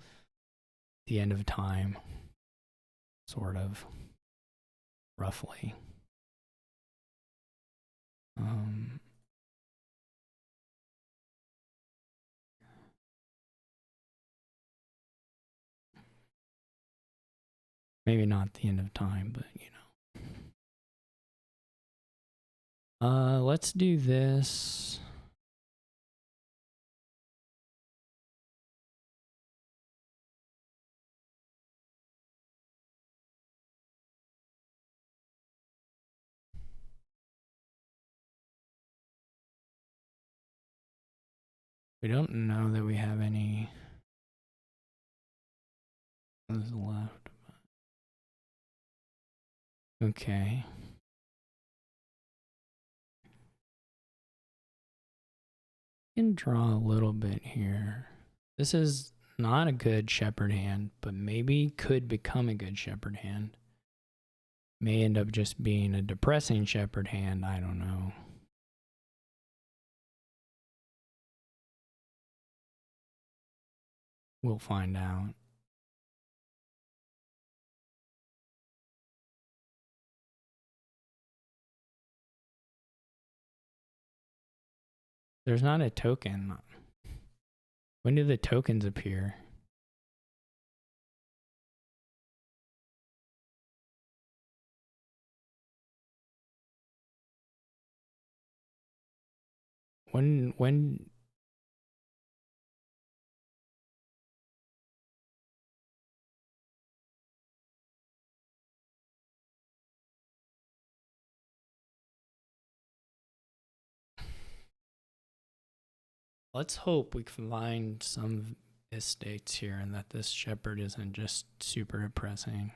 the end of time. Sort of. Roughly. Maybe not the end of time, but you know. Let's do this. We don't know that we have any left. Okay. We can draw a little bit here. This is not a good shepherd hand, but maybe could become a good shepherd hand. May end up just being a depressing shepherd hand, I don't know. We'll find out. There's not a token. When do the tokens appear? When let's hope we can find some estates here and that this shepherd isn't just super depressing.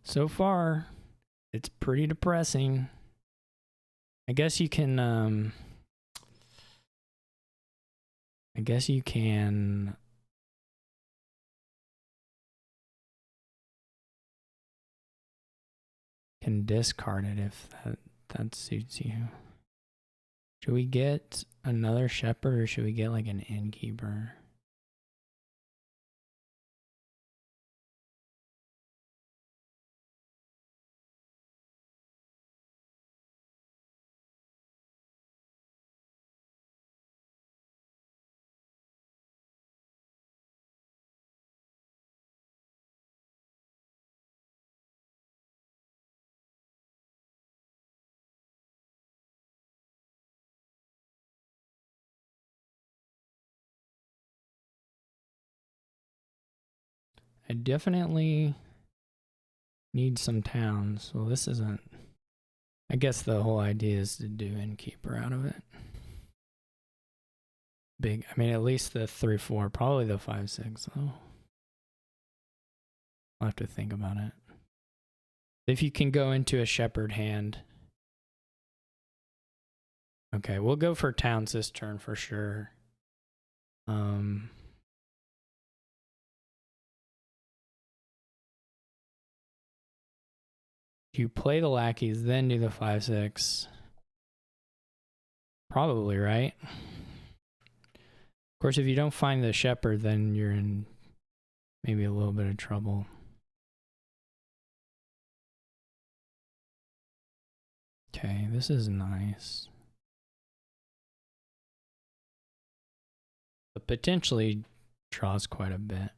So far, it's pretty depressing. I guess you can, can discard it if that suits you. Should we get another shepherd or should we get like an innkeeper? I definitely need some towns. Well, this isn't... I guess the whole idea is to do innkeeper out of it. Big. I mean, at least the 3-4, probably the 5-6 though. I'll have to think about it. If you can go into a shepherd hand. Okay, we'll go for towns this turn for sure. You play the lackeys, then do the 5-6. Probably, right? Of course, if you don't find the shepherd, then you're in maybe a little bit of trouble. Okay, this is nice. But potentially draws quite a bit.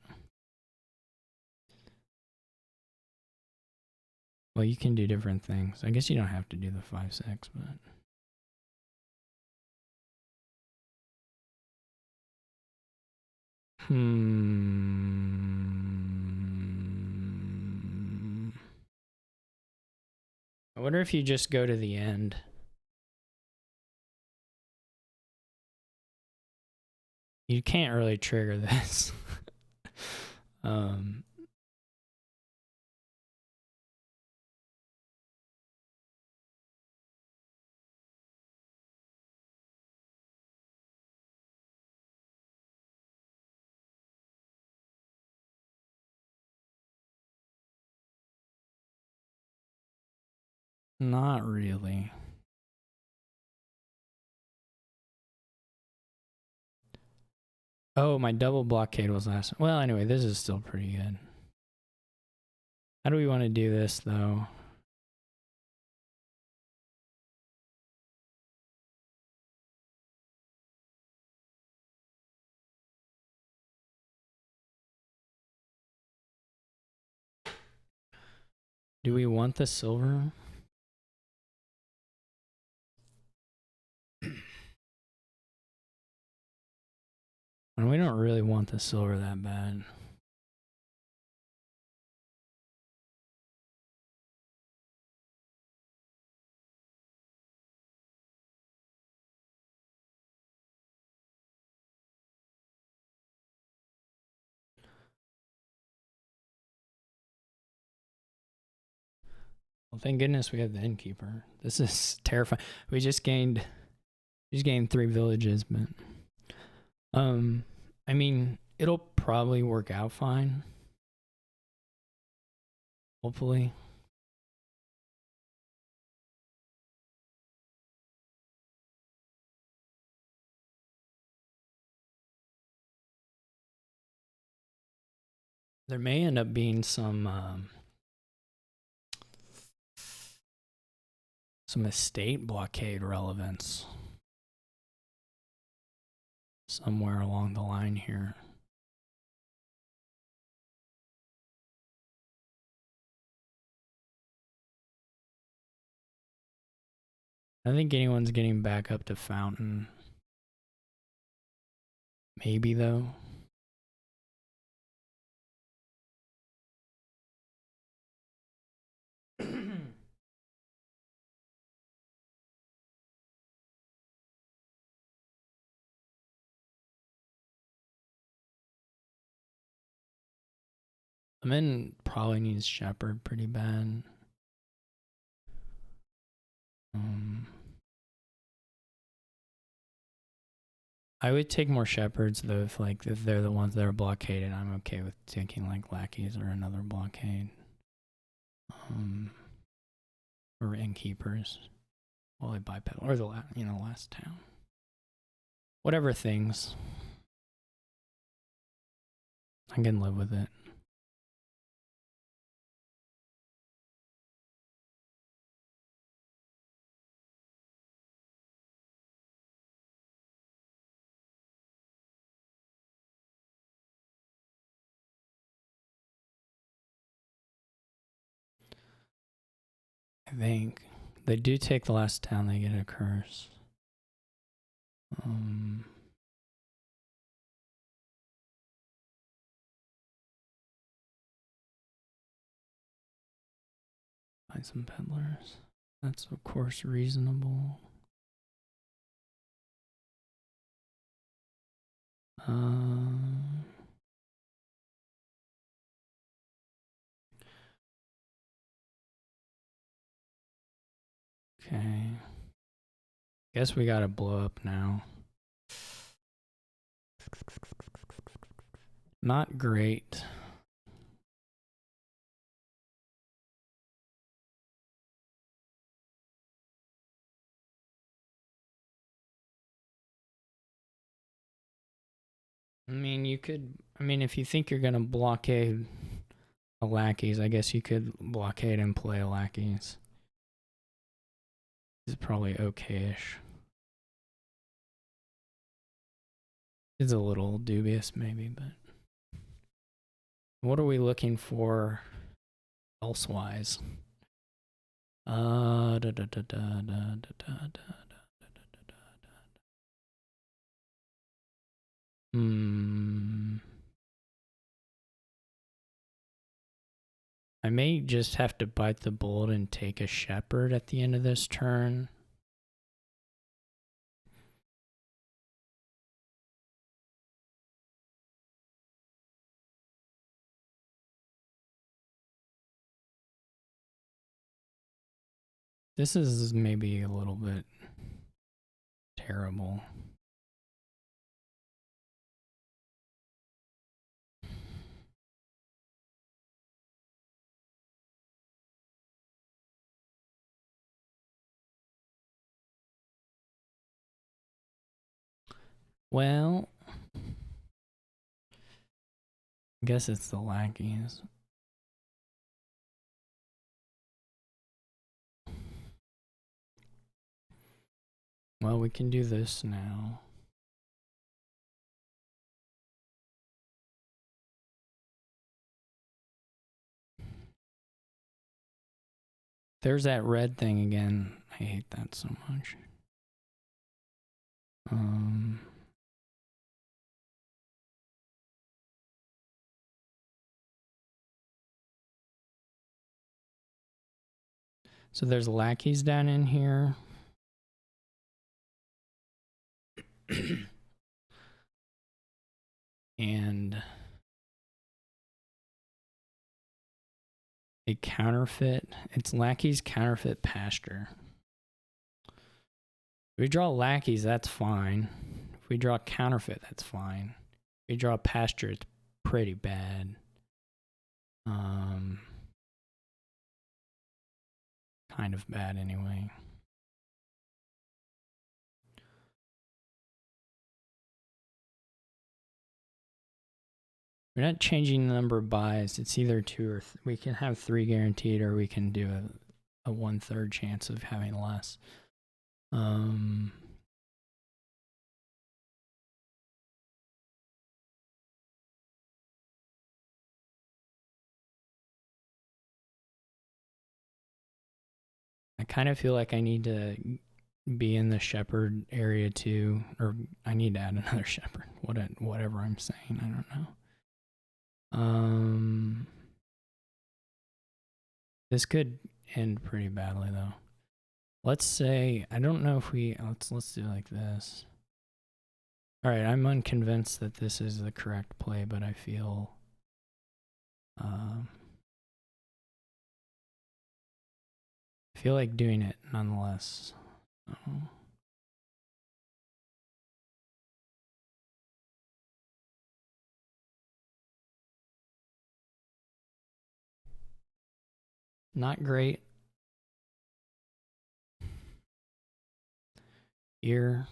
Well, you can do different things. I guess you don't have to do the 5-6, but... I wonder if you just go to the end. You can't really trigger this. Not really. Oh, my double blockade was last. Well, anyway, this is still pretty good. How do we want to do this, though? Do we want the silver? And we don't really want the silver that bad. Well, thank goodness we have the innkeeper. This is terrifying. We just gained 3 villages, but I mean, it'll probably work out fine. Hopefully. There may end up being some estate blockade relevance somewhere along the line here. I think anyone's getting back up to Fountain. Maybe, though. Min probably needs Shepherd pretty bad. I would take more Shepherds though if they're the ones that are blockaded. I'm okay with taking like lackeys or another blockade. Or innkeepers. Well, I bipedal or the last town. Whatever things. I can live with it. I think they do take the last town, they get a curse. Buy some peddlers. That's of course reasonable. Okay. Guess we gotta blow up now. Not great. I mean, you could. I mean, if you think you're gonna blockade a lackeys, I guess you could blockade and play a lackeys. It's probably okayish. It's a little dubious, maybe, but what are we looking for elsewise? I may just have to bite the bullet and take a shepherd at the end of this turn. This is maybe a little bit terrible. Well, I guess it's the lackeys. Well, we can do this now. There's that red thing again. I hate that so much. So there's lackeys down in here. And a counterfeit. It's lackeys counterfeit pasture. If we draw lackeys, that's fine. If we draw counterfeit, that's fine. If we draw pasture, it's pretty bad. Kind of bad anyway. We're not changing the number of buys. It's either 2 or we can have 3 guaranteed, or we can do a 1/3 chance of having less. I kind of feel like I need to be in the shepherd area too, or I need to add another shepherd. Whatever I'm saying, I don't know. This could end pretty badly though. Let's say, I don't know if let's do it like this. All right, I'm unconvinced that this is the correct play, but I feel like doing it nonetheless. Not great. Here.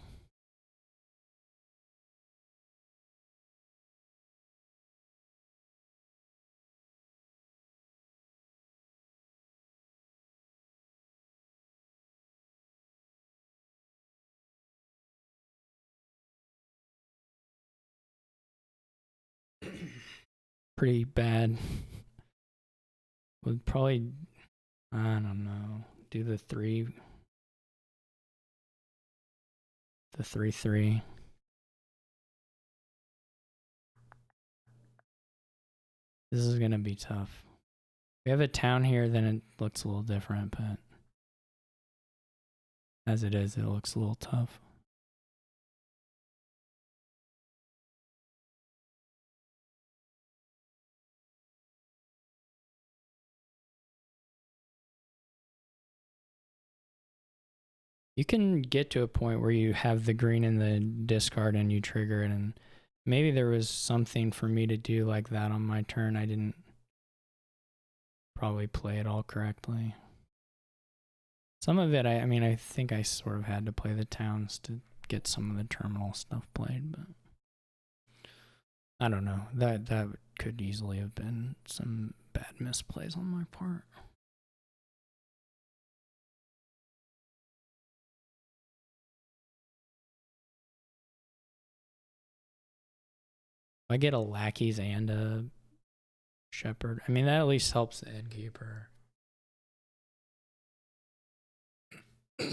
Pretty bad. Would probably, I don't know, do the 3. The 3/3. This is gonna be tough. we have a town here, then it looks a little different, but as it is, it looks a little tough. You can get to a point where you have the green in the discard and you trigger it, and maybe there was something for me to do like that on my turn. I didn't probably play it all correctly. Some of it, I mean, I think I sort of had to play the towns to get some of the terminal stuff played, but I don't know. That could easily have been some bad misplays on my part. I get a lackeys and a shepherd. I mean, that at least helps the innkeeper. A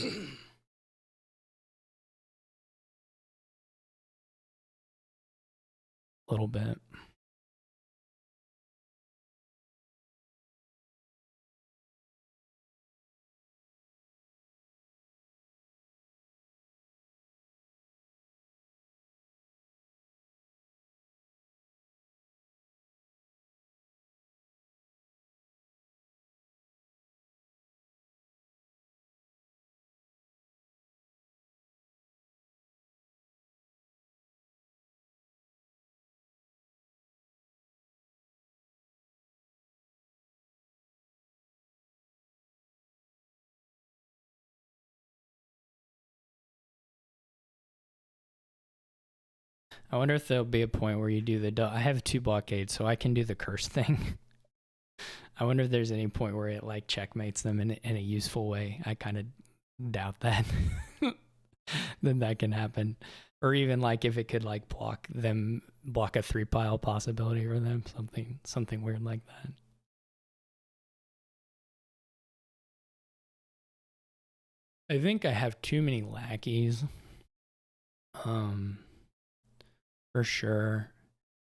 little bit. I wonder if there'll be a point where you do the. I have 2 blockades, so I can do the curse thing. I wonder if there's any point where it like checkmates them in a useful way. I kind of doubt that. Then that can happen, or even like if it could like block a 3-pile possibility for them, something weird like that. I think I have too many lackeys. For sure.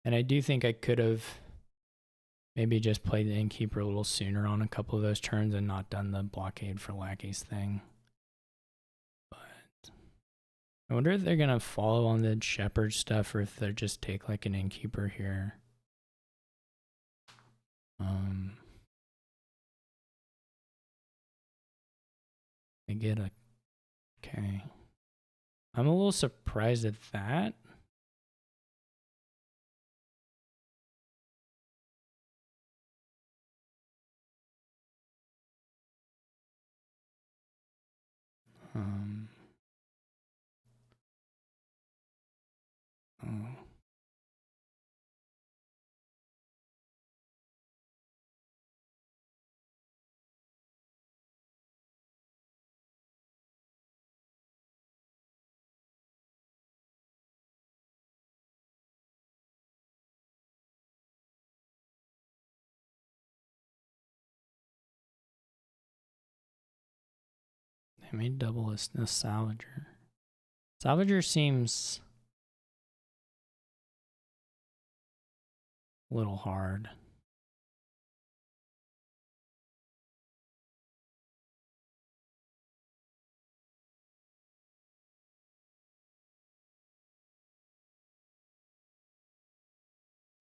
And I do think I could have maybe just played the innkeeper a little sooner on a couple of those turns and not done the blockade for lackeys thing. But I wonder if they're going to follow on the shepherd stuff or if they'll just take like an innkeeper here. They get a... Okay. I'm a little surprised at that. Oh. They may double a salvager. Salvager seems a little hard.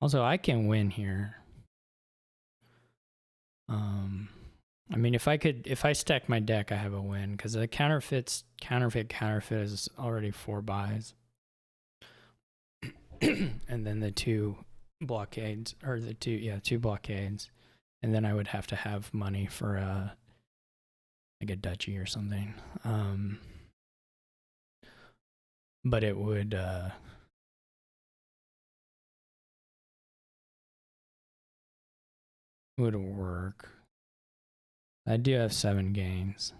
Also, I can win here. I mean, if I stack my deck, I have a win because the counterfeit is already 4 buys, and then the 2 blockades, or the 2 blockades, and then I would have to have money for like a duchy or something. But it would work. I do have 7 gains.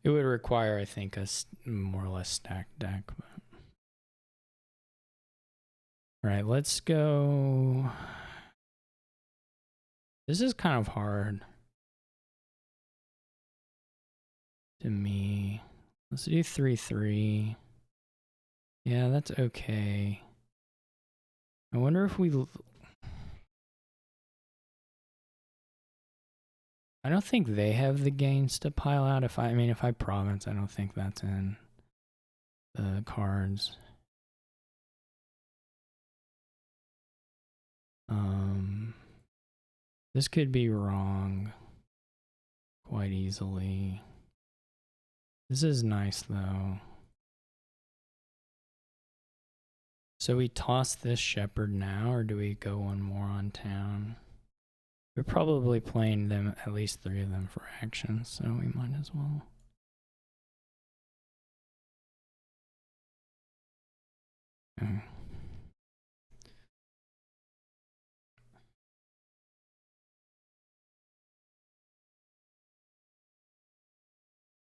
It would require, I think, a more or less stacked deck. But... All right, let's go. This is kind of hard to me. Let's do 3/3. Yeah, that's okay. I wonder if we... I don't think they have the gains to pile out. If I province, I don't think that's in the cards. This could be wrong quite easily. This is nice though. So we toss this shepherd now, or do we go one more on town? We're probably playing them, at least 3 of them for action, so we might as well. Okay.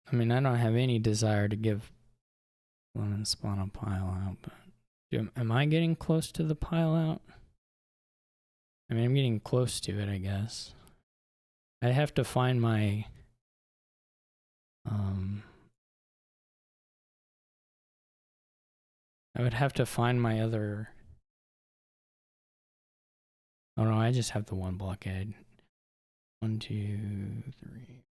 I mean, I don't have any desire to give Lemonspawn a pile out, but am I getting close to the pile out? I mean, I'm getting close to it, I guess. I have to find my I would have to find my other... Oh no, I just have the one blockade. 1, 2, 3.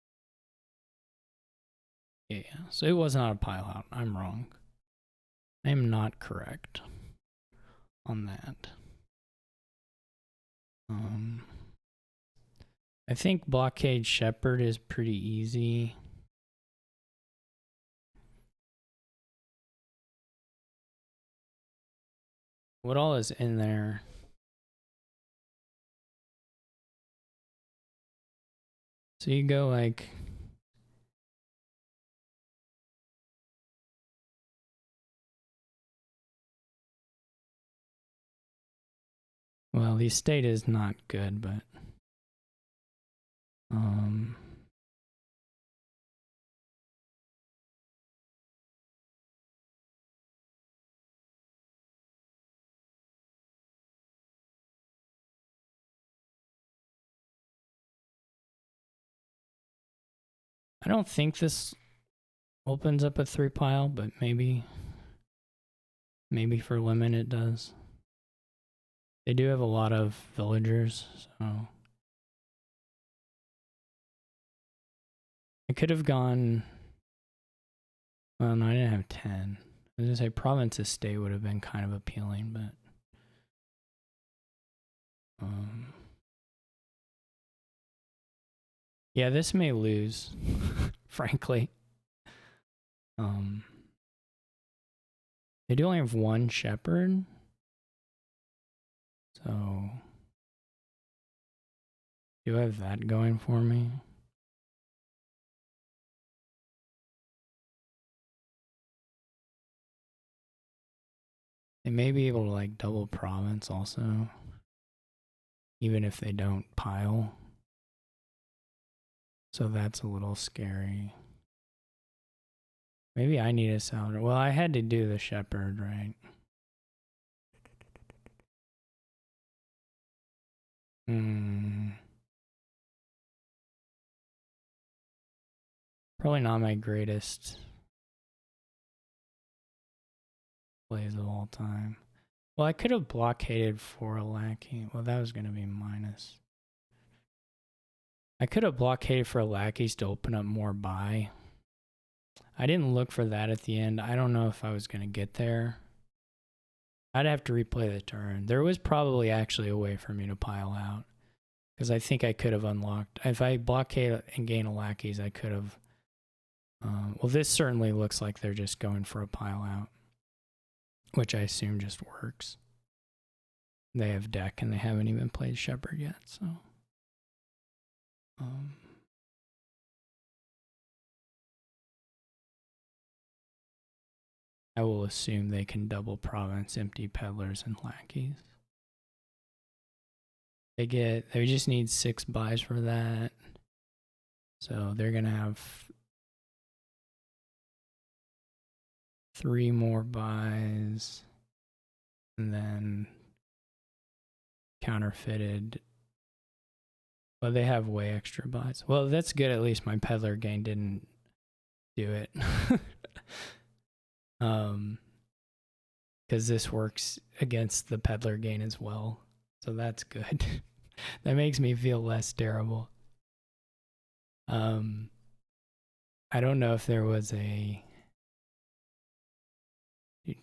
Yeah, so it was not a pile out. I'm wrong. I am not correct on that. I think blockade shepherd is pretty easy. What all is in there? So you go like... Well, the estate is not good, but... I don't think this opens up a 3 pile, but maybe for Lemon it does. They do have a lot of villagers, so I could have gone... Well, no, I didn't have 10. I was gonna say province estate would have been kind of appealing, but yeah, this may lose, frankly. They do only have 1 shepherd, so do I have that going for me? They may be able to like double province also, even if they don't pile. So that's a little scary. Maybe I need a salad. Well, I had to do the shepherd, right? Probably not my greatest plays of all time. Well, I could have blockaded for a lackey. Well, that was going to be minus. I could have blockaded for lackeys to open up more buy. I didn't look for that at the end. I don't know if I was going to get there. I'd have to replay the turn. There was probably actually a way for me to pile out, because I think I could have unlocked. If I blockade and gain a lackeys, I could have. Well, this certainly looks like they're just going for a pile out, which I assume just works. They have deck and they haven't even played shepherd yet, so. I will assume they can double province, empty peddlers, and lackeys. They just need 6 buys for that. So they're gonna have 3 more buys, and then counterfeited. Well, they have way extra buys. Well, that's good. At least my peddler gain didn't do it. because this works against the peddler gain as well. So that's good. That makes me feel less terrible. I don't know if there was a... I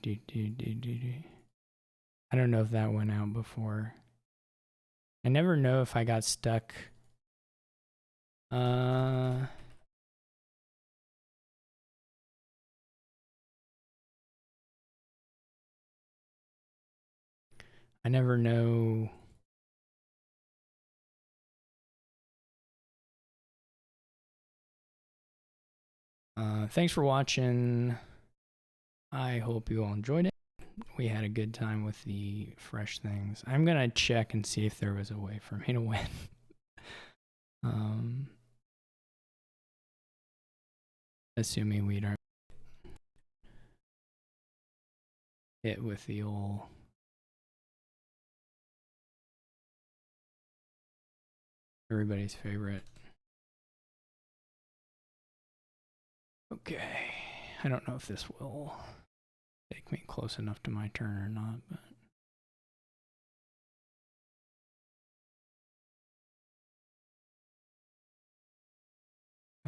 don't know if that went out before. I never know if I got stuck. I never know. Thanks for watching. I hope you all enjoyed it. We had a good time with the fresh things. I'm gonna check and see if there was a way for me to win. Assuming we don't hit with the old everybody's favorite. Okay, I don't know if this will take me close enough to my turn or not, but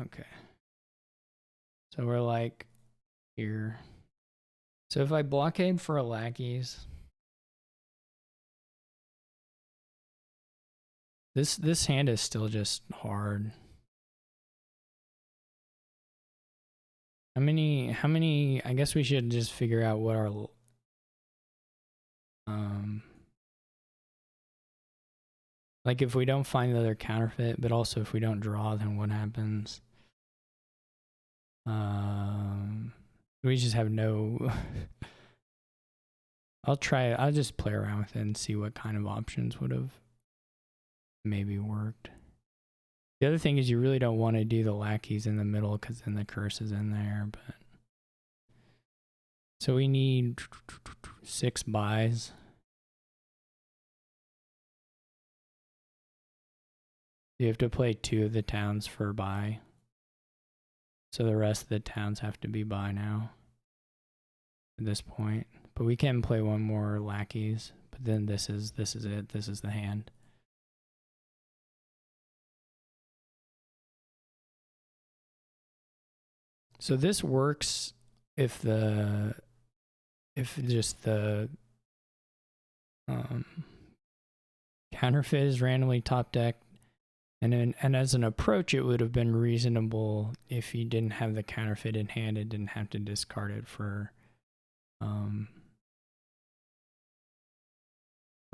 okay. So we're like here. So if I blockade for a lackeys, this hand is still just hard. How many, I guess we should just figure out what our, like if we don't find the other counterfeit, but also if we don't draw, then what happens? We just have no, I'll just play around with it and see what kind of options would have maybe worked. The other thing is you really don't want to do the lackeys in the middle because then the curse is in there, but so we need 6 buys. You have to play 2 of the towns for buy. So the rest of the towns have to be buy now at this point. But we can play 1 more lackeys, but then this is it. This is the hand. So this works if just the counterfeit is randomly top decked, and as an approach, it would have been reasonable if you didn't have the counterfeit in hand and didn't have to discard it for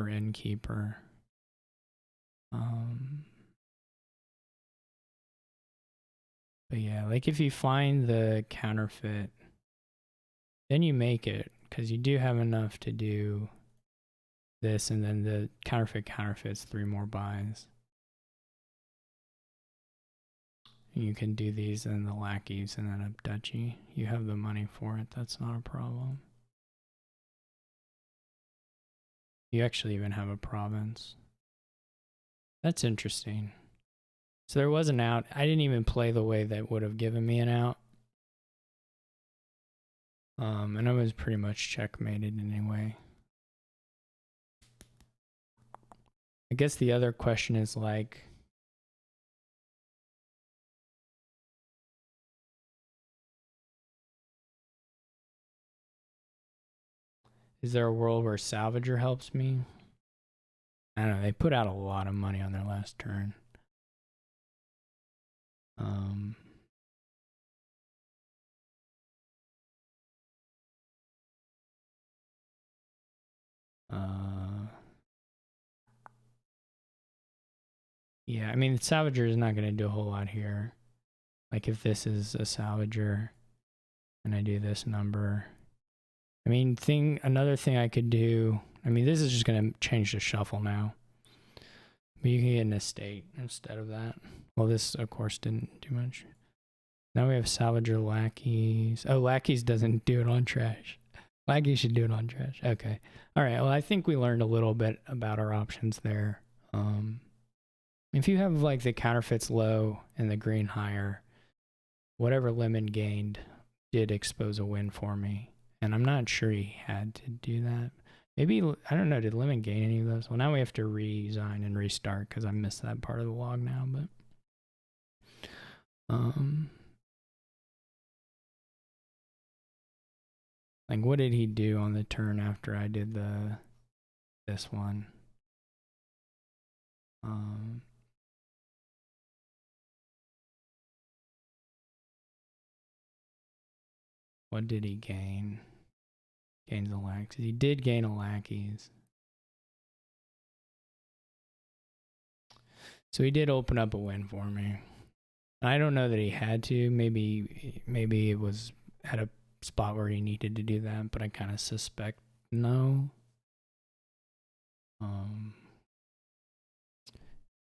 innkeeper. But yeah, like if you find the counterfeit, then you make it, because you do have enough to do this, and then the counterfeits 3 more buys. You can do these and the lackeys and then a duchy. You have the money for it, that's not a problem. You actually even have a province. That's interesting. So there was an out. I didn't even play the way that would have given me an out. And I was pretty much checkmated anyway. I guess the other question is like, is there a world where Salvager helps me? I don't know, they put out a lot of money on their last turn. Yeah, I mean, Salvager is not going to do a whole lot here. Like if this is a Salvager and I do this number. I mean, another thing I could do, I mean, this is just going to change the shuffle now. But you can get an estate instead of that. Well, this, of course, didn't do much. Now we have Salvager lackeys. Oh, lackeys doesn't do it on trash. Lackeys should do it on trash. Okay. All right. Well, I think we learned a little bit about our options there. If you have like the counterfeits low and the green higher, whatever lemon gained did expose a win for me. And I'm not sure he had to do that. Maybe, I don't know, did Lemon gain any of those? Well, now we have to resign and restart because I missed that part of the log now, but like what did he do on the turn after I did this one? What did he gain? Gains a lack. He did gain a lackeys. So he did open up a win for me. I don't know that he had to. Maybe it was at a spot where he needed to do that, but I kind of suspect no.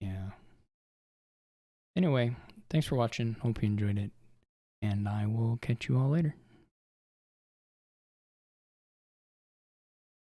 Yeah. Anyway, thanks for watching. Hope you enjoyed it, and I will catch you all later.